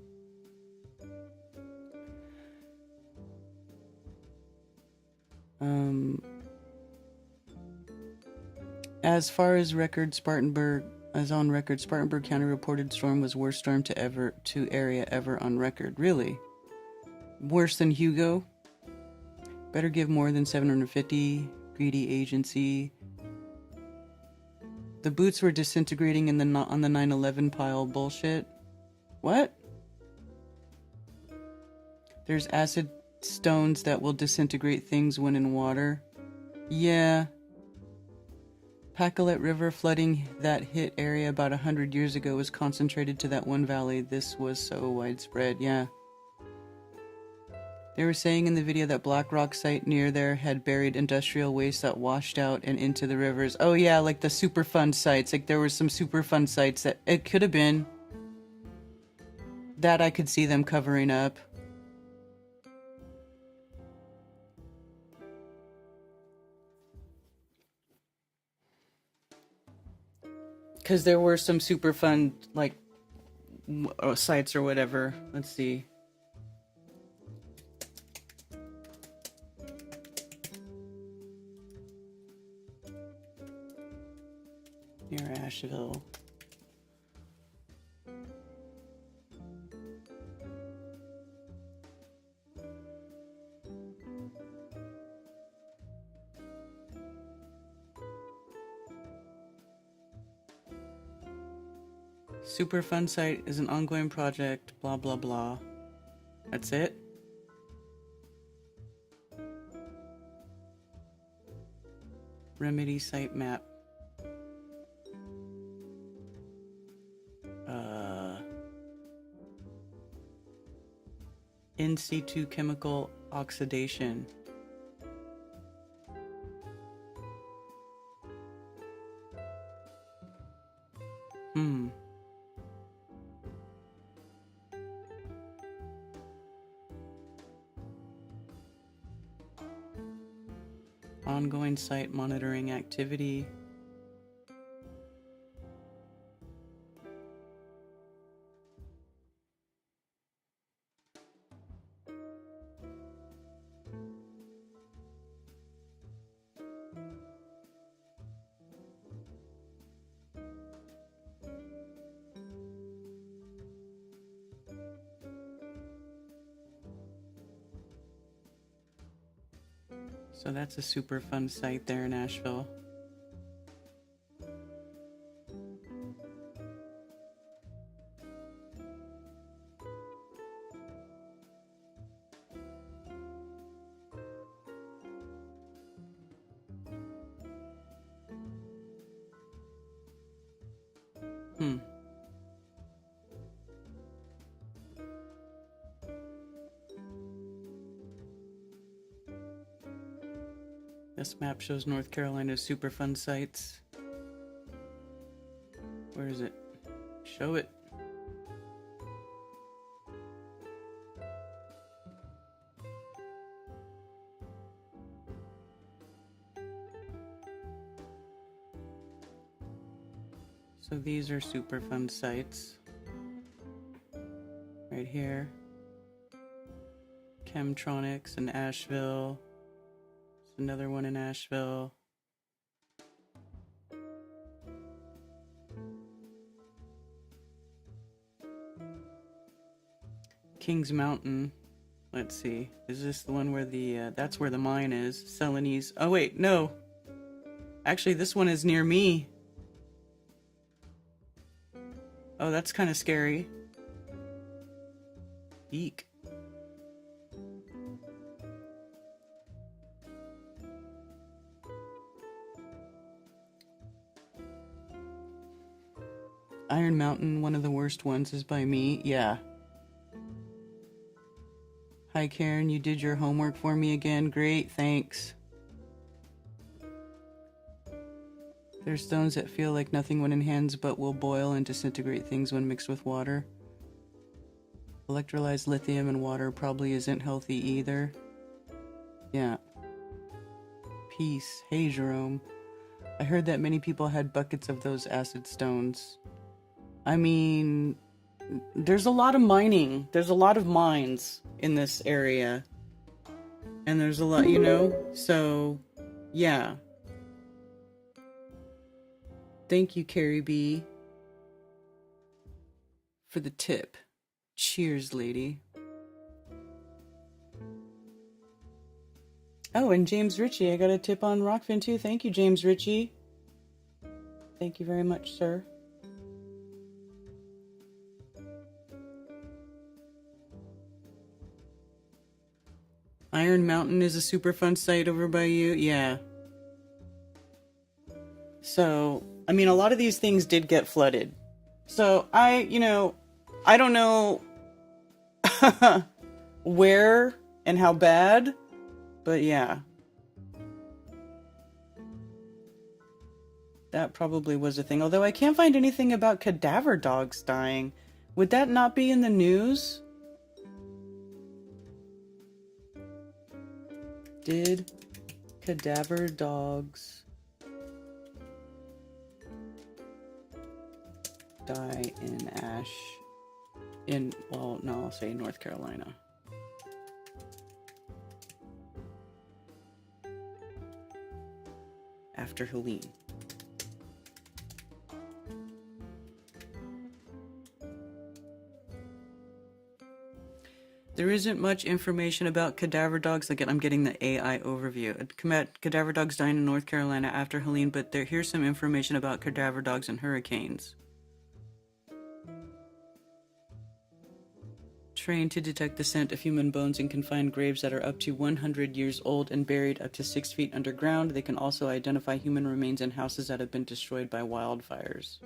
Speaker 1: As far as record, Spartanburg County reported storm was worst storm to area ever on record. Really? Worse than Hugo? Better give more than 750. Greedy agency. The boots were disintegrating on the 9/11 pile. Bullshit. What? There's acid stones that will disintegrate things when in water. Yeah. Pacolet River flooding that hit area about 100 years ago was concentrated to that one valley. This was so widespread. Yeah. They were saying in the video that Black Rock site near there had buried industrial waste that washed out and into the rivers. Oh yeah, like the Superfund sites. Like there were some Superfund sites that it could have been. That I could see them covering up. Because there were some Superfund, like, sites or whatever. Let's see. Near Asheville. Superfund site is an ongoing project, blah blah blah. That's it? Remedy site map. In situ chemical oxidation. Ongoing site monitoring activity. So that's a super fun site there in Asheville. This map shows North Carolina's Superfund sites. Where is it? Show it. So these are Superfund sites. Right here. Chemtronics in Asheville. Another one in Asheville. Kings Mountain. Let's see. Is this the one where the, that's where the mine is. Celanese. Oh wait, no. Actually, this one is near me. Oh, that's kind of scary. Eek. Iron Mountain, one of the worst ones, is by me. Yeah. Hi, Karen. You did your homework for me again. Great. Thanks. There's stones that feel like nothing when in hands, but will boil and disintegrate things when mixed with water. Electrolyzed lithium and water probably isn't healthy either. Yeah. Peace. Hey, Jerome. I heard that many people had buckets of those acid stones. I mean, there's a lot of mining. There's a lot of mines in this area. And there's a lot, you know? So, yeah. Thank you, Carrie B, for the tip. Cheers, lady. Oh, and James Ritchie. I got a tip on Rockfin, too. Thank you, James Ritchie. Thank you very much, sir. Iron Mountain is a super fun site over by you. Yeah. So, I mean, a lot of these things did get flooded. So, I don't know where and how bad. But yeah. That probably was a thing. Although I can't find anything about cadaver dogs dying. Would that not be in the news? Did cadaver dogs die in ash in, well, no, I'll say North Carolina. After Helene. There isn't much information about cadaver dogs. Again, I'm getting the AI overview. Cadaver dogs dying in North Carolina after Helene, but here's some information about cadaver dogs and hurricanes. Trained to detect the scent of human bones in confined graves that are up to 100 years old and buried up to 6 feet underground, they can also identify human remains in houses that have been destroyed by wildfires.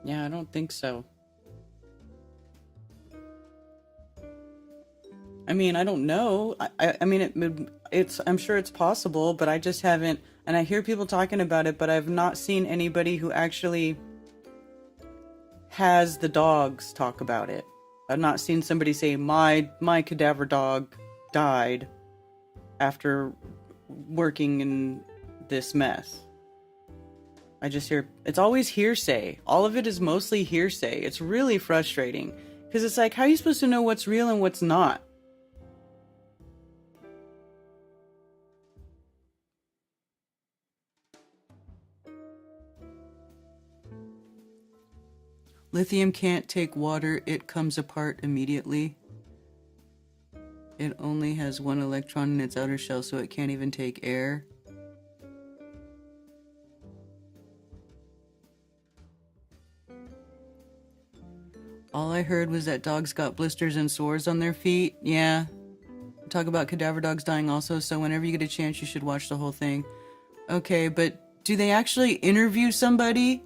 Speaker 1: Yeah, I don't think so. I mean, I don't know. I mean, I'm sure it's possible, but I just haven't, and I hear people talking about it, but I've not seen anybody who actually has the dogs talk about it. I've not seen somebody say, my cadaver dog died after working in this mess. I just hear, it's always hearsay. All of it is mostly hearsay. It's really frustrating. Because it's like, how are you supposed to know what's real and what's not? Lithium can't take water. It comes apart immediately. It only has one electron in its outer shell, so it can't even take air. All I heard was that dogs got blisters and sores on their feet. Yeah. Talk about cadaver dogs dying also, so whenever you get a chance, you should watch the whole thing. Okay, but do they actually interview somebody?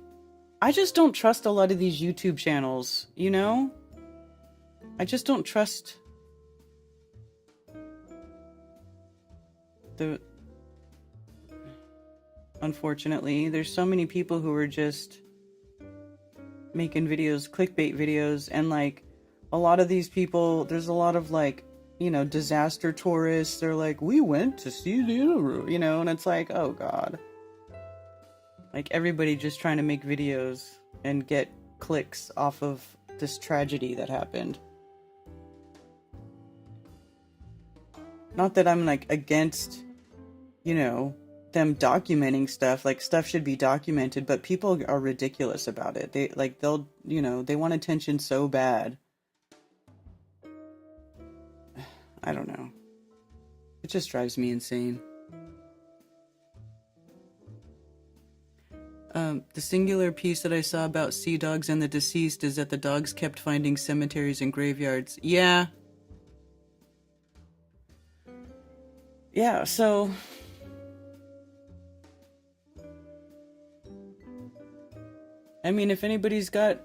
Speaker 1: I just don't trust a lot of these YouTube channels, you know? I just don't trust Unfortunately, there's so many people who are just making videos, clickbait videos, and like a lot of these people, there's a lot of like, you know, disaster tourists. They're like, we went to see the, you know, and it's like, oh God. Like everybody just trying to make videos and get clicks off of this tragedy that happened. Not that I'm like against, you know, them documenting stuff. Like stuff should be documented, but people are ridiculous about it. They'll, you know, they want attention so bad. I don't know. It just drives me insane. The singular piece that I saw about sea dogs and the deceased is that the dogs kept finding cemeteries and graveyards. Yeah. Yeah, so I mean, if anybody's got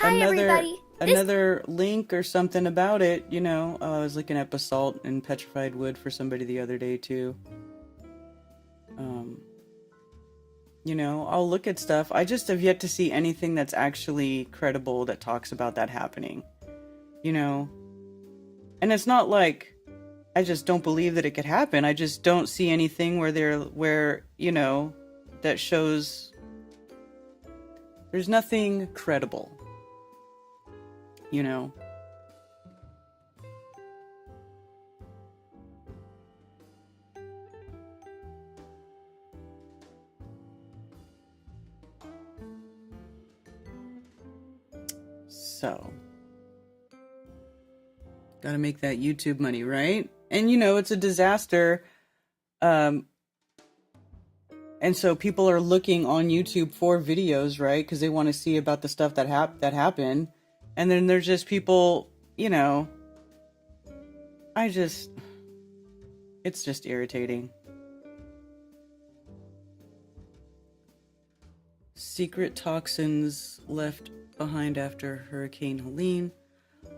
Speaker 1: another link or something about it, you know, I was looking at basalt and petrified wood for somebody the other day too. You know, I'll look at stuff. I just have yet to see anything that's actually credible that talks about that happening. You know? And it's not like I just don't believe that it could happen. I just don't see anything where, you know, that shows there's nothing credible. You know? So, gotta make that YouTube money, right? And you know, it's a disaster. And so people are looking on YouTube for videos, right? Because they want to see about the stuff that happened. And then there's just people, you know, it's just irritating. Secret toxins left behind after Hurricane Helene.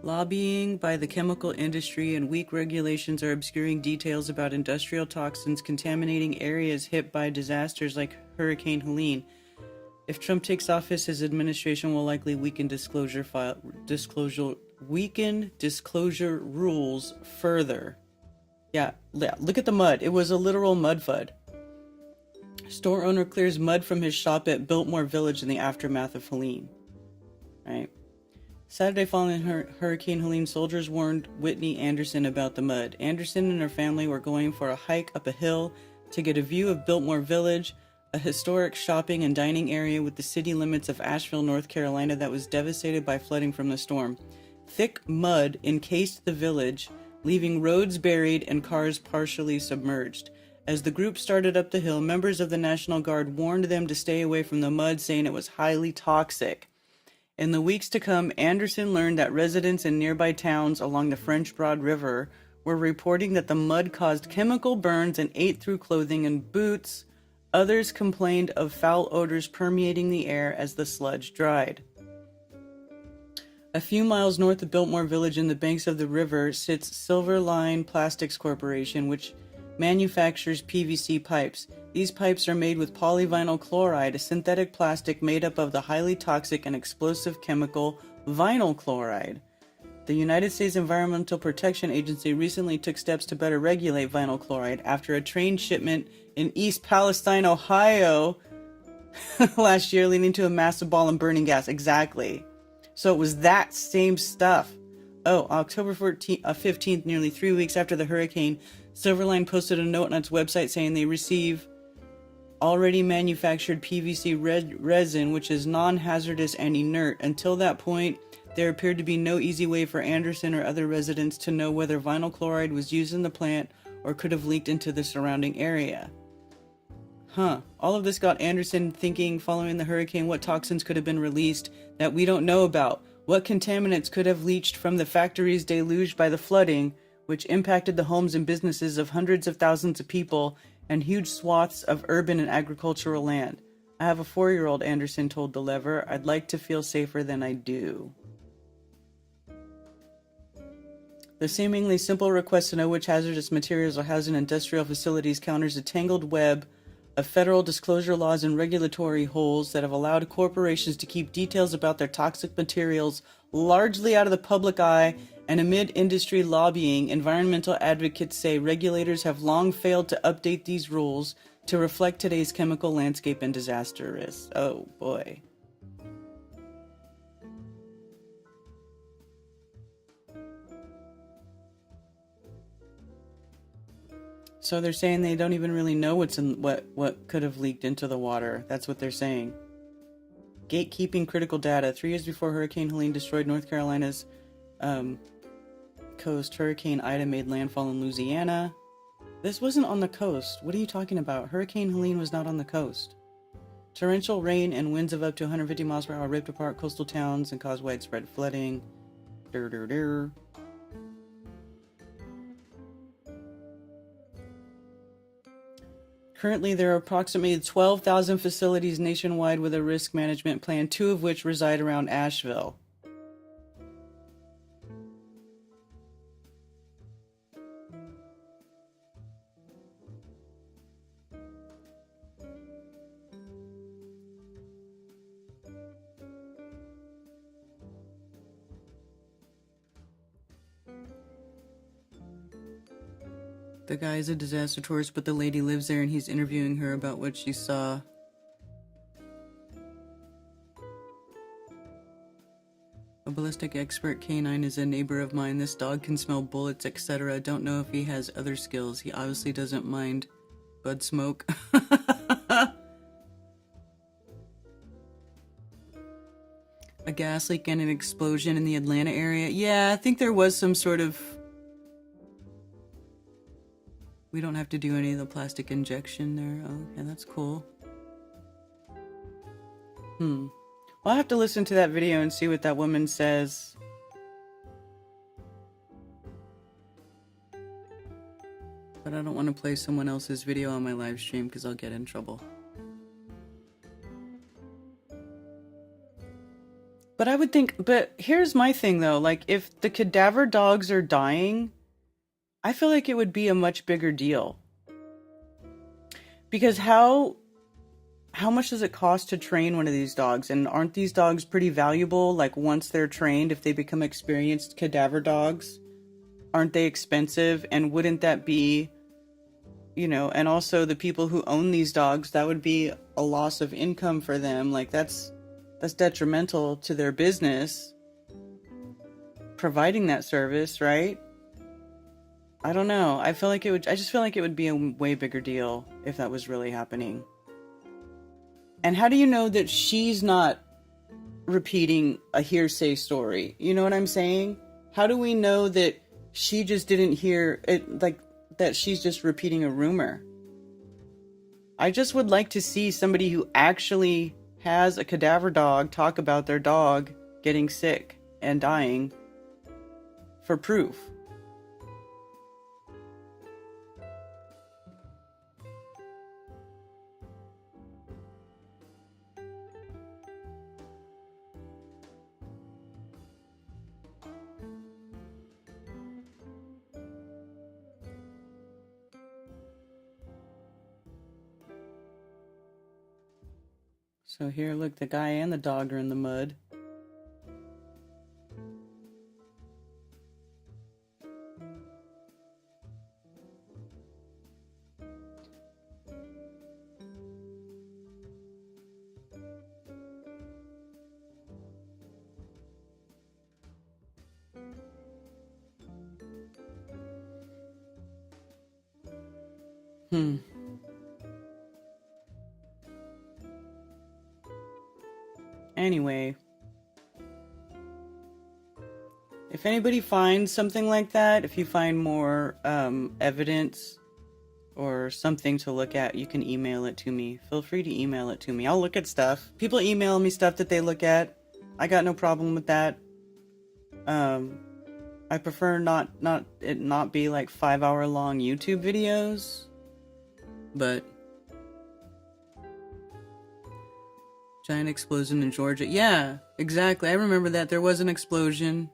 Speaker 1: Lobbying by the chemical industry and weak regulations are obscuring details about industrial toxins contaminating areas hit by disasters like Hurricane Helene. If Trump takes office, his administration will likely weaken disclosure rules further. Yeah, look at the mud. It was a literal mud flood. Store owner clears mud from his shop at Biltmore Village in the aftermath of Helene. Right. Saturday following Hurricane Helene, soldiers warned Whitney Anderson about the mud. Anderson and her family were going for a hike up a hill to get a view of Biltmore Village, a historic shopping and dining area with the city limits of Asheville, North Carolina that was devastated by flooding from the storm. Thick mud encased the village, leaving roads buried and cars partially submerged. As the group started up the hill, members of the National Guard warned them to stay away from the mud, saying it was highly toxic. In the weeks to come, Anderson learned that residents in nearby towns along the French Broad River were reporting that the mud caused chemical burns and ate through clothing and boots. Others complained of foul odors permeating the air as the sludge dried. A few miles north of Biltmore Village in the banks of the river sits Silver Line Plastics Corporation, which manufactures PVC pipes. These pipes are made with polyvinyl chloride, a synthetic plastic made up of the highly toxic and explosive chemical vinyl chloride. The United States Environmental Protection Agency recently took steps to better regulate vinyl chloride after a train shipment in East Palestine, Ohio last year, leading to a massive ball and burning gas. Exactly. So it was that same stuff. Oh, October 15th, nearly 3 weeks after the hurricane, Silverline posted a note on its website saying they receive already manufactured PVC resin, which is non-hazardous and inert. Until that point, there appeared to be no easy way for Anderson or other residents to know whether vinyl chloride was used in the plant or could have leaked into the surrounding area. All of this got Anderson thinking, following the hurricane, what toxins could have been released that we don't know about? What contaminants could have leached from the factories deluged by the flooding, which impacted the homes and businesses of hundreds of thousands of people and huge swaths of urban and agricultural land? I have a 4-year-old, Anderson told The Lever. I'd like to feel safer than I do. The seemingly simple request to know which hazardous materials are housed in industrial facilities counters a tangled web of federal disclosure laws and regulatory holes that have allowed corporations to keep details about their toxic materials largely out of the public eye. And amid industry lobbying, environmental advocates say regulators have long failed to update these rules to reflect today's chemical landscape and disaster risks. Oh boy. So they're saying they don't even really know what's in what could have leaked into the water. That's what they're saying. Gatekeeping critical data. 3 years before Hurricane Helene destroyed North Carolina's coast, Hurricane Ida made landfall in Louisiana. This wasn't on the coast. What are you talking about? Hurricane Helene was not on the coast. Torrential rain and winds of up to 150 miles per hour ripped apart coastal towns and caused widespread flooding. Currently, there are approximately 12,000 facilities nationwide with a risk management plan, 2 of which reside around Asheville. The guy is a disaster tourist, but the lady lives there and he's interviewing her about what she saw. A ballistic expert canine is a neighbor of mine. This dog can smell bullets, etc. Don't know if he has other skills. He obviously doesn't mind bud smoke. A gas leak and an explosion in the Atlanta area. Yeah, I think there was some sort of We don't have to do any of the plastic injection there. Oh, okay, that's cool. Well, I'll have to listen to that video and see what that woman says. But I don't want to play someone else's video on my live stream because I'll get in trouble. But I would think, but here's my thing though, like if the cadaver dogs are dying, I feel like it would be a much bigger deal. Because how much does it cost to train one of these dogs? And aren't these dogs pretty valuable? Like once they're trained, if they become experienced cadaver dogs, aren't they expensive? And wouldn't that be, you know, and also the people who own these dogs, that would be a loss of income for them. Like that's detrimental to their business, providing that service, right? I don't know. I just feel like it would be a way bigger deal if that was really happening. And how do you know that she's not repeating a hearsay story? You know what I'm saying? How do we know that she just didn't hear it, like that she's just repeating a rumor? I just would like to see somebody who actually has a cadaver dog talk about their dog getting sick and dying for proof. So here, look, the guy and the dog are in the mud. Anyway, if anybody finds something like that, if you find more evidence or something to look at, you can email it to me. Feel free to email it to me. I'll look at stuff. People email me stuff that they look at. I got no problem with that. I prefer it not be like 5-hour long YouTube videos, but giant explosion in Georgia. Yeah, exactly. I remember that. There was an explosion.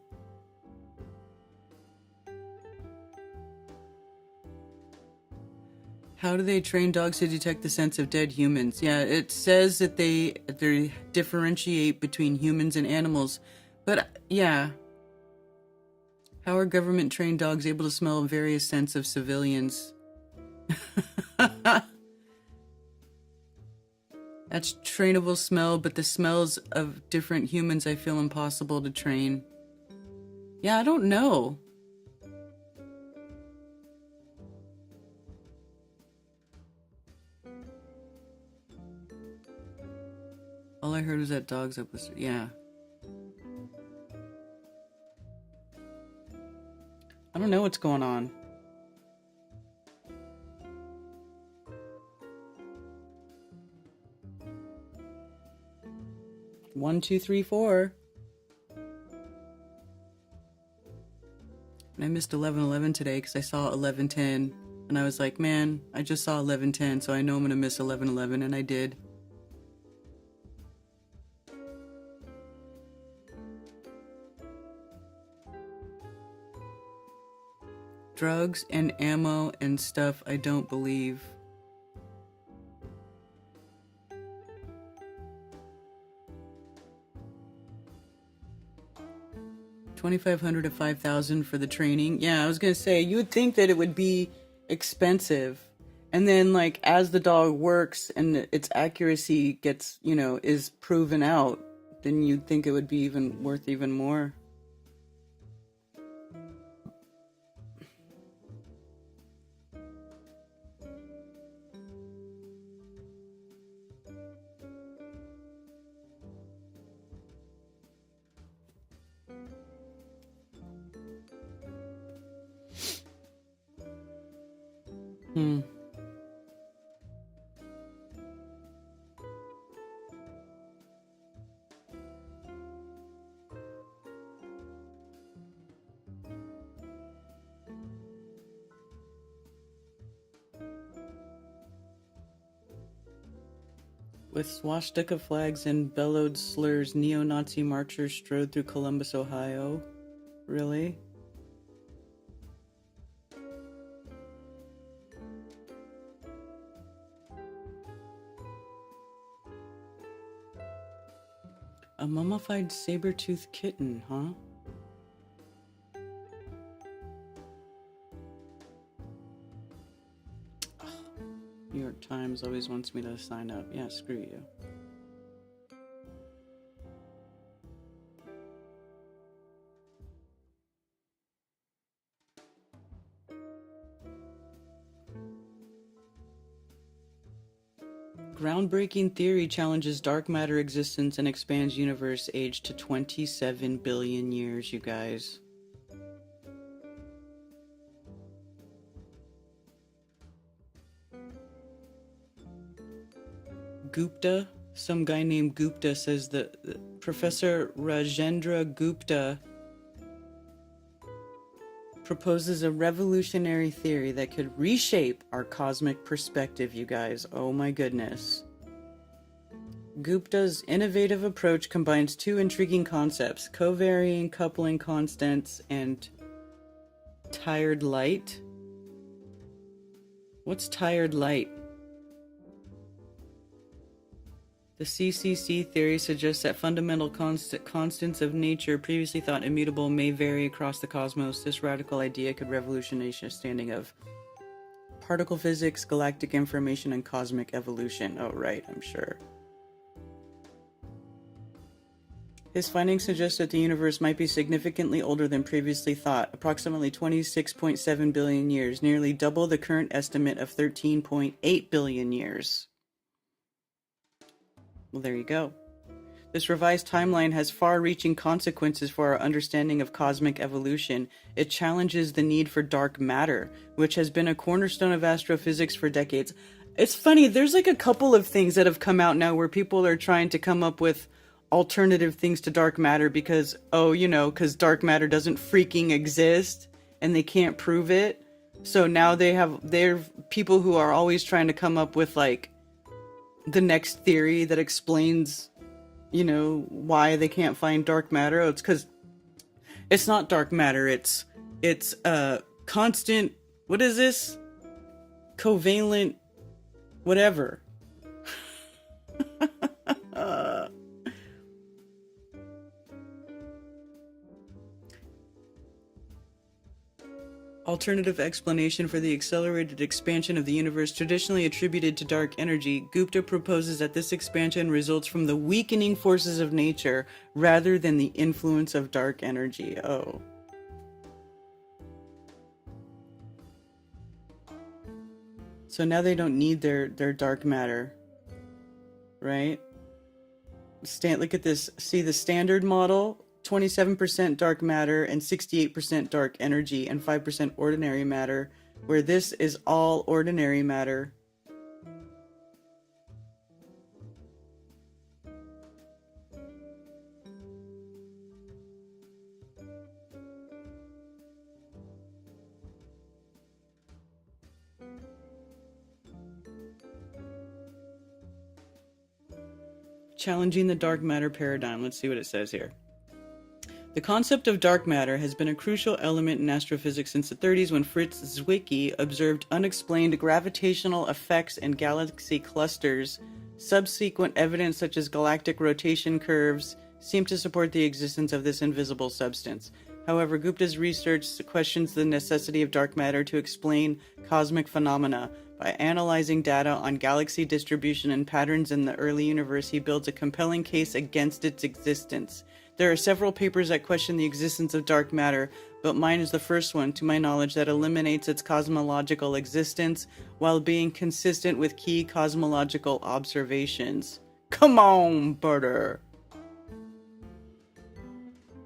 Speaker 1: How do they train dogs to detect the scents of dead humans? Yeah, it says that they differentiate between humans and animals. But yeah. How are government trained dogs able to smell various scents of civilians? That's trainable smell, but the smells of different humans I feel impossible to train. Yeah, I don't know. All I heard was that dogs up the... Yeah. I don't know what's going on. One, two, three, four. And I missed 11:11 today because I saw 11:10, and I was like, man, I just saw 11:10, so I know I'm gonna miss 11:11, and I did. Drugs and ammo and stuff, I don't believe. $2,500 to $5,000 for the training. Yeah, I was gonna say, you would think that it would be expensive. And then, like, as the dog works and its accuracy gets, you know, is proven out, then you'd think it would be even worth even more. Hmm. With swastika flags and bellowed slurs, neo-Nazi marchers strode through Columbus, Ohio. Really? A mummified saber-toothed kitten, huh? New York Times always wants me to sign up. Yeah, screw you. Groundbreaking theory challenges dark matter existence and expands universe age to 27 billion years, you guys. Gupta, some guy named Gupta says that Professor Rajendra Gupta proposes a revolutionary theory that could reshape our cosmic perspective, you guys. Oh my goodness. Gupta's innovative approach combines two intriguing concepts: covariant coupling constants and tired light. What's tired light? The CCC theory suggests that fundamental constants of nature previously thought immutable may vary across the cosmos. This radical idea could revolutionize understanding of particle physics, galactic information, and cosmic evolution. Oh, right, I'm sure. His findings suggest that the universe might be significantly older than previously thought, approximately 26.7 billion years, nearly double the current estimate of 13.8 billion years. Well, there you go. This revised timeline has far-reaching consequences for our understanding of cosmic evolution. It challenges the need for dark matter, which has been a cornerstone of astrophysics for decades. It's funny, there's like a couple of things that have come out now where people are trying to come up with alternative things to dark matter because, oh, you know, because dark matter doesn't freaking exist and they can't prove it. So now they're people who are always trying to come up with like the next theory that explains, you know, why they can't find dark matter. Oh, it's because it's not dark matter. It's constant. What is this? Covalent, whatever. Alternative explanation for the accelerated expansion of the universe traditionally attributed to dark energy. Gupta proposes that this expansion results from the weakening forces of nature rather than the influence of dark energy. Oh. So now they don't need their dark matter, right? Look at this. See the standard model? 27% dark matter and 68% dark energy and 5% ordinary matter, where this is all ordinary matter. Challenging the dark matter paradigm. Let's see what it says here. The concept of dark matter has been a crucial element in astrophysics since the 30s when Fritz Zwicky observed unexplained gravitational effects in galaxy clusters. Subsequent evidence such as galactic rotation curves seemed to support the existence of this invisible substance. However, Gupta's research questions the necessity of dark matter to explain cosmic phenomena. By analyzing data on galaxy distribution and patterns in the early universe, he builds a compelling case against its existence. There are several papers that question the existence of dark matter, but mine is the first one, to my knowledge, that eliminates its cosmological existence while being consistent with key cosmological observations. Come on, brother!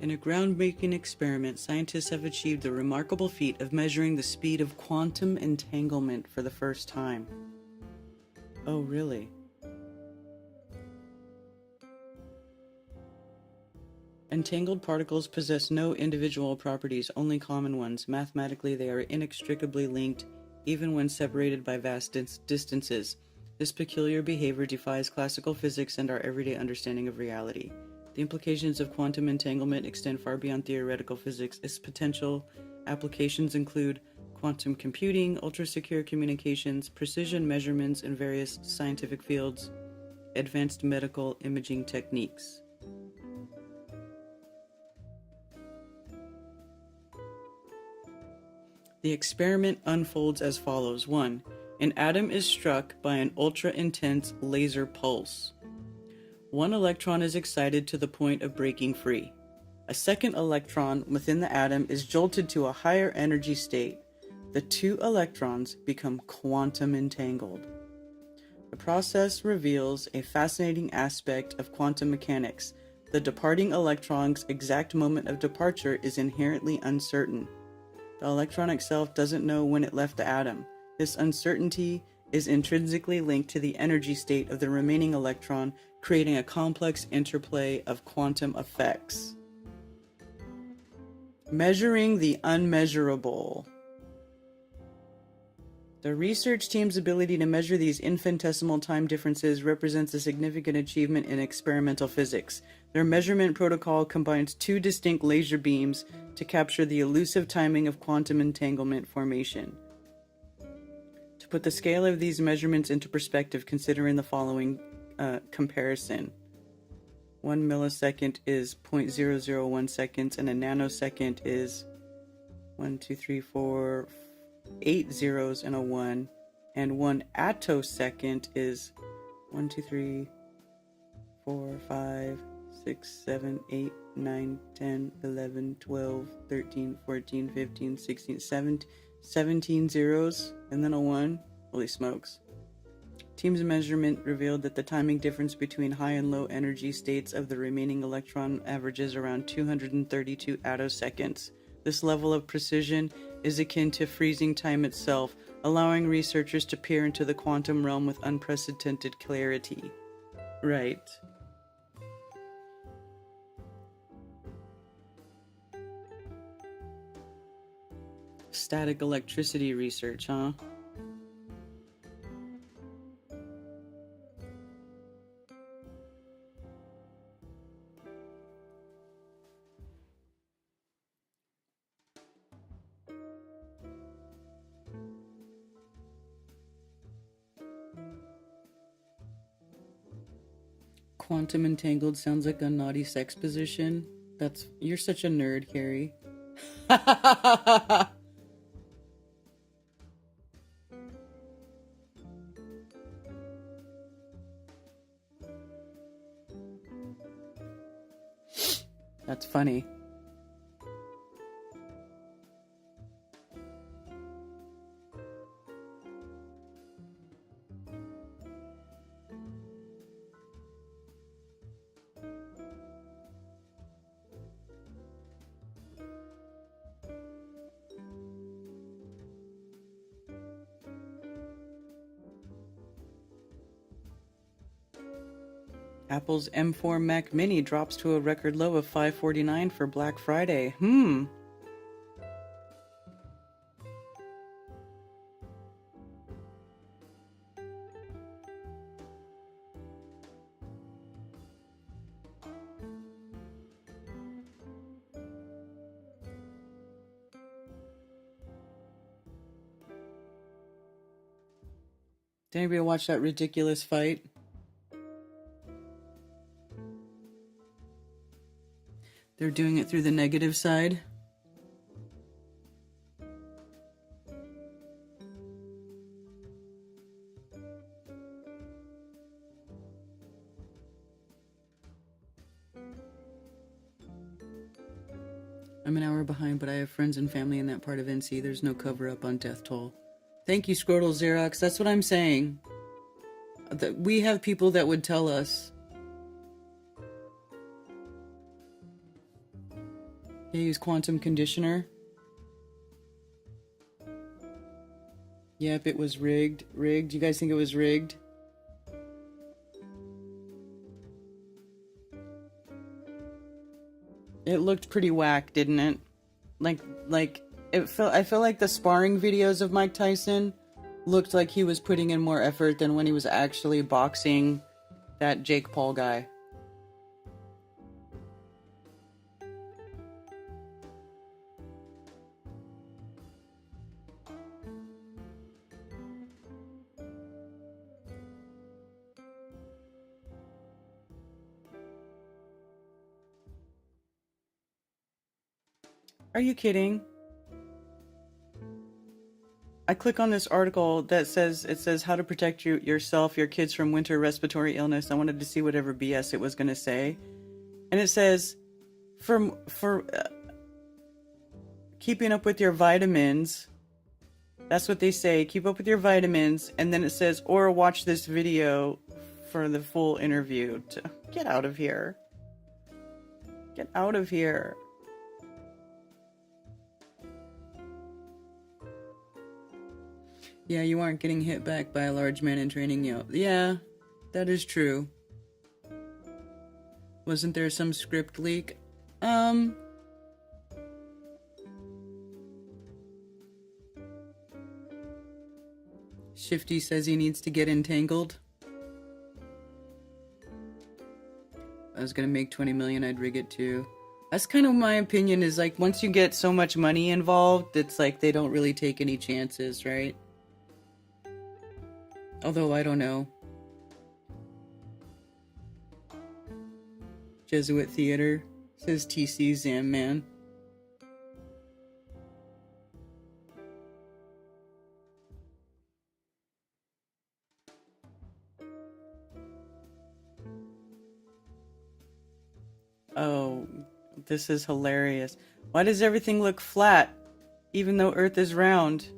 Speaker 1: In a groundbreaking experiment, scientists have achieved the remarkable feat of measuring the speed of quantum entanglement for the first time. Oh, really? Entangled particles possess no individual properties, only common ones. Mathematically, they are inextricably linked, even when separated by vast distances. This peculiar behavior defies classical physics and our everyday understanding of reality. The implications of quantum entanglement extend far beyond theoretical physics. Its potential applications include quantum computing, ultra-secure communications, precision measurements in various scientific fields, advanced medical imaging techniques. The experiment unfolds as follows. 1. An atom is struck by an ultra-intense laser pulse. One electron is excited to the point of breaking free. A second electron within the atom is jolted to a higher energy state. The two electrons become quantum entangled. The process reveals a fascinating aspect of quantum mechanics. The departing electron's exact moment of departure is inherently uncertain. The electron itself doesn't know when it left the atom. This uncertainty is intrinsically linked to the energy state of the remaining electron, creating a complex interplay of quantum effects. Measuring the unmeasurable. The research team's ability to measure these infinitesimal time differences represents a significant achievement in experimental physics. Their measurement protocol combines two distinct laser beams to capture the elusive timing of quantum entanglement formation. To put the scale of these measurements into perspective, considering the following comparison. 1 millisecond is 0.001 seconds, and a nanosecond is 8 zeros and a 1, and 1 attosecond is 1, 2, 3, 4, 5, 6, 7, 8, 9, 10, 11, 12, 13, 14, 15, 16, 17 zeros, and then a 1. Holy smokes. Team's measurement revealed that the timing difference between high and low energy states of the remaining electron averages around 232 attoseconds. This level of precision is akin to freezing time itself, allowing researchers to peer into the quantum realm with unprecedented clarity. Right. Static electricity research, huh? Quantum entangled sounds like a naughty sex position. You're such a nerd, Carrie. That's funny. Apple's M4 Mac Mini drops to a record low of $549 for Black Friday. Did anybody watch that ridiculous fight? They're doing it through the negative side. I'm an hour behind, but I have friends and family in that part of NC. There's no cover-up on death toll. Thank you, Scrotal Xerox. That's what I'm saying. We have people that would tell us. They use quantum conditioner. Yep, it was rigged. Rigged. You guys think it was rigged? It looked pretty whack, didn't it? Like I feel like the sparring videos of Mike Tyson looked like he was putting in more effort than when he was actually boxing that Jake Paul guy. Are you kidding? I click on this article that says how to protect yourself, your kids from winter respiratory illness. I wanted to see whatever BS it was going to say. And it says for keeping up with your vitamins. That's what they say. Keep up with your vitamins. And then it says, or watch this video for the full interview. Get out of here. Get out of here. Yeah, you aren't getting hit back by a large man in training you. Yeah, that is true. Wasn't there some script leak? Shifty says he needs to get entangled. I was gonna make 20 million, I'd rig it too. That's kind of my opinion, is like once you get so much money involved, it's like they don't really take any chances, right? Although, I don't know. Jesuit Theater, says TC Zam Man. Oh, this is hilarious. Why does everything look flat, even though Earth is round?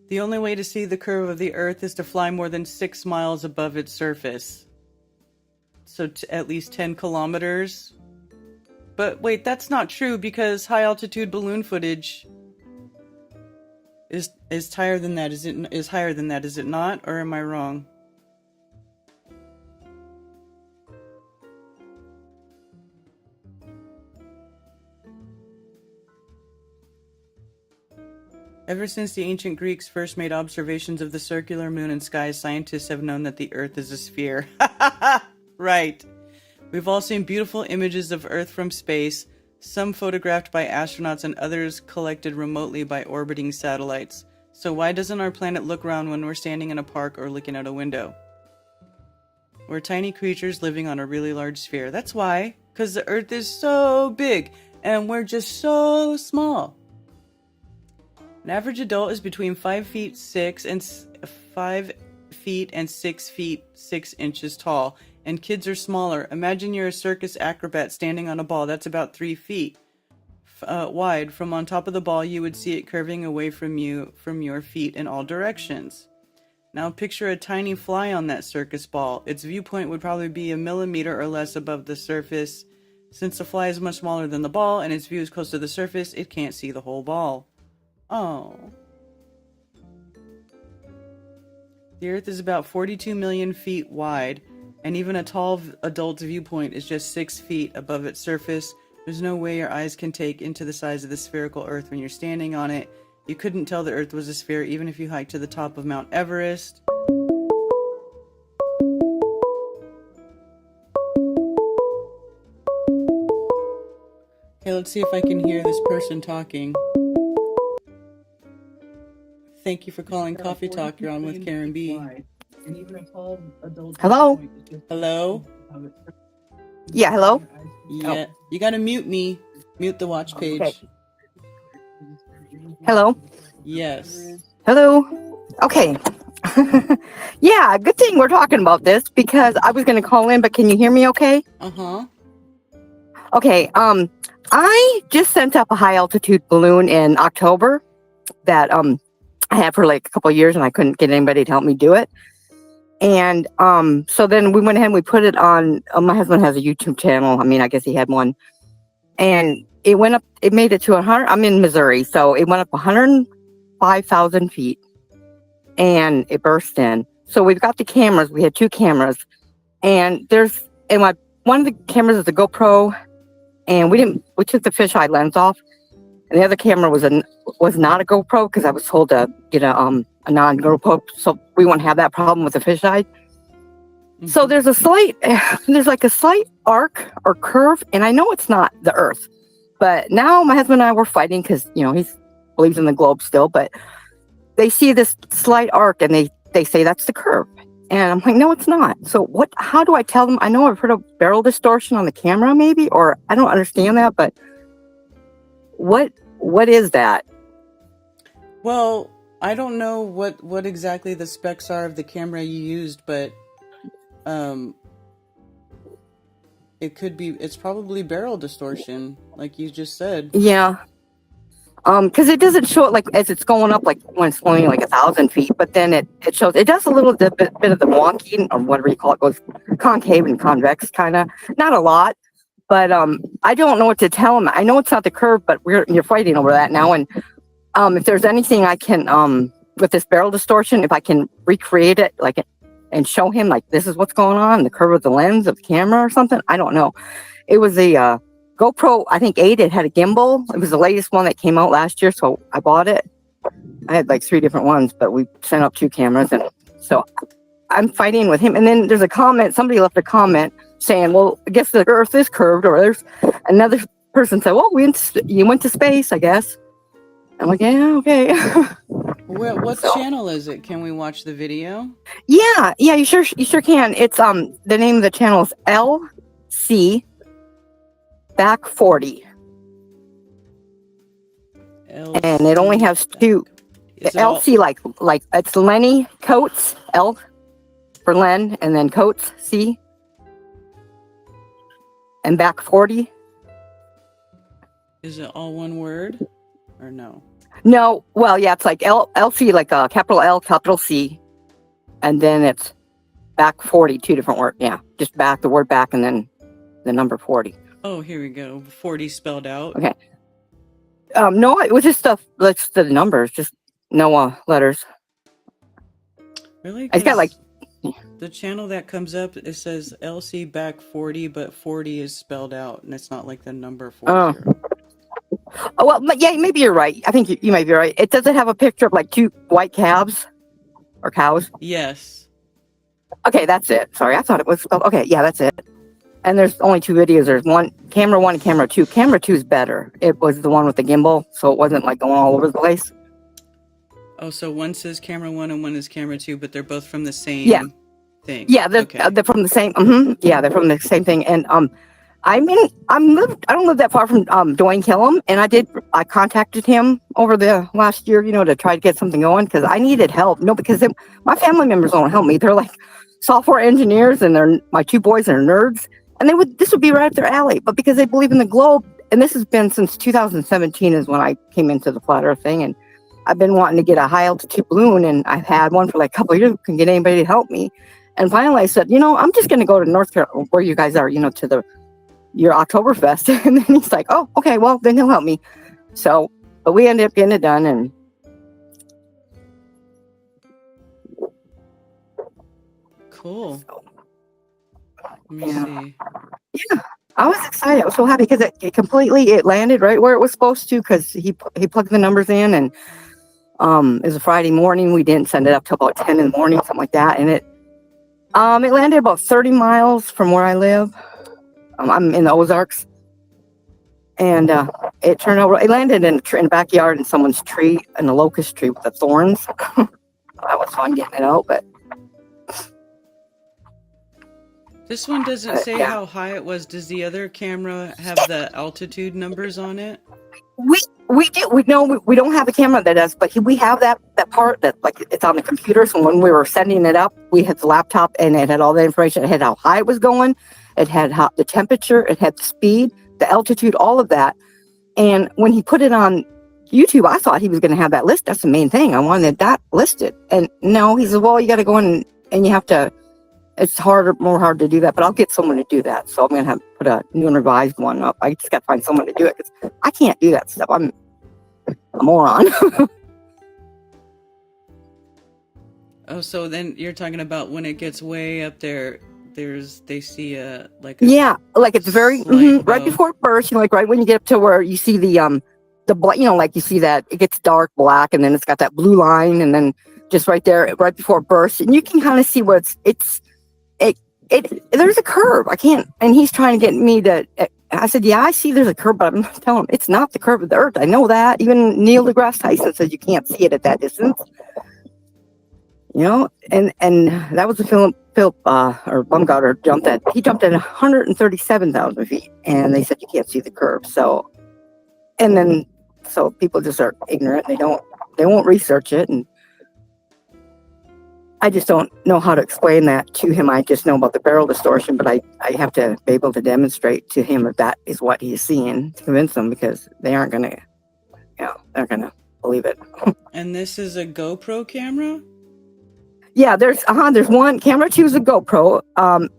Speaker 1: The only way to see the curve of the Earth is to fly more than 6 miles above its surface. So at least 10 kilometers. But wait, that's not true, because high altitude balloon footage is higher than that. Is higher than that, is it not? Or am I wrong? Ever since the ancient Greeks first made observations of the circular moon and skies, scientists have known that the Earth is a sphere. Right. We've all seen beautiful images of Earth from space, some photographed by astronauts and others collected remotely by orbiting satellites. So why doesn't our planet look round when we're standing in a park or looking out a window? We're tiny creatures living on a really large sphere. That's why. Because the Earth is so big and we're just so small. An average adult is between 5 feet 6 and 5 feet and 6 feet 6 inches tall, and kids are smaller. Imagine you're a circus acrobat standing on a ball that's about 3 feet wide. From on top of the ball, you would see it curving away from your feet in all directions. Now picture a tiny fly on that circus ball. Its viewpoint would probably be a millimeter or less above the surface. Since the fly is much smaller than the ball and its view is close to the surface, it can't see the whole ball. Oh. The Earth is about 42 million feet wide, and even a tall adult's viewpoint is just 6 feet above its surface. There's no way your eyes can take into the size of the spherical Earth when you're standing on it. You couldn't tell the Earth was a sphere even if you hiked to the top of Mount Everest. Okay, let's see if I can hear this person talking. Thank you for calling Coffee Talk. You're on with Karen B.
Speaker 13: Hello?
Speaker 1: Hello?
Speaker 13: Yeah, hello?
Speaker 1: Yeah, you gotta mute me. Mute the watch page.
Speaker 13: Okay. Hello?
Speaker 1: Yes.
Speaker 13: Hello? Okay. Yeah, good thing we're talking about this, because I was going to call in, but can you hear me okay?
Speaker 1: Uh-huh.
Speaker 13: Okay, I just sent up a high altitude balloon in October that I had for like a couple of years, and I couldn't get anybody to help me do it. And so then we went ahead and we put it on. My husband has a YouTube channel. I mean, I guess he had one. And it went up. It made it to 100. I'm in Missouri, so it went up 105,000 feet, and it burst in. So we've got the cameras. We had 2 cameras, and one of the cameras is a GoPro, and we took the fisheye lens off, and the other camera was not a GoPro because I was told to get a non-GoPro, so we won't have that problem with the fisheye. So there's a slight arc or curve, and I know it's not the Earth, but now my husband and I were fighting because he believes in the globe still, but they see this slight arc and they say that's the curve, and I'm like, no, it's not. So how do I tell them? I know I've heard of barrel distortion on the camera, maybe, or I don't understand that, but what is that?
Speaker 1: Well, I don't know what exactly the specs are of the camera you used, but it's probably barrel distortion, like you just said.
Speaker 13: Yeah. Because it doesn't show it like as it's going up, like when it's going like 1,000 feet, but then it shows, it does a little bit of the wonky, or whatever you call it, goes concave and convex, kind of, not a lot, but I don't know what to tell him. I know it's not the curve, but you're fighting over that now, and if there's anything I can with this barrel distortion, if I can recreate it and show him like this is what's going on, the curve of the lens of the camera or something. I don't know. It was a GoPro, I think 8. It had a gimbal. It was the latest one that came out last year, so I bought it. I had like 3 different ones, but we sent up 2 cameras, and so I'm fighting with him. And then there's a comment. Somebody left a comment saying, "Well, I guess the Earth is curved." Or there's another person said, "Well, you went to space, I guess." I'm like, "Yeah, okay."
Speaker 1: What channel is it? Can we watch the video?
Speaker 13: Yeah, you sure can. It's the name of the channel is LC Back 40. And it only has 2. LC like it's Lenny Coates, L for Len, and then Coates, C, and Back 40.
Speaker 1: Is it all one word or no?
Speaker 13: No, well, yeah, it's like LC, like a capital L, capital C, and then it's Back 40, 2 different words. Yeah, just the word back, and then the number 40.
Speaker 1: Oh, here we go. 40 spelled out.
Speaker 13: Okay. No, it was just the numbers, just no letters.
Speaker 1: Really?
Speaker 13: It's got like
Speaker 1: the channel that comes up. It says LC Back 40, but 40 is spelled out, and it's not like the number 40.
Speaker 13: Oh, well, yeah, maybe you're right. I think you might be right. It doesn't have a picture of like 2 white calves or cows.
Speaker 1: Yes.
Speaker 13: Okay, that's it. Sorry, I thought it was. Okay, yeah, that's it. And there's only 2 videos. There's camera 1 and camera 2. Camera 2 is better. It was the one with the gimbal, so it wasn't like going all over the place.
Speaker 1: Oh, so one says camera 1 and one is camera 2, but they're both from the same thing.
Speaker 13: Yeah, they're from the same. Yeah, they're from the same thing. And I don't live that far from Dwayne Killam, and I contacted him over the last year, to try to get something going because I needed help. No, because my family members don't help me. They're like software engineers, and my 2 boys are nerds, and this would be right up their alley. But because they believe in the globe, and this has been since 2017 is when I came into the flat Earth thing, and I've been wanting to get a high altitude balloon, and I've had one for like a couple of years. Can get anybody to help me? And finally, I said, I'm just going to go to North Carolina, where you guys are, to your Oktoberfest. And then he's like, oh, okay, well, then he'll help me. So, but we ended up getting it done. And
Speaker 1: cool. Let me see.
Speaker 13: Yeah, I was excited. I was so happy because it landed right where it was supposed to, because he plugged the numbers in, and it was a Friday morning. We didn't send it up till about 10 in the morning, something like that. And it landed about 30 miles from where I live. I'm in the Ozarks, and it turned over. It landed in the backyard in someone's tree, in a locust tree with the thorns. That was fun getting it out, but
Speaker 1: this one doesn't say how high it was. Does the other camera have the altitude numbers on it?
Speaker 13: We don't have a camera that does, but we have that part that like it's on the computer. So when we were sending it up, we had the laptop, and it had all the information. It had how high it was going. It had the temperature, it had the speed, the altitude, all of that. And when he put it on YouTube, I thought he was going to have that list. That's the main thing. I wanted that listed. And no, he said, well, you got to go in and you have to it's more hard to do that, but I'll get someone to do that. So I'm going to have to put a new and revised one up. I just got to find someone to do it because I can't do that stuff. I'm a moron.
Speaker 1: Oh, so then you're talking about when it gets way up there, they see a
Speaker 13: yeah, like it's very right before it bursts, you know, like right when you get up to where you see the black, you know, like you see that it gets dark black and then it's got that blue line and then just right there, right before it bursts, and you can kind of see where there's a curve. I can't, and he's trying to get me to, I said, yeah, I see there's a curve, but I'm telling him it's not the curve of the earth. I know that. Even Neil deGrasse Tyson says you can't see it at that distance. You know, and that was the Philip or Baumgartner he jumped at 137,000 feet, and they said you can't see the curve. So people just are ignorant. They won't research it, and I just don't know how to explain that to him. I just know about the barrel distortion, but I have to be able to demonstrate to him if that is what he's seeing to convince them, because they aren't gonna, they're gonna believe it.
Speaker 1: And this is a GoPro camera?
Speaker 13: Yeah, there's one. Camera 2 is a GoPro.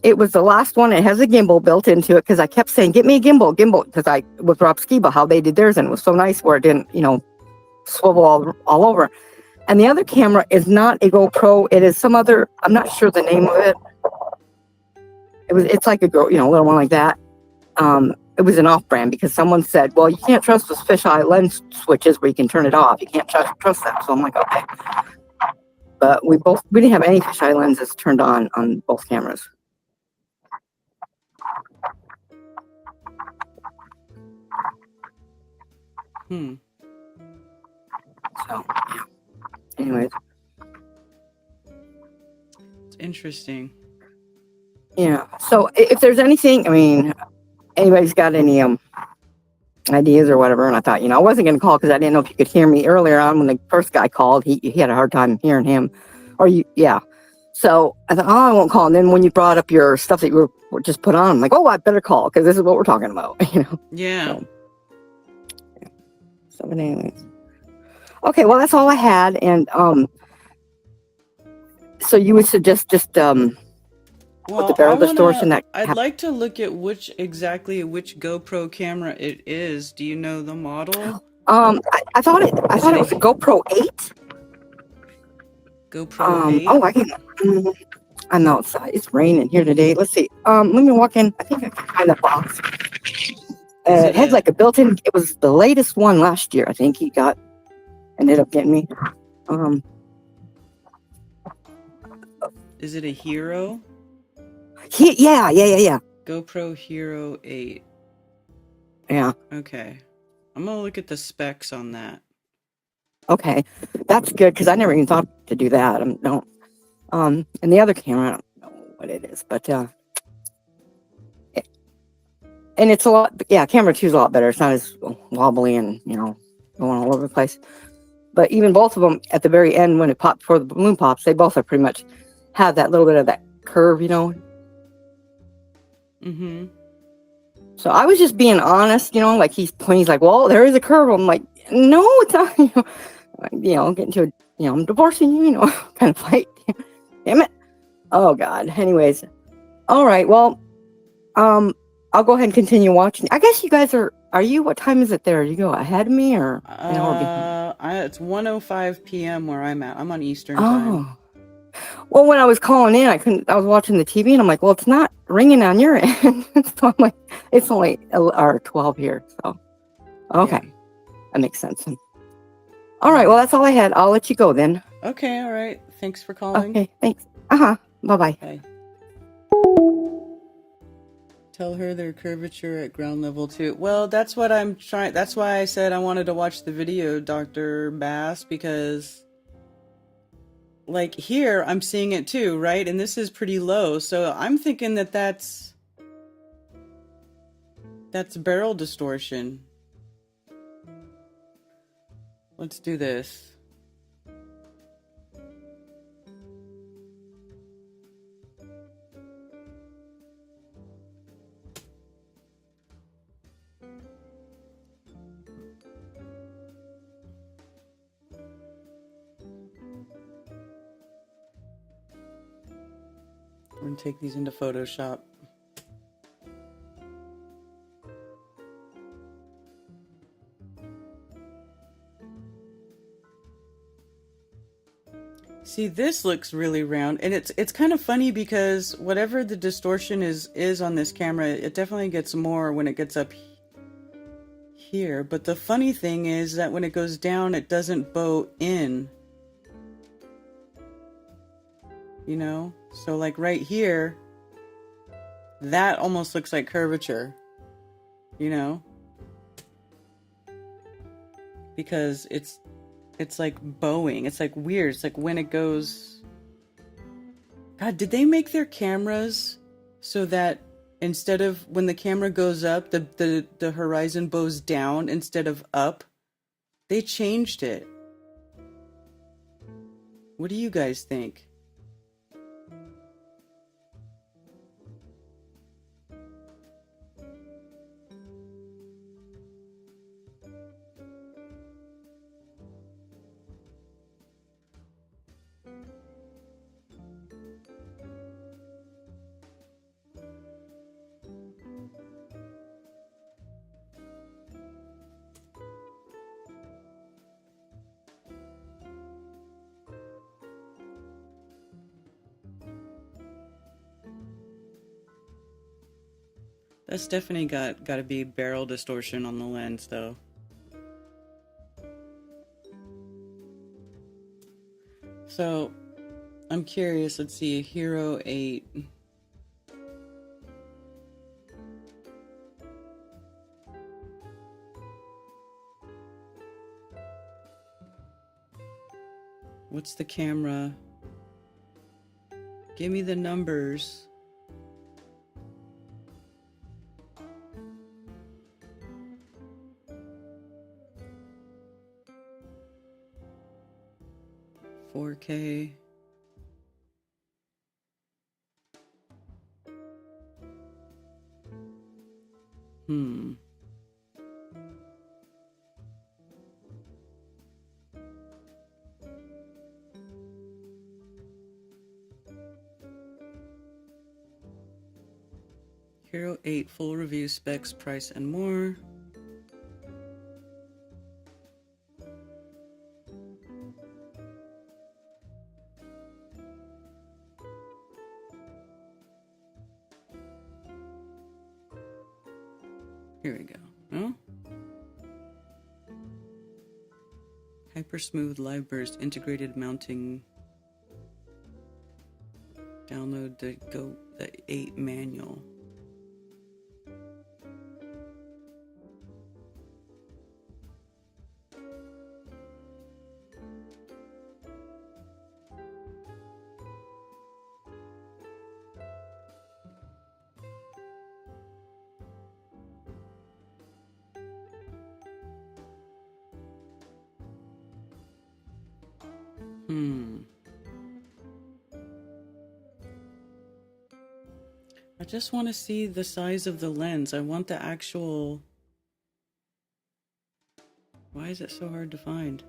Speaker 13: It was the last one. It has a gimbal built into it because I kept saying, "Get me a gimbal," because with Rob Skiba, how they did theirs, and it was so nice where it didn't, swivel all over. And the other camera is not a GoPro. It is some other. I'm not sure the name of it. It's like a little one like that. It was an off-brand because someone said, "Well, you can't trust those fisheye lens switches where you can turn it off. You can't trust that." So I'm like, okay. But we didn't have any fisheye lenses turned on both cameras. So, yeah. Anyways.
Speaker 1: It's interesting.
Speaker 13: Yeah. So if there's anything, anybody's got any ideas or whatever, and I thought, I wasn't going to call because I didn't know if you could hear me earlier on when the first guy called. He had a hard time hearing him, so I thought, I won't call. And then when you brought up your stuff that you were just put on, I'm like, I better call because this is what we're talking about.
Speaker 1: Yeah.
Speaker 13: So but anyways, okay, well, that's all I had. And so you would suggest just with the barrel distortion
Speaker 1: I'd like to look at which GoPro camera it is. Do you know the model?
Speaker 13: I thought it was a GoPro 8.
Speaker 1: GoPro 8.
Speaker 13: Oh, I can. I'm outside. It's raining here today. Let's see. Let me walk in. I think I can find the box. It had like a built-in. It was the latest one last year. I think he ended up getting me.
Speaker 1: Is it a Hero?
Speaker 13: Yeah.
Speaker 1: GoPro Hero 8.
Speaker 13: Yeah.
Speaker 1: Okay. I'm gonna look at the specs on that.
Speaker 13: Okay, that's good because I never even thought to do that. And the other camera, I don't know what it is, but and it's a lot. Yeah, camera 2 is a lot better. It's not as wobbly and going all over the place. But even both of them at the very end when it popped before the balloon pops, they both are pretty much have that little bit of that curve,
Speaker 1: Mm-hmm.
Speaker 13: So I was just being honest, like he's like, well, there is a curve. I'm like, no, it's not. Get into a, I'm divorcing you, kind of fight. Damn it. Oh God. Anyways, all right. Well, I'll go ahead and continue watching. I guess you guys are you? What time is it there? You go ahead of me or?
Speaker 1: It's 1:05 p.m. where I'm at. I'm on Eastern time.
Speaker 13: Well, when I was calling in, I was watching the TV and I'm like, well, it's not ringing on your end. So I'm like, it's only 12 here. So, okay. Yeah. That makes sense. All right. Well, that's all I had. I'll let you go then.
Speaker 1: Okay. All right. Thanks for calling.
Speaker 13: Okay. Thanks. Bye-bye.
Speaker 1: Bye. Tell her their curvature at ground level too. Well, that's what I'm trying. That's why I said I wanted to watch the video, Dr. Bass, because like here I'm seeing it too, right? And this is pretty low. So I'm thinking that's barrel distortion. Let's do this. We're gonna take these into Photoshop. See, this looks really round, and it's kind of funny because whatever the distortion is on this camera, it definitely gets more when it gets up here. But the funny thing is that when it goes down, it doesn't bow in. You know? So like right here, that almost looks like curvature. You know? Because it's like bowing. It's like weird. It's like when it goes... God, did they make their cameras so that instead of when the camera goes up, the horizon bows down instead of up? They changed it. What do you guys think? That's definitely got to be barrel distortion on the lens, though. So, I'm curious. Let's see, Hero 8. What's the camera? Give me the numbers. $4K. Hero 8 full review, specs, price, and more. Here we go. Oh? Hyper smooth live burst integrated mounting. Download the 8 manual. I just want to see the size of the lens. I want the actual... Why is it so hard to find?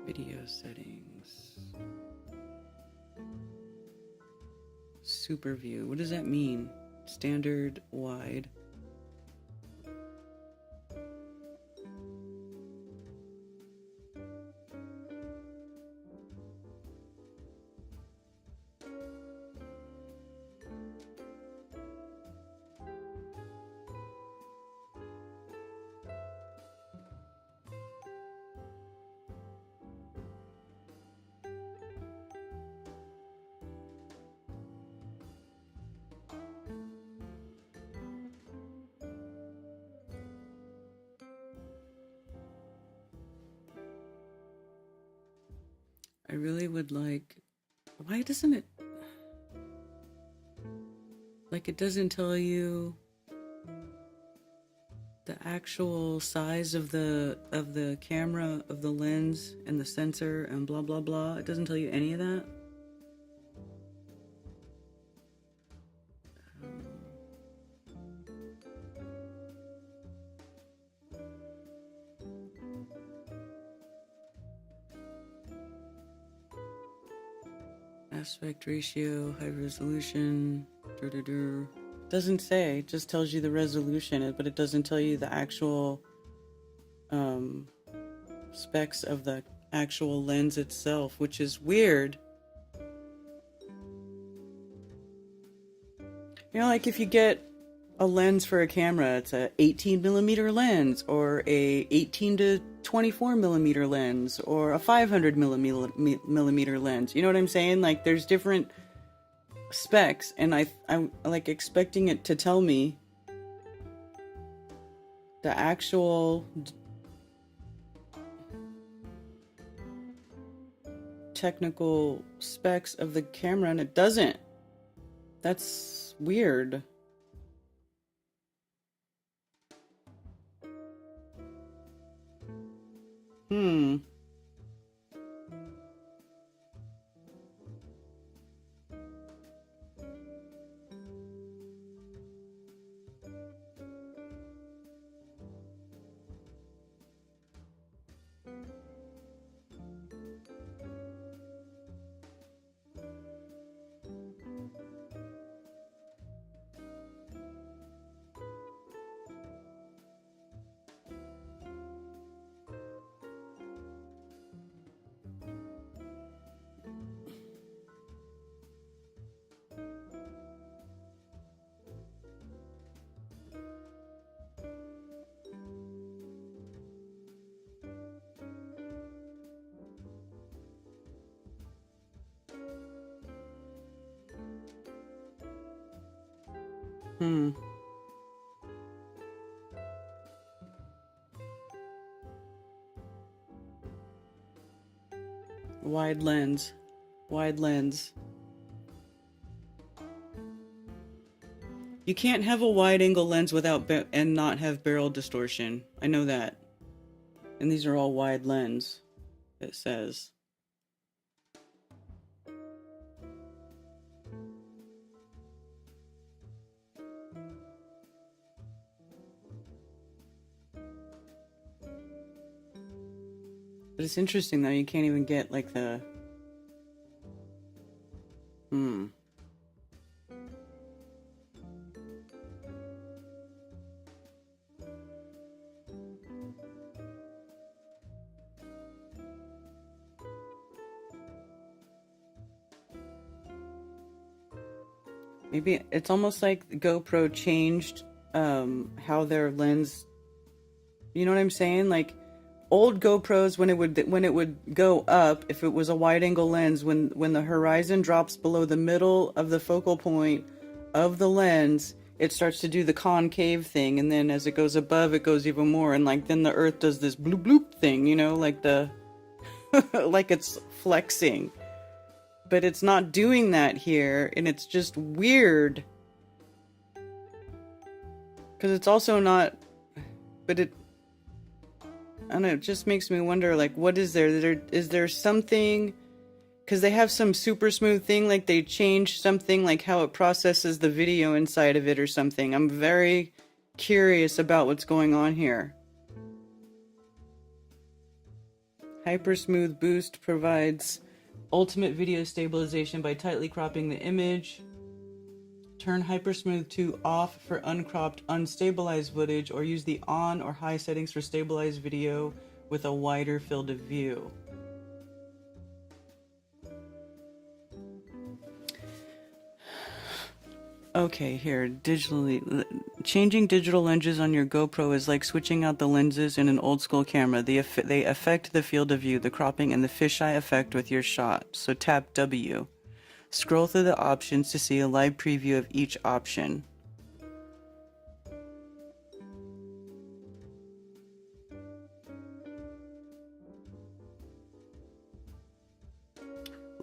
Speaker 1: Video settings. Super view. What does that mean? Standard, wide. I really would like... Why doesn't it... Like, it doesn't tell you the actual size of the camera, of the lens, and the sensor, and blah blah blah. It doesn't tell you any of that. Aspect ratio, high resolution. Doesn't say, it just tells you the resolution, but it doesn't tell you the actual specs of the actual lens itself, which is weird. You know, like if you get a lens for a camera, it's a 18 millimeter lens, or a 18 to 24 millimeter lens, or a 500 millimeter lens. You know what I'm saying? Like, there's different specs, and I'm like expecting it to tell me the actual technical specs of the camera, and it doesn't. That's weird. Wide lens. Wide lens. You can't have a wide angle lens without and not have barrel distortion. I know that. And these are all wide lens, it says. But it's interesting though, you can't even get like the... Maybe it's almost like GoPro changed how their lens... You know what I'm saying? Like, old GoPros, when it would go up, if it was a wide angle lens, when the horizon drops below the middle of the focal point of the lens, it starts to do the concave thing, and then as it goes above, it goes even more, and like then the Earth does this bloop bloop thing, you know, like the like it's flexing. But it's not doing that here, and it's just weird. Because it's also not, but it, I don't know, it just makes me wonder, like, what is there? Is there something, because they have some super smooth thing, like they changed something, like how it processes the video inside of it or something. I'm very curious about what's going on here. Hyper Smooth Boost provides ultimate video stabilization by tightly cropping the image. Turn Hypersmooth to off for uncropped, unstabilized footage, or use the on or high settings for stabilized video with a wider field of view. Okay, here, changing digital lenses on your GoPro is like switching out the lenses in an old school camera. They affect the field of view, the cropping, and the fisheye effect with your shot. So tap W. Scroll through the options to see a live preview of each option.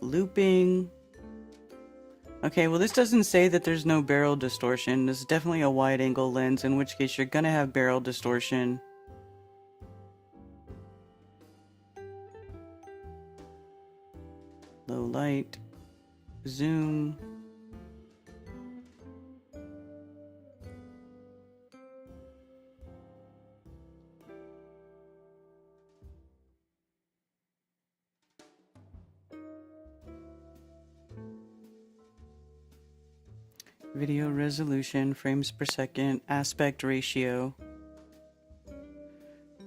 Speaker 1: Looping. Okay, well this doesn't say that there's no barrel distortion. This is definitely a wide angle lens, in which case you're gonna have barrel distortion. Low light, zoom. Video resolution, frames per second, aspect ratio.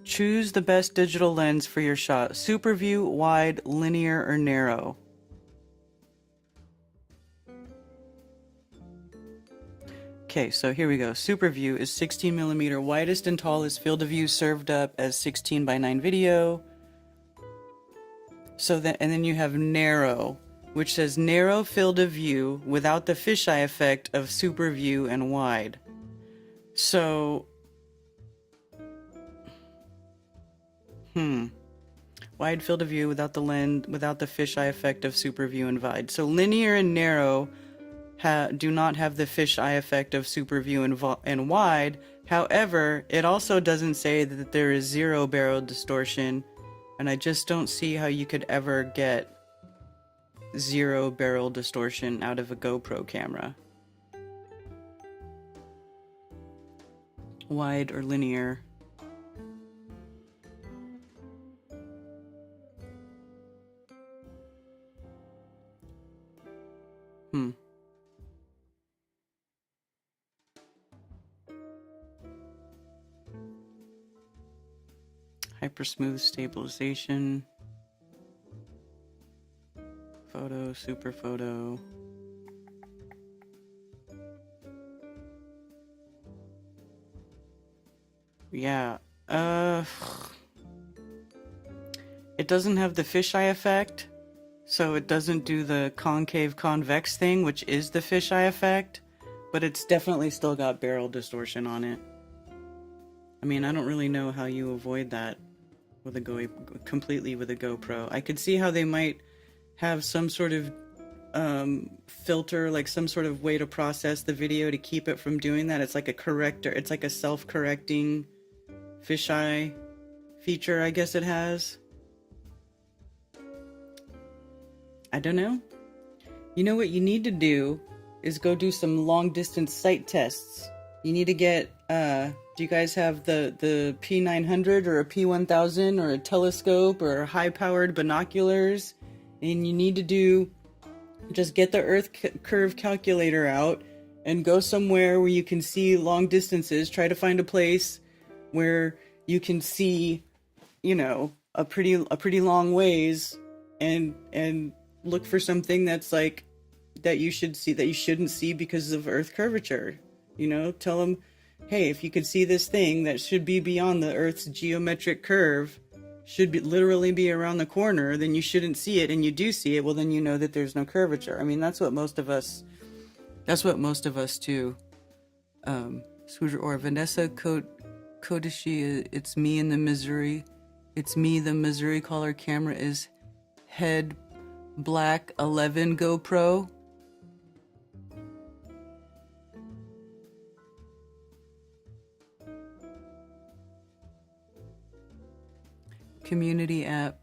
Speaker 1: Choose the best digital lens for your shot. Super view, wide, linear, or narrow. Okay, so here we go. Super view is 16 millimeter, widest and tallest field of view served up as 16:9 video. So that, and then you have narrow, which says narrow field of view without the fisheye effect of super view and wide. So, wide field of view without the lens, without the fisheye effect of super view and wide. So linear and narrow do not have the fisheye effect of super view and wide. However, it also doesn't say that there is zero barrel distortion, and I just don't see how you could ever get zero barrel distortion out of a GoPro camera. Wide or linear. Hyper smooth stabilization. Photo, super photo. Yeah, it doesn't have the fisheye effect, so it doesn't do the concave convex thing, which is the fisheye effect, but it's definitely still got barrel distortion on it. I mean, I don't really know how you avoid that with a completely with a GoPro. I could see how they might have some sort of filter, like some sort of way to process the video to keep it from doing that. It's like a corrector. It's like a self-correcting fisheye feature, I guess it has. I don't know. You know what you need to do is go do some long distance sight tests. You need to get, do you guys have the P900 or a P1000 or a telescope or high powered binoculars? And you need to just get the Earth curve calculator out and go somewhere where you can see long distances. Try to find a place where you can see, you know, a pretty long ways, and look for something that's like that you should see, that you shouldn't see because of Earth curvature. You know, tell them, hey, if you could see this thing that should be beyond the Earth's geometric curve, should be literally be around the corner, then you shouldn't see it, and you do see it, well then you know that there's no curvature. I mean, that's what most of us do. Or Vanessa Kodashi, it's me in the Missouri. It's me, the Missouri caller camera is head black 11 GoPro. Community app.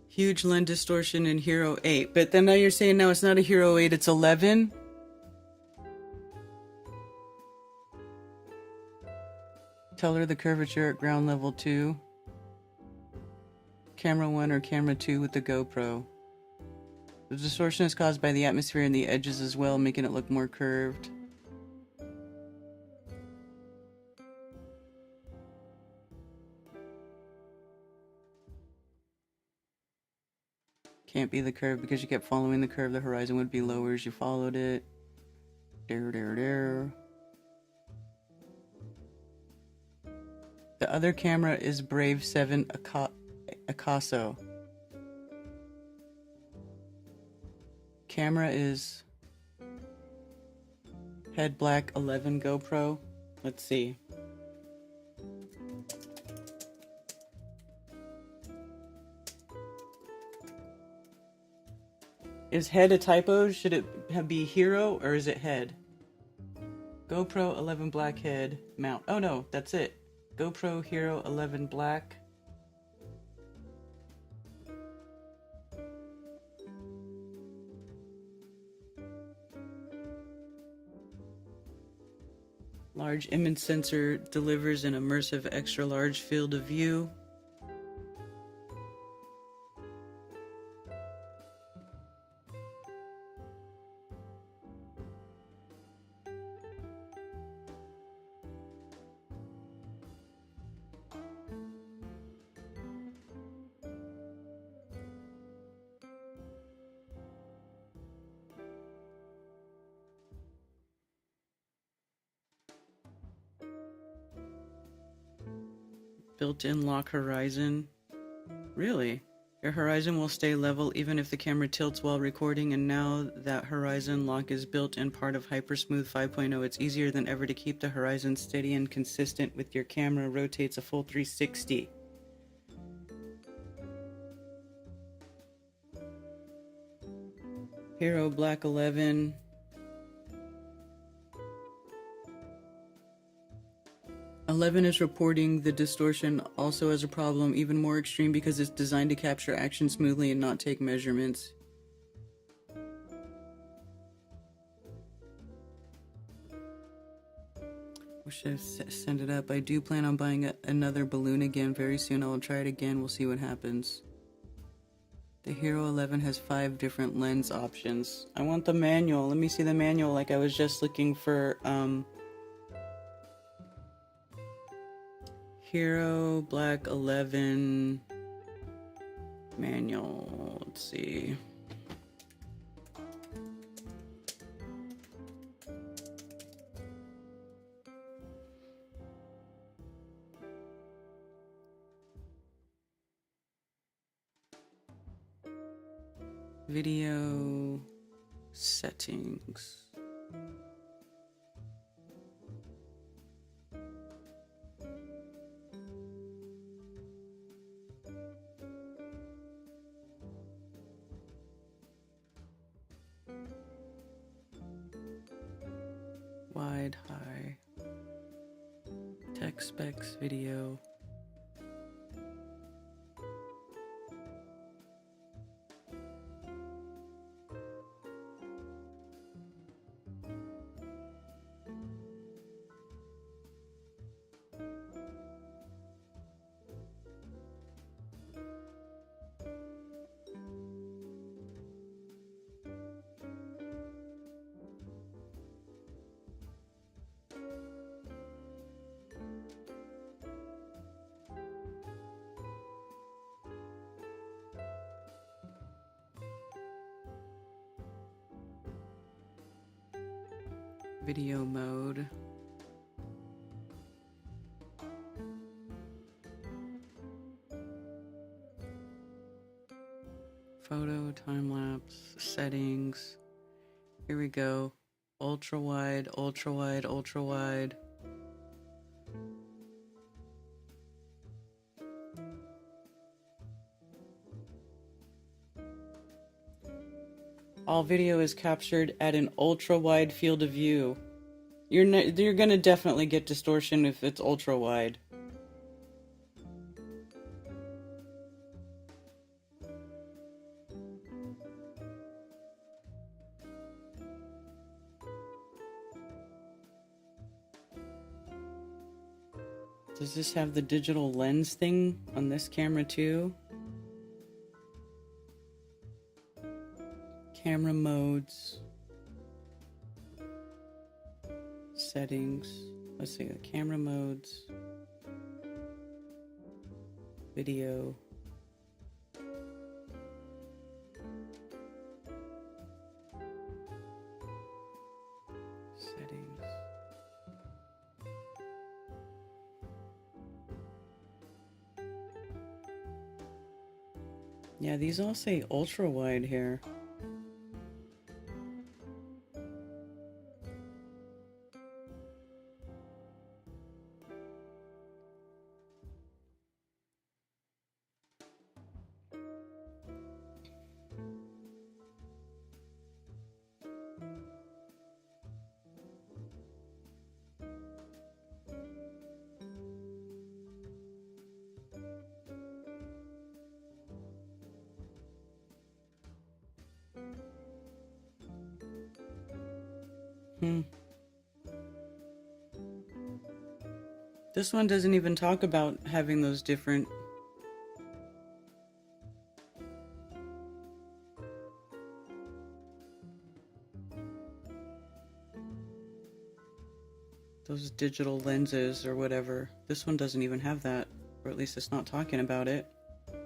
Speaker 1: Huge lens distortion in Hero 8. But then now you're saying now it's not a Hero 8, it's 11? Tell her the curvature at ground level 2. Camera 1 or camera 2 with the GoPro. The distortion is caused by the atmosphere and the edges as well, making it look more curved. Can't be the curve because you kept following the curve. The horizon would be lower as you followed it. The other camera is Brave 7 Akaso. Camera is head black 11 GoPro. Let's see. Is head a typo? Should it be hero or is it head? GoPro 11 black head mount. Oh no, that's it. GoPro Hero 11 black. Large image sensor delivers an immersive extra large field of view. Built-in lock horizon. Really? Your horizon will stay level even if the camera tilts while recording, and now that horizon lock is built in part of Hypersmooth 5.0, it's easier than ever to keep the horizon steady and consistent with your camera rotates a full 360. Hero Black 11. Eleven is reporting the distortion also as a problem, even more extreme because it's designed to capture action smoothly and not take measurements. Wish I'd send it up. I do plan on buying another balloon again very soon. I will try it again. We'll see what happens. The Hero 11 has 5 different lens options. I want the manual. Let me see the manual. Like I was just looking for Hero Black 11 manual. Let's see. Video settings. Wide, high, tech specs, video. Video mode. Photo, time-lapse, settings. Here we go. Ultra wide, ultra wide, ultra wide. All video is captured at an ultra wide field of view. You're gonna definitely get distortion if it's ultra wide. Does this have the digital lens thing on this camera too? Camera modes. Settings. Let's see, the camera modes. Video. Settings. Yeah, these all say ultra wide here. This one doesn't even talk about having those different... those digital lenses or whatever. This one doesn't even have that, or at least it's not talking about it.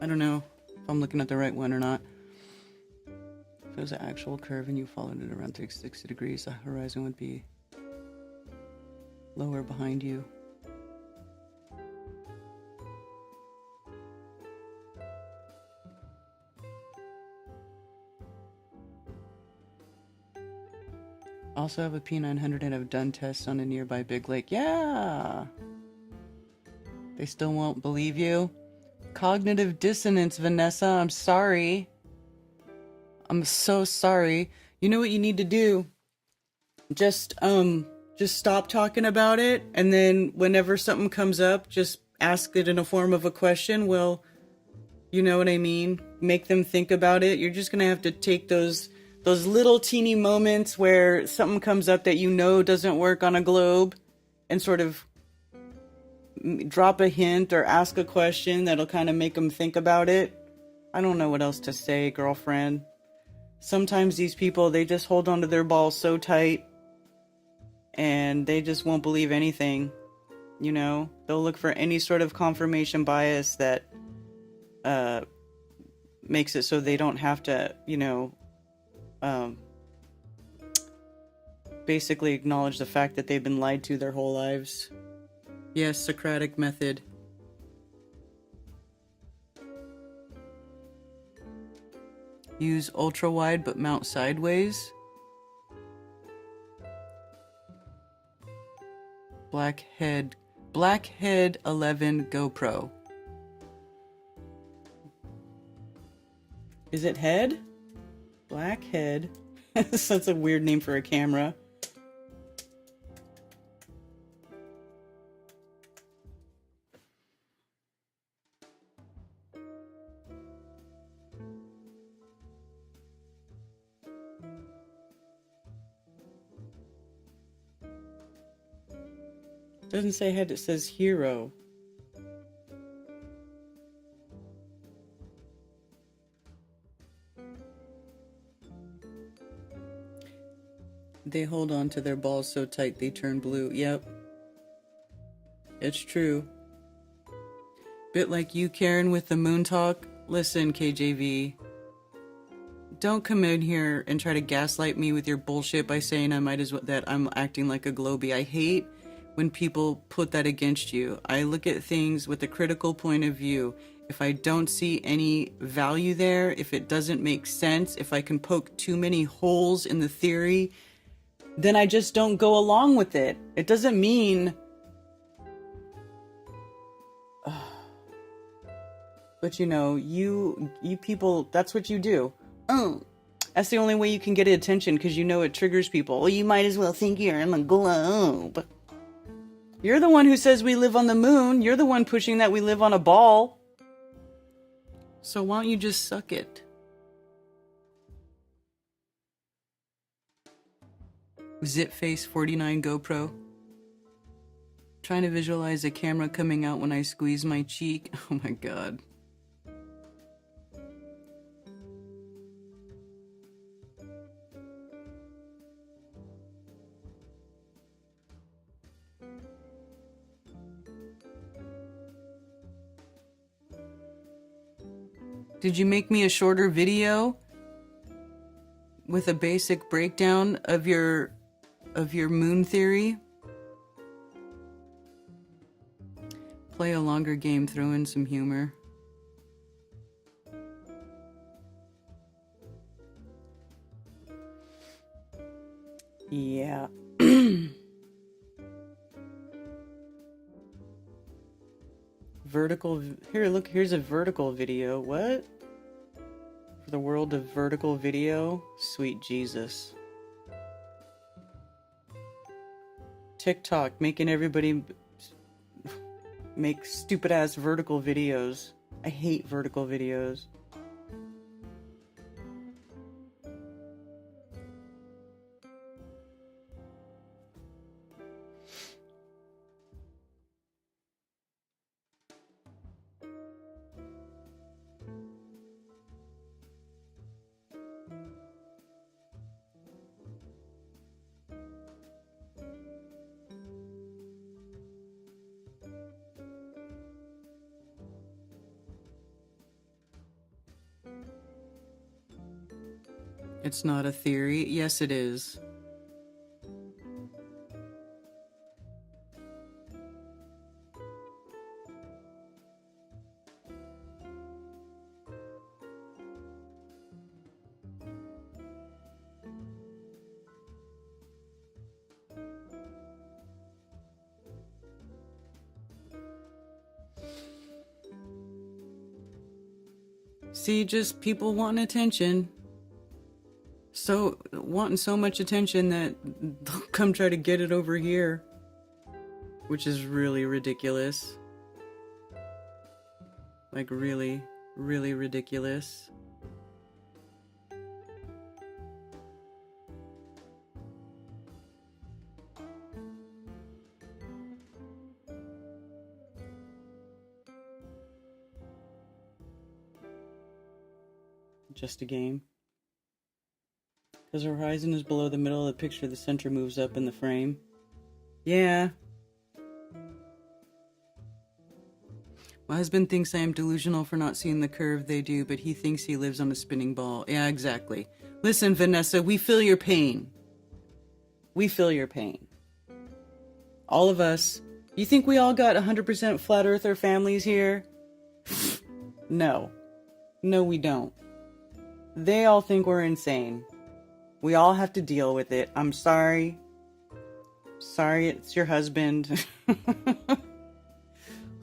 Speaker 1: I don't know if I'm looking at the right one or not. If it was an actual curve and you followed it around 360 degrees, the horizon would be lower behind you. Also have a P900 and have done tests on a nearby big lake. Yeah! They still won't believe you? Cognitive dissonance, Vanessa. I'm sorry. I'm so sorry. You know what you need to do? Just stop talking about it, and then whenever something comes up, just ask it in a form of a question. Well, you know what I mean? Make them think about it. You're just gonna have to take those little teeny moments where something comes up that you know doesn't work on a globe and sort of drop a hint or ask a question that'll kind of make them think about it. I don't know what else to say, girlfriend. Sometimes these people, they just hold onto their balls so tight and they just won't believe anything. You know, they'll look for any sort of confirmation bias that makes it so they don't have to, you know, basically acknowledge the fact that they've been lied to their whole lives. Yes, Socratic method. Use ultra wide but mount sideways. Blackhead 11 GoPro. Is it head? Blackhead. That's a weird name for a camera. Doesn't say head, it says hero. They hold on to their balls so tight they turn blue. Yep. It's true. Bit like you, Karen, with the moon talk. Listen, KJV. Don't come in here and try to gaslight me with your bullshit by saying that I'm acting like a globie. I hate when people put that against you. I look at things with a critical point of view. If I don't see any value there, if it doesn't make sense, if I can poke too many holes in the theory, then I just don't go along with it. It doesn't mean... But you know, you people, that's what you do. Oh, that's the only way you can get attention, because you know it triggers people. Well, you might as well think you're in a globe. You're the one who says we live on the moon. You're the one pushing that we live on a ball. So why don't you just suck it? Zipface 49 GoPro. Trying to visualize a camera coming out when I squeeze my cheek. Oh my god. Did you make me a shorter video with a basic breakdown of your moon theory? Play a longer game, throw in some humor. Yeah. Vertical, here, look, here's a vertical video. What? For the world of vertical video? Sweet Jesus. TikTok, making everybody make stupid ass vertical videos. I hate vertical videos. It's not a theory. Yes, it is. See, just people wanting attention. So, wanting so much attention that they'll come try to get it over here. Which is really ridiculous. Like, really, really ridiculous. Just a game. Because the horizon is below the middle of the picture, the center moves up in the frame. Yeah. My husband thinks I am delusional for not seeing the curve they do, but he thinks he lives on a spinning ball. Yeah, exactly. Listen, Vanessa, we feel your pain. We feel your pain. All of us. You think we all got 100% flat earther families here? No. No, we don't. They all think we're insane. We all have to deal with it. I'm sorry. Sorry, it's your husband.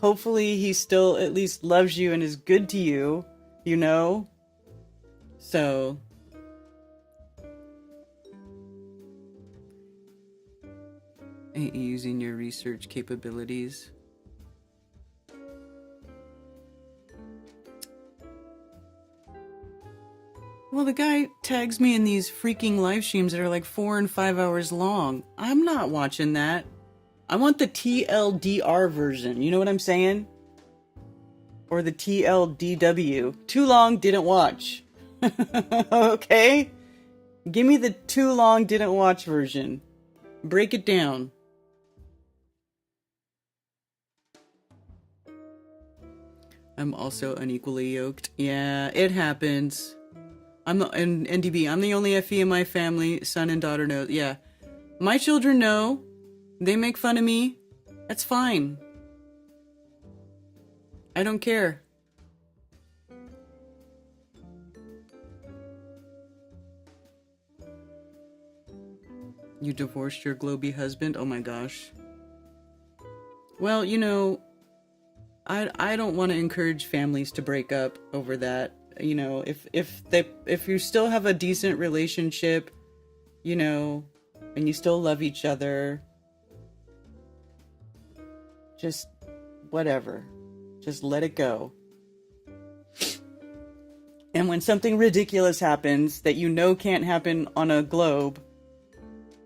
Speaker 1: Hopefully he still at least loves you and is good to you, you know? So, ain't you using your research capabilities? Well, the guy tags me in these freaking live streams that are like 4 and 5 hours long. I'm not watching that. I want the TLDR version. You know what I'm saying? Or the TLDW. Too long, didn't watch. Okay? Give me the too long, didn't watch version. Break it down. I'm also unequally yoked. Yeah, it happens. I'm the NDB. I'm the only FE in my family. Son and daughter know. Yeah. My children know. They make fun of me. That's fine. I don't care. You divorced your globy husband? Oh my gosh. Well, you know, I don't want to encourage families to break up over that. You know, if you still have a decent relationship, you know, and you still love each other, just whatever. Just let it go. And when something ridiculous happens that you know can't happen on a globe,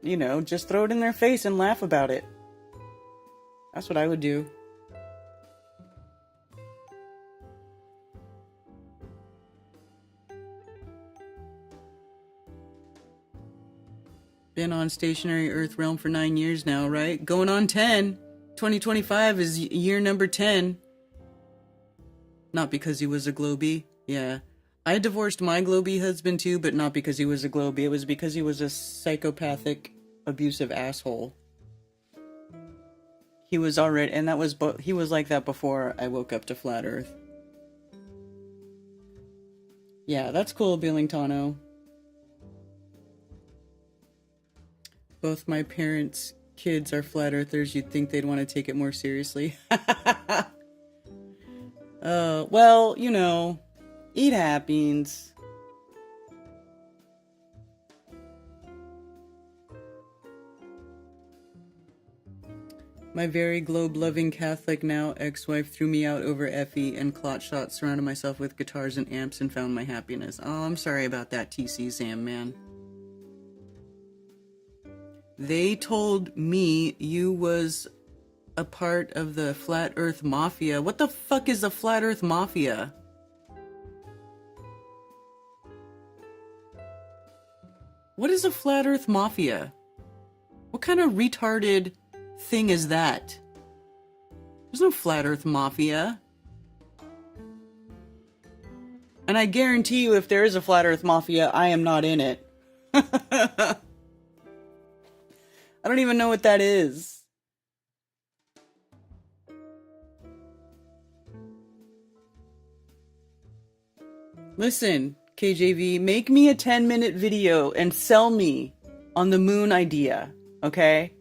Speaker 1: you know, just throw it in their face and laugh about it. That's what I would do. Been on stationary Earth realm for 9 years now, right? Going on 10. 2025 is year number 10. Not because he was a globy. Yeah. I divorced my globy husband too, but not because he was a globy. It was because he was a psychopathic, abusive asshole. He was already, and that was, he was like that before I woke up to flat Earth. Yeah, that's cool, Billingtano. Both my parents' kids are flat earthers. You'd think they'd want to take it more seriously. Well, you know, it happens. My very globe-loving Catholic now ex-wife threw me out over Effie and clot shot, surrounded myself with guitars and amps, and found my happiness. Oh, I'm sorry about that, TC Sam, man. They told me you was a part of the Flat Earth Mafia. What the fuck is the Flat Earth Mafia? What is a Flat Earth Mafia? What kind of retarded thing is that? There's no Flat Earth Mafia. And I guarantee you, if there is a Flat Earth Mafia, I am not in it. I don't even know what that is. Listen, KJV, make me a 10-minute video and sell me on the moon idea, okay?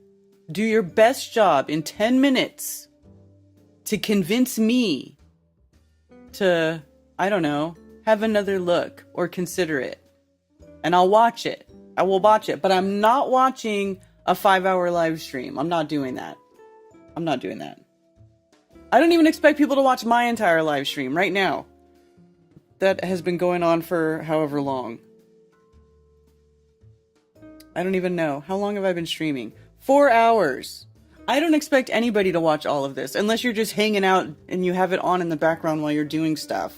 Speaker 1: Do your best job in 10 minutes to convince me to, I don't know, have another look or consider it. And I'll watch it. I will watch it. But I'm not watching a 5-hour live stream. I'm not doing that. I'm not doing that. I don't even expect people to watch my entire live stream right now. That has been going on for however long. I don't even know. How long have I been streaming? 4 hours. I don't expect anybody to watch all of this unless you're just hanging out and you have it on in the background while you're doing stuff.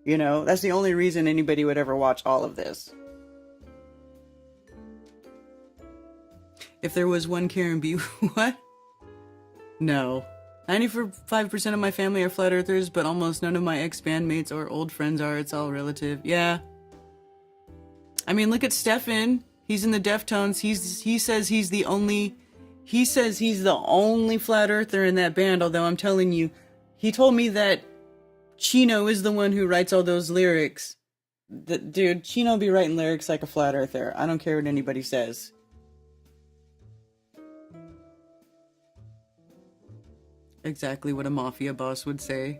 Speaker 1: You know, that's the only reason anybody would ever watch all of this. If there was one Karen B, what? No. 95% of my family are flat earthers, but almost none of my ex-bandmates or old friends are. It's all relative. Yeah. I mean, look at Stefan. He's in the Deftones. He says he's the only flat earther in that band, although I'm telling you, he told me that Chino is the one who writes all those lyrics. Dude, Chino be writing lyrics like a flat earther. I don't care what anybody says. Exactly what a mafia boss would say.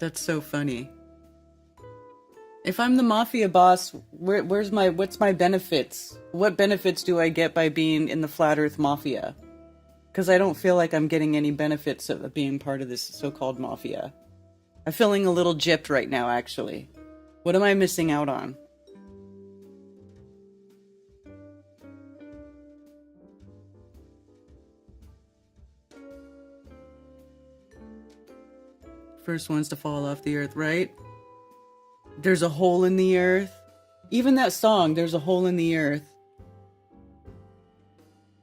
Speaker 1: That's so funny. If I'm the mafia boss, what's my benefits? What benefits do I get by being in the Flat Earth Mafia? Because I don't feel like I'm getting any benefits of being part of this so-called mafia. I'm feeling a little gypped right now, actually. What am I missing out on? First ones to fall off the earth, right? There's a hole in the earth. Even that song, There's a Hole in the Earth.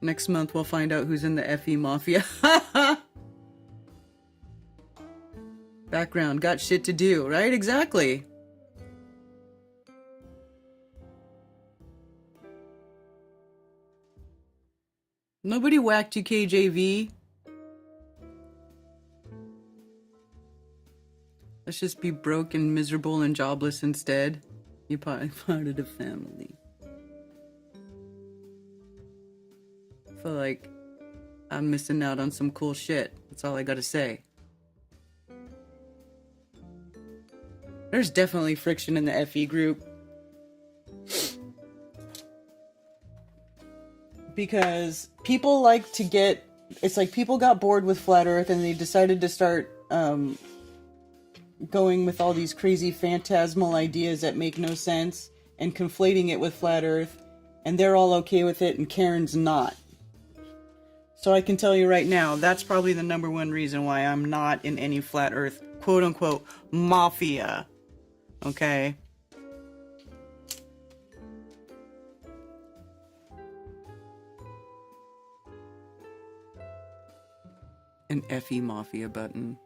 Speaker 1: Next month we'll find out who's in the FE Mafia. Background, got shit to do, right? Exactly. Nobody whacked you, KJV. Let's just be broke and miserable and jobless instead. You're part of the family. I feel like I'm missing out on some cool shit. That's all I gotta say. There's definitely friction in the FE group. Because people like to get... It's like people got bored with Flat Earth and they decided to start... going with all these crazy phantasmal ideas that make no sense and conflating it with Flat Earth, and they're all okay with it and Karen's not. So I can tell you right now, that's probably the #1 reason why I'm not in any Flat Earth quote-unquote mafia. Okay? An FE Mafia button.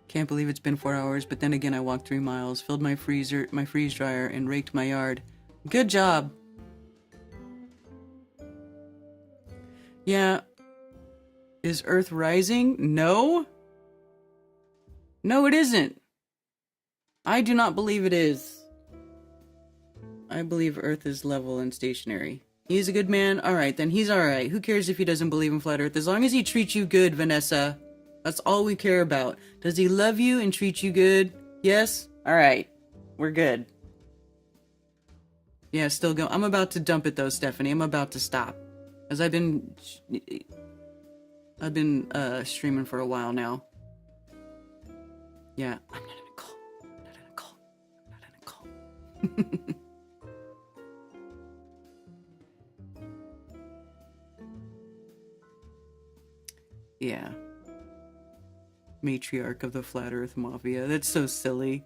Speaker 1: Can't believe it's been 4 hours, but then again I walked 3 miles, filled my freeze dryer, and raked my yard. Good job! Yeah. Is Earth rising? No? No, it isn't. I do not believe it is. I believe Earth is level and stationary. He's a good man? Alright, then he's alright. Who cares if he doesn't believe in Flat Earth? As long as he treats you good, Vanessa. That's all we care about. Does he love you and treat you good? Yes? Alright. We're good. Yeah, still going. I'm about to dump it though, Stephanie. I'm about to stop. As I've been streaming for a while now. Yeah. I'm not in a cult. I'm not in a cult. I'm not in a cult. Yeah. Matriarch of the Flat Earth Mafia. That's so silly.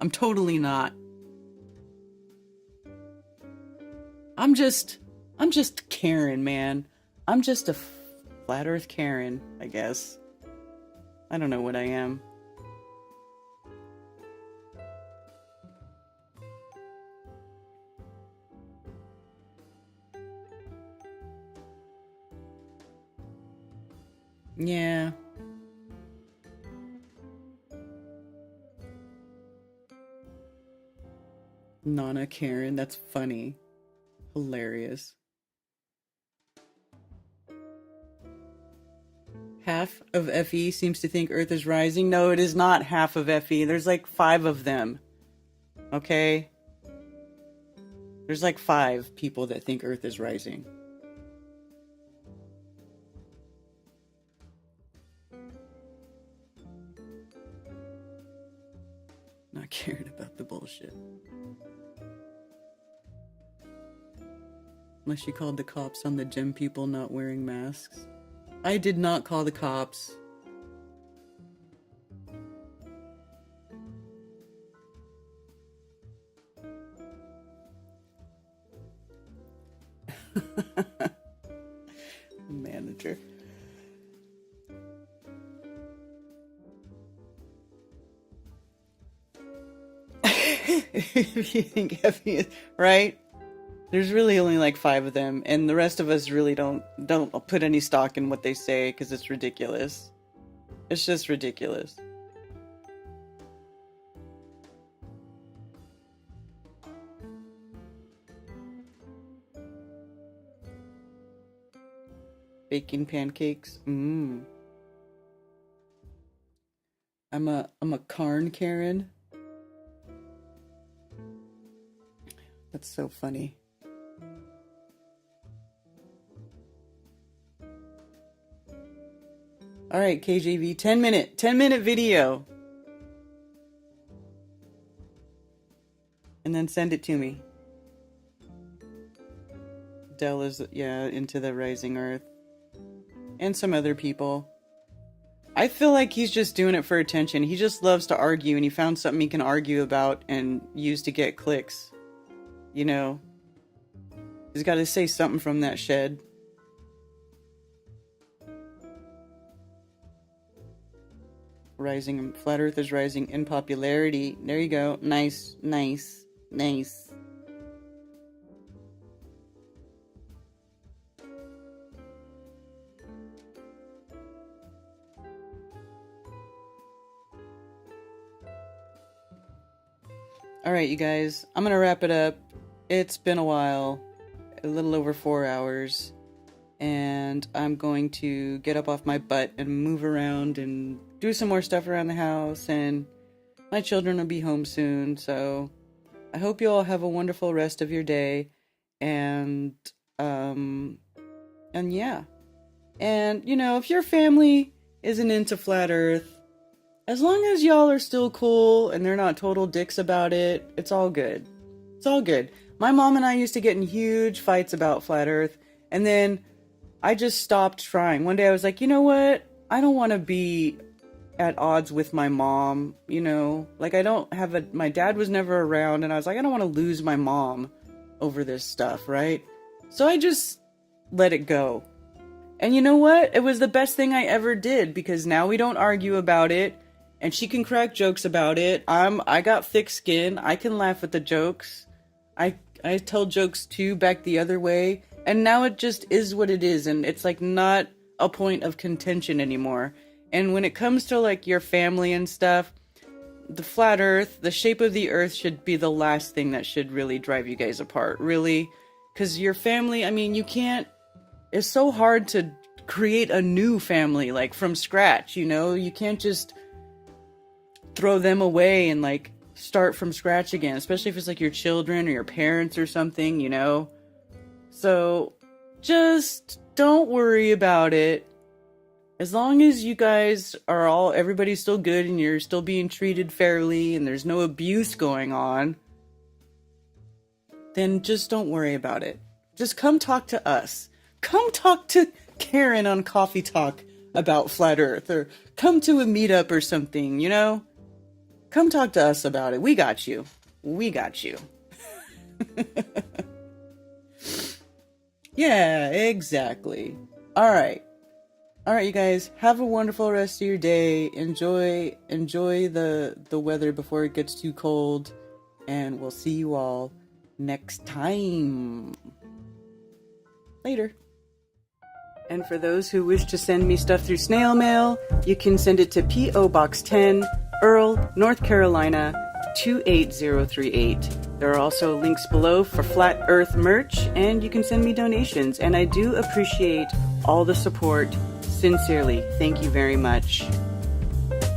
Speaker 1: I'm totally not. I'm just Karen, man. I'm just a flat earth Karen, I guess. I don't know what I am. Yeah. Nana Karen, that's funny. Hilarious. Half of FE seems to think Earth is rising. No, it is not half of FE. There's like 5 of them. Okay? There's like 5 people that think Earth is rising. Not caring about the bullshit. Unless you called the cops on the gym people not wearing masks. I did not call the cops. Manager. If you think heavy is right, there's really only like 5 of them, and the rest of us really don't put any stock in what they say because it's ridiculous. It's just ridiculous. Baking pancakes. I'm a Karn Karen. That's so funny. All right, KJV, 10 minute video. And then send it to me. Dell is, yeah, into the rising Earth. And some other people. I feel like he's just doing it for attention. He just loves to argue, and he found something he can argue about and use to get clicks. You know? He's got to say something from that shed. Rising, Flat Earth is rising in popularity. There you go. Nice, nice, nice. All right, you guys, I'm going to wrap it up. It's been a while, a little over 4 hours, and I'm going to get up off my butt and move around and do some more stuff around the house, and my children will be home soon, so I hope you all have a wonderful rest of your day, and yeah. And, you know, if your family isn't into Flat Earth, as long as y'all are still cool and they're not total dicks about it, it's all good. It's all good. My mom and I used to get in huge fights about Flat Earth, and then I just stopped trying. One day I was like, you know what? I don't want to be at odds with my mom, you know? Like, I don't have my dad was never around, and I was like, I don't want to lose my mom over this stuff, right? So I just let it go. And you know what? It was the best thing I ever did, because now we don't argue about it. And she can crack jokes about it. I got thick skin. I can laugh at the jokes. I tell jokes too back the other way. And now it just is what it is. And it's like not a point of contention anymore. And when it comes to like your family and stuff, the flat earth, the shape of the earth should be the last thing that should really drive you guys apart. Really. Because your family, I mean, you can't, it's so hard to create a new family like from scratch, you know? You can't just throw them away and like start from scratch again, especially if it's like your children or your parents or something, you know? So just don't worry about it. As long as you guys are everybody's still good and you're still being treated fairly and there's no abuse going on, then just don't worry about it. Just come talk to us. Come talk to Karen on Coffee Talk about Flat Earth, or come to a meetup or something, you know? come talk to us about it. We got you. We got you. Yeah, exactly. All right, you guys. Have a wonderful rest of your day. Enjoy the weather before it gets too cold, and we'll see you all next time. Later. And for those who wish to send me stuff through snail mail, you can send it to P.O. Box 10, Earl, North Carolina, 28038. There are also links below for Flat Earth merch, and you can send me donations. And I do appreciate all the support. Sincerely, thank you very much.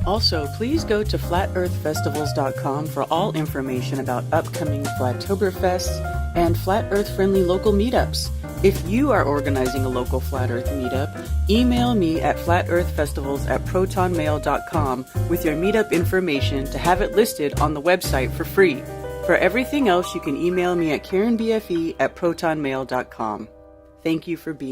Speaker 1: Also, please go to flatearthfestivals.com for all information about upcoming Flattoberfests and Flat Earth-friendly local meetups. If you are organizing a local Flat Earth meetup, email me at flatearthfestivals@protonmail.com with your meetup information to have it listed on the website for free. For everything else, you can email me at karenbfe@protonmail.com. Thank you for being